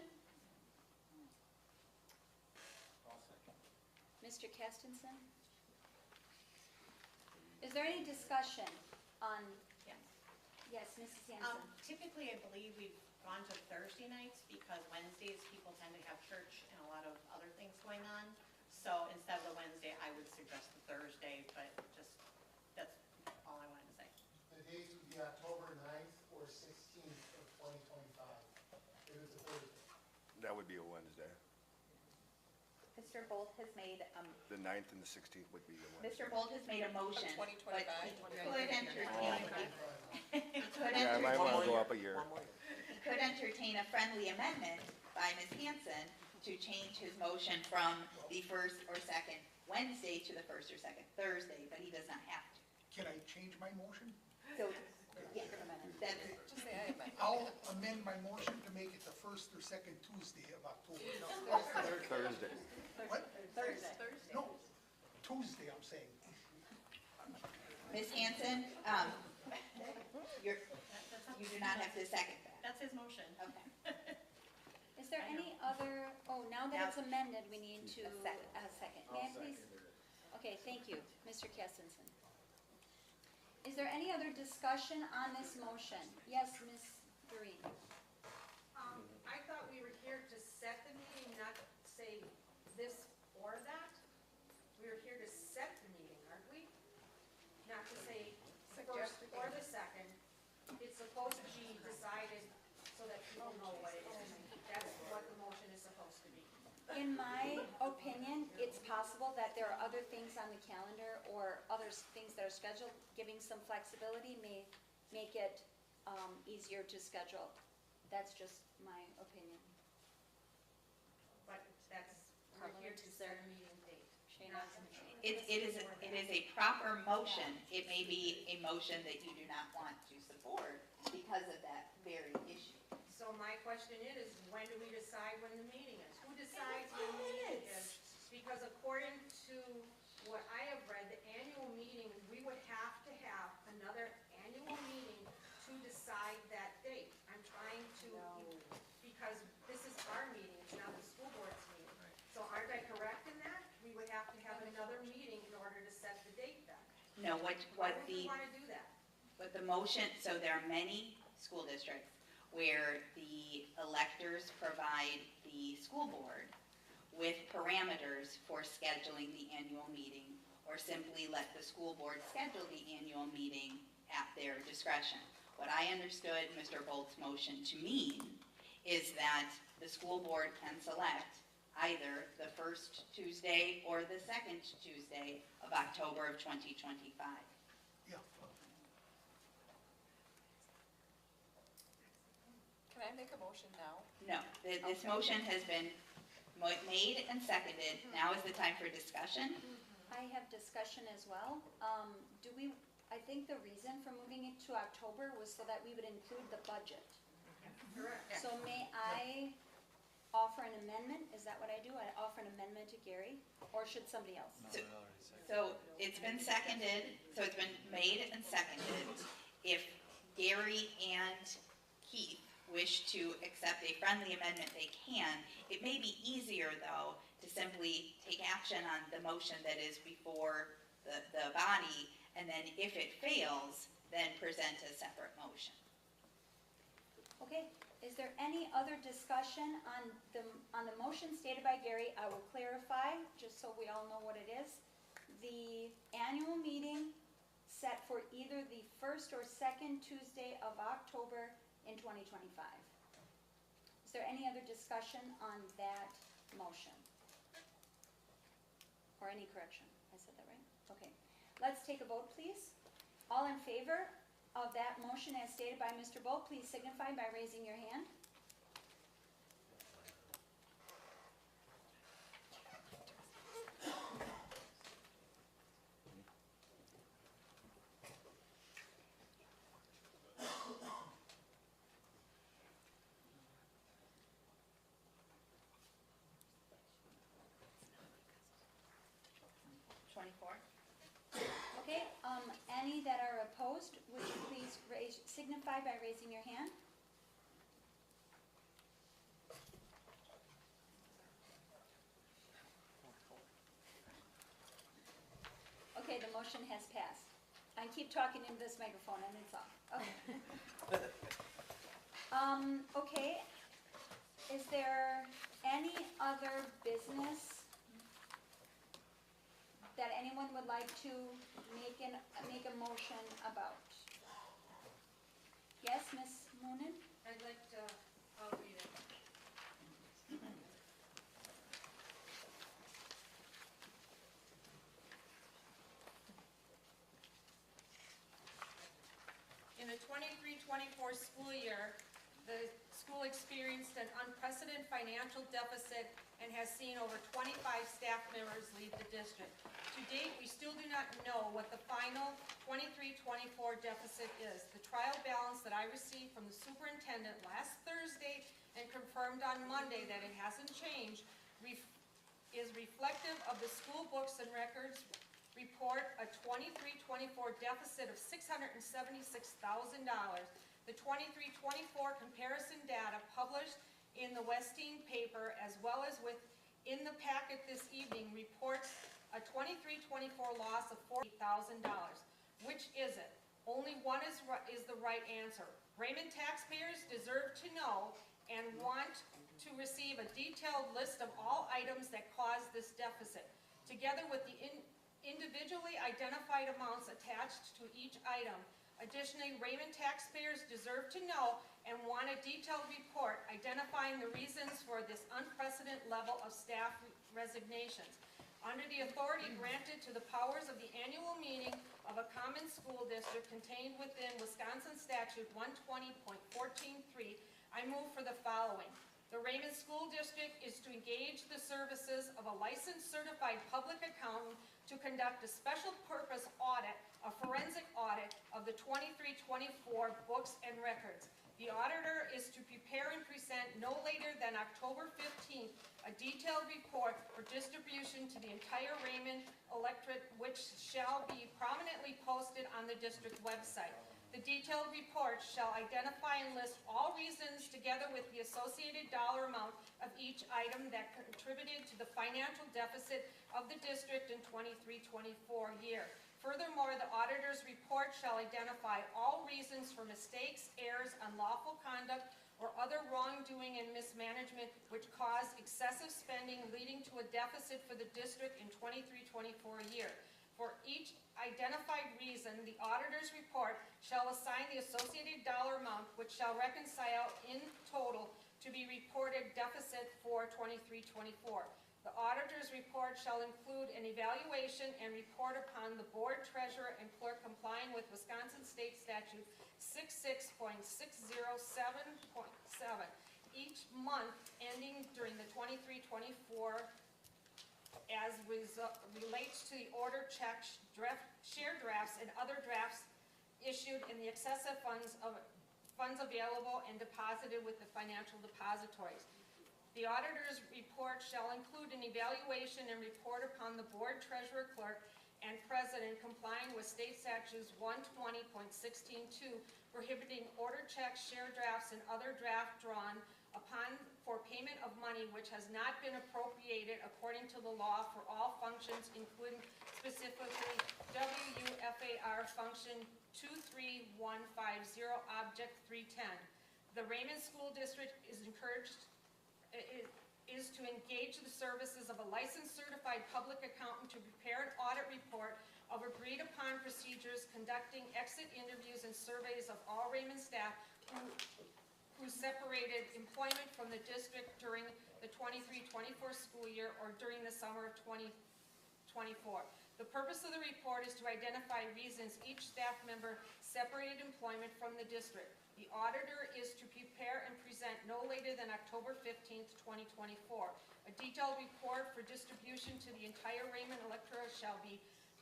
Mr. Kestenson? Is there any discussion on, Yes. yes, Mrs. Hanson? Typically, I believe we've gone to Thursday nights because Wednesdays, people tend to have church and a lot of other things going on. So instead of the Wednesday, I would suggest the Thursday, but just, that's all I wanted to say. The dates would be October 9th or 16th of 2025. It is a Thursday. That would be a Wednesday. Mr. Bolt has made, The 9th and the 16th would be a Wednesday. Mr. Bolt has made a motion, but 2025. he could entertain, Yeah, I might want to go up a year. he could entertain a friendly amendment by Ms. Hanson to change his motion from the first or second Wednesday to the first or second Thursday, but he does not have to. Can I change my motion? So, yeah, that's, Just say I amend. I'll amend my motion to make it the first or second Tuesday of October. Thursday. What? Thursday. No, Tuesday, I'm saying. Ms. Hanson, you do not have to second that. That's his motion. Okay. Is there any other, now that it's amended, we need to, a second. May I please? Okay, thank you, Mr. Kestenson. Is there any other discussion on this motion? Yes, Ms. Doreen? I thought we were here to set the meeting, not say this or that. We were here to set the meeting, aren't we? Not to say first or the second. It's supposed to be decided so that people know what it is. That's what the motion is supposed to be. In my opinion, it's possible that there are other things on the calendar or other things that are scheduled, giving some flexibility may make it easier to schedule. That's just my opinion. But that's, we're here to set a meeting date. Shayna? It is a proper motion. It may be a motion that you do not want to support because of that very issue. So my question is, when do we decide when the meeting is? Who decides when the meeting is? Because according to what I have read, the annual meeting, we would have to have another annual meeting to decide that date. I'm trying to, because this is our meeting, it's not the school board's meeting. So aren't I correct in that? We would have to have another meeting in order to set the date then. No, Why what would we the, want to do that? what the motion, so there are many school districts where the electors provide the school board with parameters for scheduling the annual meeting, or simply let the school board schedule the annual meeting at their discretion. What I understood Mr. Bolt's motion to mean is that the school board can select either the first Tuesday or the second Tuesday of October of 2025. Yeah. Can I make a motion now? No, this motion has been made and seconded. Now is the time for discussion. I have discussion as well. I think the reason for moving it to October was so that we would include the budget. Correct. So may I offer an amendment? Is that what I do? I offer an amendment to Gary, or should somebody else? So it's been seconded, so it's been made and seconded. If Gary and Keith wish to accept a friendly amendment, they can. It may be easier, though, to simply take action on the motion that is before the body, and then if it fails, then present a separate motion. Okay, is there any other discussion on the motion stated by Gary? I will clarify, just so we all know what it is. The annual meeting set for either the first or second Tuesday of October in 2025. Is there any other discussion on that motion? Or any correction? I said that right? Okay. Let's take a vote, please. All in favor of that motion as stated by Mr. Bolt, please signify by raising your hand. Okay, any that are opposed, would you please signify by raising your hand? Okay, the motion has passed. I keep talking into this microphone and it's off. Okay. Okay, is there any other business that anyone would like to make a motion about? Yes, Ms. Moonen? I'd like to, I'll read it. In the 23-24 school year, the school experienced an unprecedented financial deficit and has seen over 25 staff members leave the district. To date, we still do not know what the final 23-24 deficit is. The trial balance that I received from the superintendent last Thursday and confirmed on Monday that it hasn't changed is reflective of the school books and records report a 23-24 deficit of $676,000. The 23-24 comparison data published in the Westine paper as well as in the packet this evening reports a 23-24 loss of $48,000. Which is it? Only one is the right answer. Raymond taxpayers deserve to know and want to receive a detailed list of all items that caused this deficit, together with the individually identified amounts attached to each item. Additionally, Raymond taxpayers deserve to know and want a detailed report identifying the reasons for this unprecedented level of staff resignations. Under the authority granted to the powers of the annual meeting of a common school district contained within Wisconsin Statute 120.14.3, I move for the following. The Raymond School District is to engage the services of a licensed certified public accountant to conduct a special purpose audit, a forensic audit of the 23-24 books and records. The auditor is to prepare and present no later than October 15th a detailed report for distribution to the entire Raymond electorate, which shall be prominently posted on the district website. The detailed report shall identify and list all reasons together with the associated dollar amount of each item that contributed to the financial deficit of the district in 23-24 year. Furthermore, the auditor's report shall identify all reasons for mistakes, errors, unlawful conduct, or other wrongdoing and mismanagement which caused excessive spending leading to a deficit for the district in 23-24 year. For each identified reason, the auditor's report shall assign the associated dollar amount which shall reconcile in total to be reported deficit for 23-24. The auditor's report shall include an evaluation and report upon the board treasurer and clerk complying with Wisconsin State Statute 66.607.7 each month ending during the 23-24 as relates to the order checks, share drafts, and other drafts issued in the excessive funds available and deposited with the financial depositories. The auditor's report shall include an evaluation and report upon the board treasurer, clerk, and president complying with state statutes 120.16.2 prohibiting order checks, share drafts, and other draft drawn upon for payment of money which has not been appropriated according to the law for all functions, including specifically WUFAR function 23150, object 310. The Raymond School District is to engage the services of a licensed certified public accountant to prepare an audit report of agreed upon procedures conducting exit interviews and surveys of all Raymond staff who separated employment from the district during the 23-24 school year or during the summer of 2024. The purpose of the report is to identify reasons each staff member separated employment from the district. The auditor is to prepare and present no later than October 15th, 2024. A detailed report for distribution to the entire Raymond electorate shall be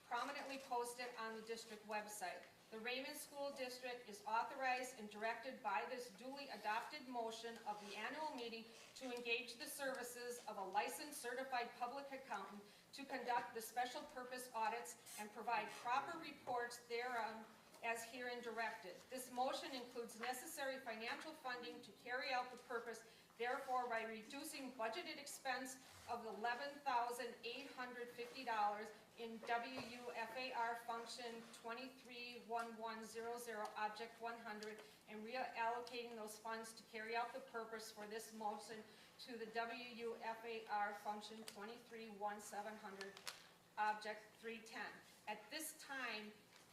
prominently posted on the district website. The Raymond School District is authorized and directed by this duly adopted motion of the annual meeting to engage the services of a licensed certified public accountant to conduct the special purpose audits and provide proper reports thereon as herein directed. This motion includes necessary financial funding to carry out the purpose. Therefore, by reducing budgeted expense of $11,850 in WUFAR function 231100 object 100 and reallocating those funds to carry out the purpose for this motion to the WUFAR function 231700 object 310. At this time,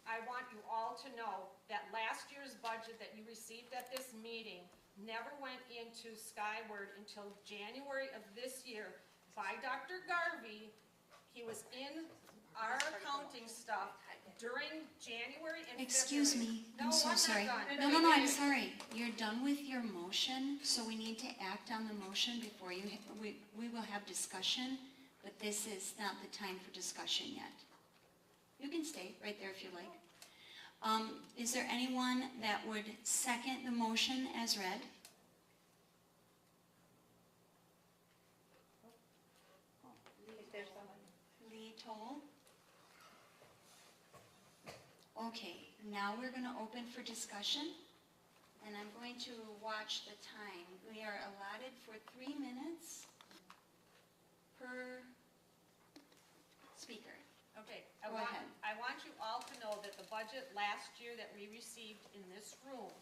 I want you all to know that last year's budget that you received at this meeting never went into Skyward until January of this year by Dr. Garvey. He was in our accounting stuff during January and Excuse February. me, I'm so sorry. No, I'm sorry. You're done with your motion, so we need to act on the motion before you, we will have discussion, but this is not the time for discussion yet. You can stay right there if you like. Is there anyone that would second the motion as read? If there's someone. Lee Toll? Okay, now we're going to open for discussion, and I'm going to watch the time. We are allotted for 3 minutes per speaker. Okay, Go ahead. I want you all to know that the budget last year that we received in this room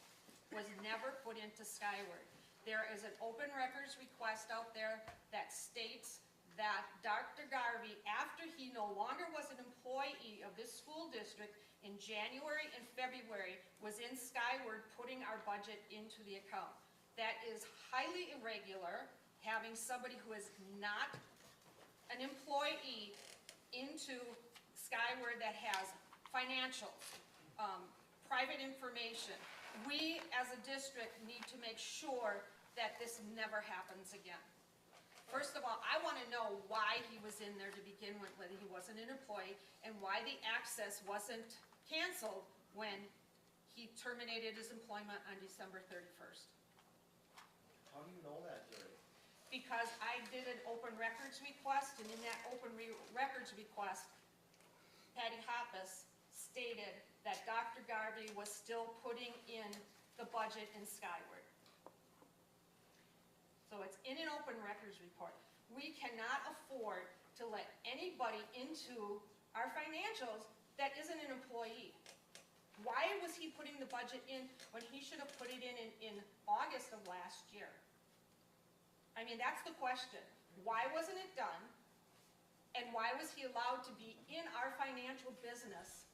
was never put into Skyward. There is an open records request out there that states that Dr. Garvey, after he no longer was an employee of this school district, in January and February was in Skyward putting our budget into the account. That is highly irregular, having somebody who is not an employee into Skyward that has financials, private information. We, as a district, need to make sure that this never happens again. First of all, I want to know why he was in there to begin with, whether he wasn't an employee, and why the access wasn't canceled when he terminated his employment on December 31st. How do you know that, Jerry? Because I did an open records request, and in that open records request, Patty Hoppus stated that Dr. Garvey was still putting in the budget in Skyward. So it's in an open records report. We cannot afford to let anybody into our financials that isn't an employee. Why was he putting the budget in when he should have put it in August of last year? I mean, that's the question. Why wasn't it done? And why was he allowed to be in our financial business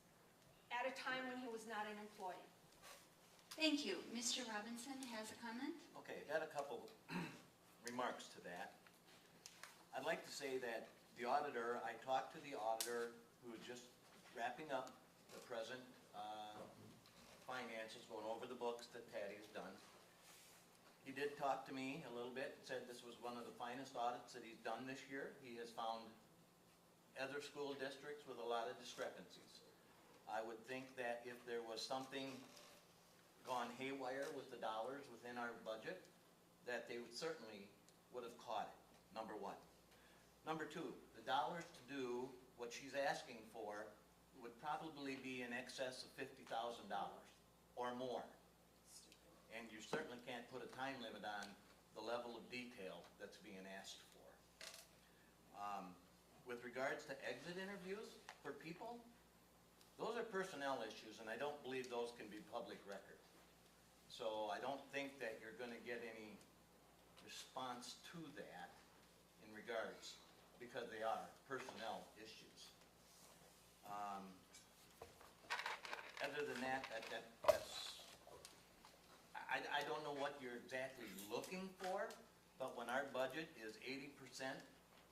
at a time when he was not an employee? Thank you. Mr. Robinson has a comment? Okay, got a couple remarks to that. I'd like to say that the auditor, I talked to the auditor who was just wrapping up the present finances, going over the books that Patty has done. He did talk to me a little bit, said this was one of the finest audits that he's done this year. He has found other school districts with a lot of discrepancies. I would think that if there was something gone haywire with the dollars within our budget, that they certainly would have caught it, number one. Number two, the dollars to do what she's asking for would probably be in excess of $50,000 or more. And you certainly can't put a time limit on the level of detail that's being asked for. With regards to exit interviews for people, those are personnel issues, and I don't believe those can be public record. So I don't think that you're going to get any response to that in regards, because they are personnel issues. other than that, that's, I don't know what you're exactly looking for, but when our budget is 80%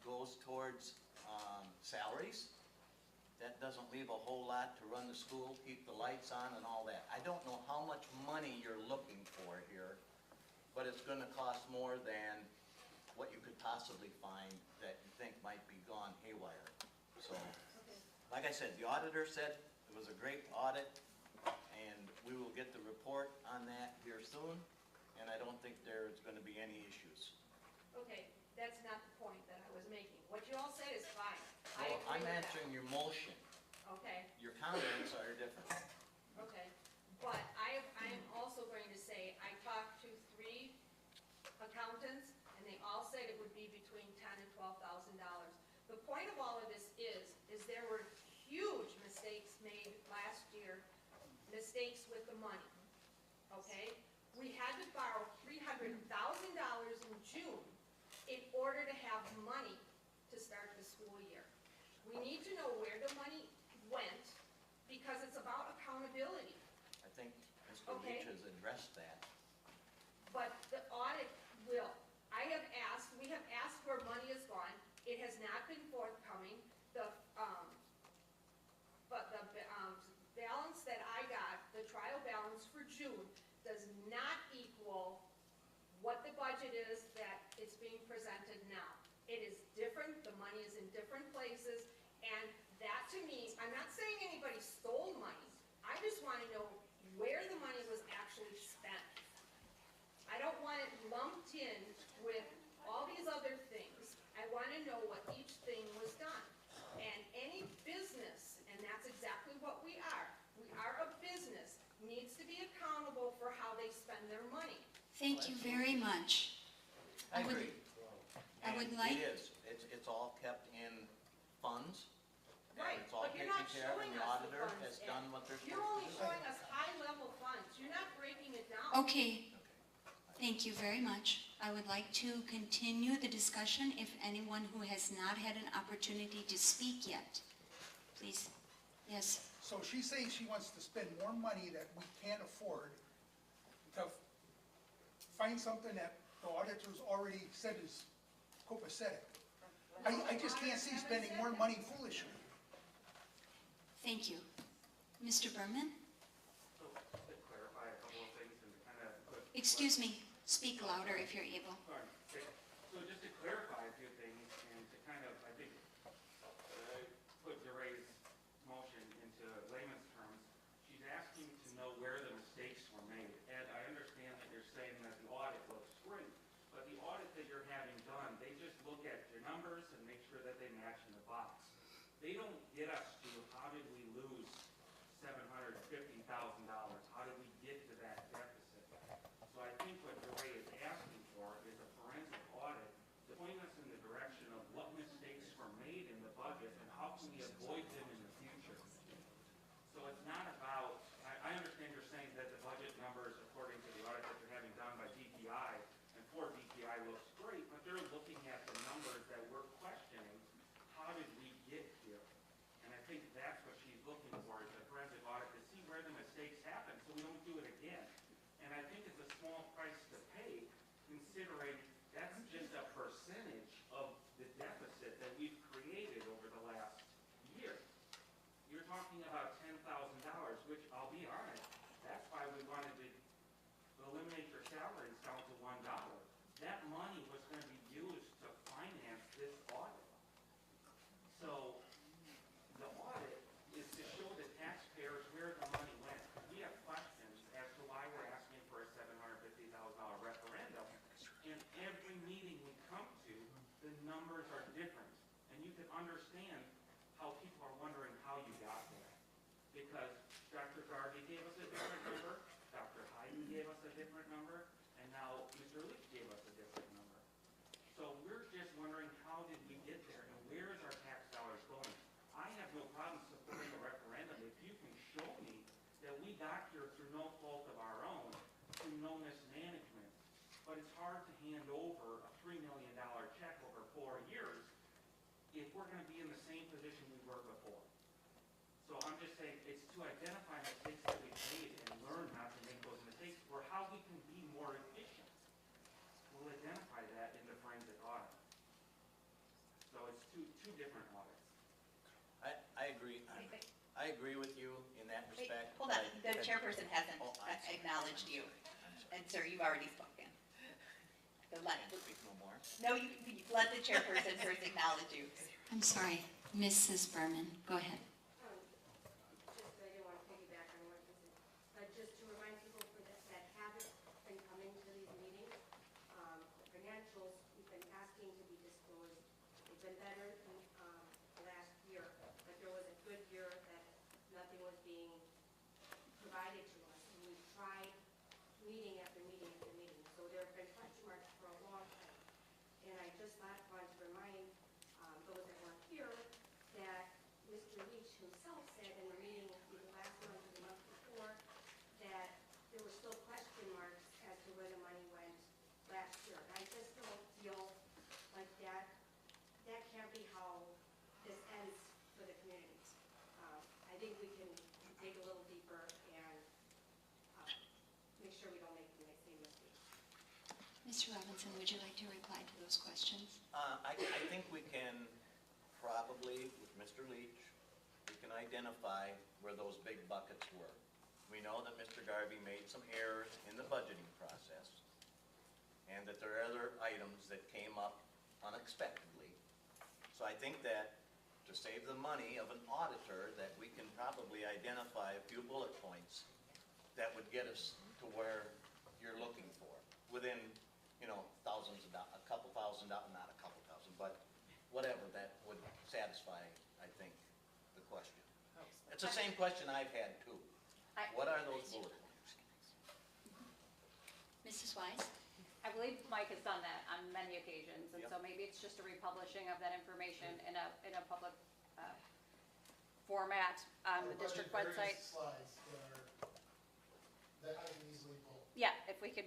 goes towards, salaries, that doesn't leave a whole lot to run the school, keep the lights on and all that. I don't know how much money you're looking for here, but it's gonna cost more than what you could possibly find that you think might be gone haywire. So, like I said, the auditor said it was a great audit, and we will get the report on that here soon, and I don't think there's gonna be any issues. Okay, that's not the point that I was making. What you all said is fine. I Well, agree I'm with that. answering your motion. Okay, Your comments are different. okay. But I am also going to say, I talked to 3 accountants, and they all said it would be between $10,000 and $12,000. The point of all of this is there were huge mistakes made last year, mistakes with the money, okay? We had to borrow $300,000 in June in order to have money to start the school year. We need to know where the money went, because it's about accountability. I think Mr. Okay. Leach has addressed that. But the audit will. We have asked where money is gone. It has not been forthcoming. But the balance that I got, the trial balance for June, does not equal what the budget is that is being presented now. It is different, the money is in different places, and that to me, I'm not saying anybody stole money. I just want to know where the money was actually spent. I don't want it lumped in with all these other things. I want to know what each thing was done. And any business, and that's exactly what we are a business, needs to be accountable for how they spend their money. Thank you very much. I would- agree. I would And like- It is, it's all kept in funds. And Right, it's all but you're taken not care of, showing and the us the auditor funds, has Ed. done what they're supposed to do. You're only showing us high-level funds. You're not breaking it down. Okay, thank you very much. I would like to continue the discussion if anyone who has not had an opportunity to speak yet. Please, yes. So she's saying she wants to spend more money that we can't afford to find something that the auditors already said is copacetic. I just can't see spending more money foolishly. Thank you. Mr. Berman? So, to clarify a couple of things and to kind of put. Excuse me, speak louder if you're able. Sorry. Okay. So just to clarify a few things and to kind of, I think, put DeRay's motion into layman's terms, she's asking to know where the mistakes were made. And I understand that you're saying that the audit looks great, but the audit that you're having done, they just look at your numbers and make sure that they match in the box. They don't get us to how did we lose $750,000? How did we get to that deficit? So I think what DeRay is asking for is a forensic audit to point us in the direction of what mistakes were made in the budget and how can we avoid them in the future. So it's not about, I understand you're saying that the budget numbers, according to the audit that you're having done by DPI, and for DPI looks great, but they're looking at the numbers that we're questioning. How did we get here? And I think that's what she's looking for, is a forensic audit to see where the mistakes happen so we don't do it again. And I think it's a small price to pay, considering that's just a percentage of the deficit that we've created over the last year. You're talking about $10,000, which I'll be honest, that's why we wanted to eliminate your salaries down to $1. That money was going to be used to finance this audit. So the audit is to show the taxpayers where the money went. We have questions as to why we're asking for a $750,000 referendum. In every meeting we come to, the numbers are different. And you can understand how people are wondering how you got there. Because Dr. Garvey gave us a different number, Dr. Hayden gave us a different number, and now Mr. Leach gave us a different number. So we're just wondering how did we get there and where is our tax dollars going? I have no problem supporting a referendum if you can show me that we got here through no fault of our own, through no mismanagement. But it's hard to hand over a $3 million check over 4 years if we're going to be in the same position we were before. So I'm just saying, it's to identify mistakes that we've made and learn not to make those mistakes, or how we can be more efficient. We'll identify that in the forensic audit. So it's two different audits. I agree. I agree with you in that Wait, respect. hold on, the but I- chairperson hasn't Oh, I'm sorry. acknowledged you. And sir, you've already spoken. So let, Speak no more. no, you let the chairperson first acknowledge you. I'm sorry, Mrs. Berman, go ahead. Just, I didn't want to piggyback on what you said, but just to remind people that haven't been coming to these meetings, the financials, we've been asking to be disclosed. They've been better than, last year, but there was a good year that nothing was being provided to us. And we've tried meeting after meeting after meeting, so there have been question marks for a long time. And I just wanted to remind, those that weren't here, that Mr. Leach himself said in the meeting, either last month or the month before, that there were still question marks as to where the money went last year. And I just don't feel like that can't be how this ends for the community. I think we can dig a little deeper and make sure we don't make the same mistakes. Mr. Robinson, would you like to reply to those questions? I think we can probably, with Mr. Leach, we can identify where those big buckets were. We know that Mr. Garvey made some errors in the budgeting process, and that there are other items that came up unexpectedly. So I think that to save the money of an auditor, that we can probably identify a few bullet points that would get us to where you're looking for, within, thousands of dollars, a couple thousand dollars, not a couple thousand, but whatever that would satisfy, I think, the question. It's the same question I've had too. What are those bullet points? Mrs. Wise? I believe Mike has done that on many occasions, and Yep. so maybe it's just a republishing of that information in a public format on the district website. Slides that I can easily pull. Yeah, if we could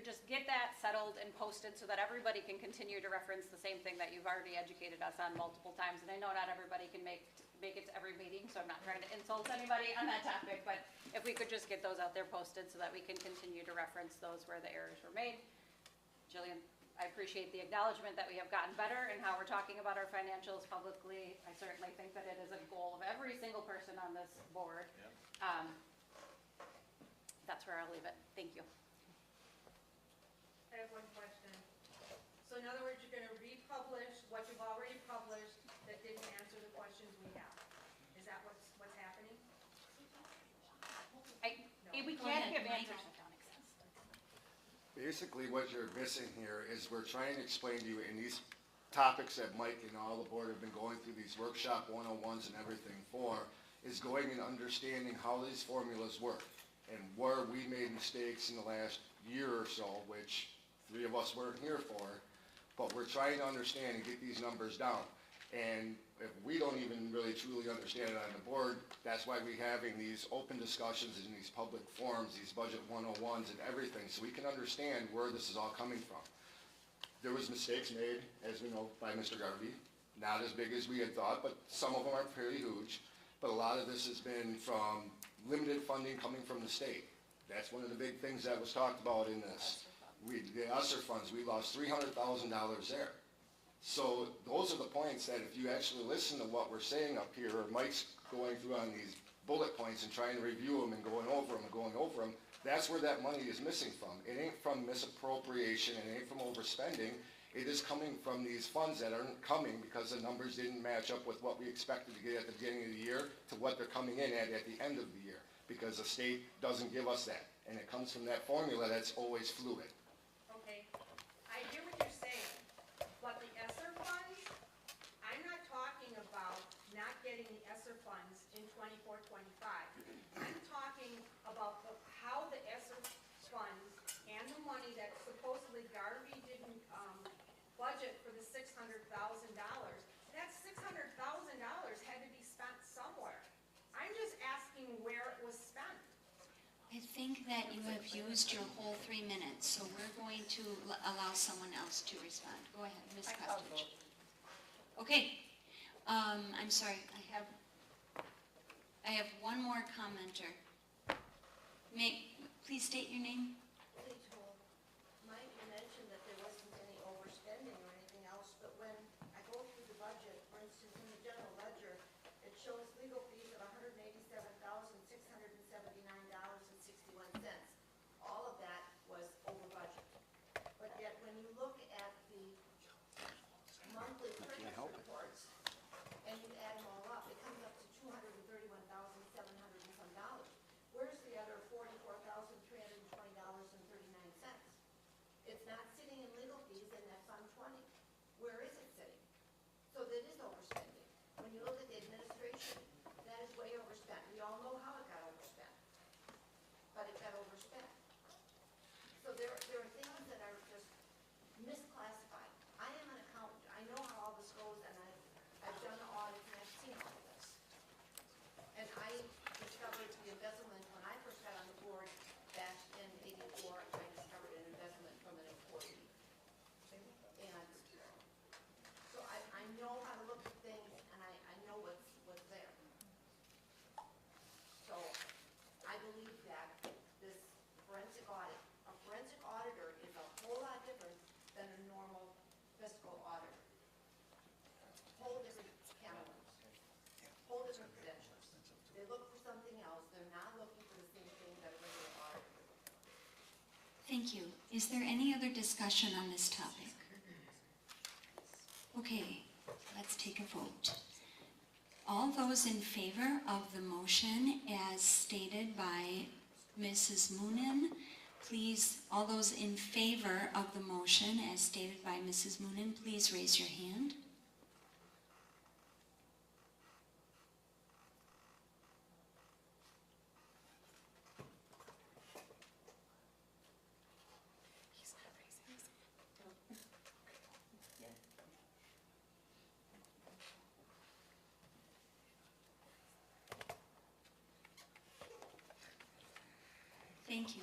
just get that settled and posted so that everybody can continue to reference the same thing that you've already educated us on multiple times. And I know not everybody can make it to every meeting, so I'm not trying to insult anybody on that topic, but if we could just get those out there posted so that we can continue to reference those where the errors were made. Jillian, I appreciate the acknowledgement that we have gotten better in how we're talking about our financials publicly. I certainly think that it is a goal of every single person on this board. Yep. That's where I'll leave it. Thank you. I have one question. So in other words, you're gonna republish what you've already published that didn't answer the questions we have? Is that what's happening? We Go can't ahead, give Mike. answers. Basically, what you're missing here is we're trying to explain to you in these topics that Mike and all the board have been going through, these workshop 101s and everything for, is going and understanding how these formulas work and where we made mistakes in the last year or so, which 3 of us weren't here for, but we're trying to understand and get these numbers down. And if we don't even really truly understand it on the board, that's why we're having these open discussions in these public forums, these budget 101s and everything, so we can understand where this is all coming from. There was mistakes made, as we know, by Mr. Garvey, not as big as we had thought, but some of them are fairly huge. But a lot of this has been from limited funding coming from the state. That's one of the big things that was talked about in this. The ESSER funds, we lost $300,000 there. So those are the points that if you actually listen to what we're saying up here, or Mike's going through on these bullet points and trying to review them and going over them, that's where that money is missing from. It ain't from misappropriation, it ain't from overspending. It is coming from these funds that aren't coming because the numbers didn't match up with what we expected to get at the beginning of the year to what they're coming in at the end of the year, because the state doesn't give us that. And it comes from that formula that's always fluid. Okay, I hear what you're saying, but the ESSER funds, I'm not talking about not getting the ESSER funds in 24-25. I'm talking about how the ESSER funds and the money that supposedly Garvey didn't budget for the $600,000. That $600,000 had to be spent somewhere. I'm just asking where it was spent. I think that you have used your whole 3 minutes, so we're going to allow someone else to respond. Go ahead, Ms. Kostich. Okay, I'm sorry, I have I have one more commenter. Please state your name. Mike, you mentioned that there wasn't any overspending or anything else, but when I go through the budget, for instance, in the general ledger, it shows legal fees of $187,679.61. All of that was over budget. But yet, when you look at the monthly purchase reports, and you add them all up, it comes up to $231,700 and some dollars. Where's the other $44,320.39? It's not sitting in legal fees in that Fund 20. Where is it sitting? So that is overspending. When you look at the administration, that is way overspent. We all know how it got overspent, but it got overspent. So there are things that are just misclassified. I am an accountant. I know how all this goes, and I've done the audits and I've seen all of this. And I discovered the embezzlement when I first got on the board back in '84. I discovered an embezzlement from an employee. And so I know how to look at things, and I know what's there. So I believe that this forensic audit, a forensic auditor is a whole lot different than a normal fiscal auditor. Whole different can of worms, whole different credentials. They look for something else. They're not looking for the same thing that a regular auditor would. Thank you. Is there any other discussion on this topic? Okay, let's take a vote. All those in favor of the motion as stated by Mrs. Moonen, please, all those in favor of the motion as stated by Mrs. Moonen, please raise your hand. Thank you.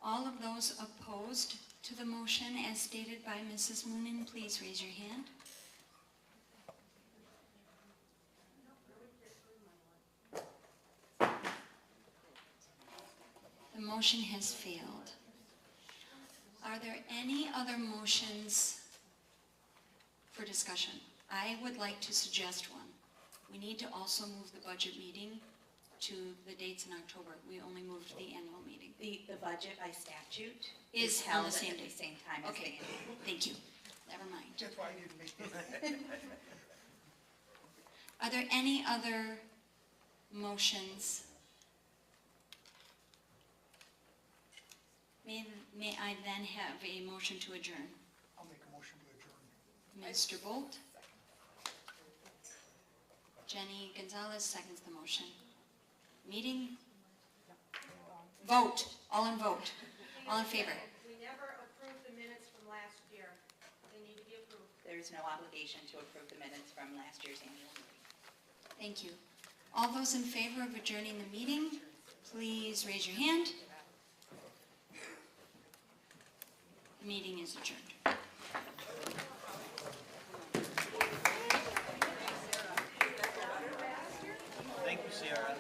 All of those opposed to the motion as stated by Mrs. Moonen, please raise your hand. The motion has failed. Are there any other motions for discussion? I would like to suggest one. We need to also move the budget meeting to the dates in October. We only moved the annual meeting. The budget by statute Is on held the same at day. the same time as the Okay, annual. thank you. Never mind. That's why I didn't make this. Are there any other motions? May I then have a motion to adjourn? I'll make a motion to adjourn. Mr. Bolt? Jenny Gonzalez seconds the motion. Meeting? Vote. All in vote. All in favor. We never approved the minutes from last year. They need to be approved. There is no obligation to approve the minutes from last year's annual meeting. Thank you. All those in favor of adjourning the meeting, please raise your hand. The meeting is adjourned. Thank you, Sarah.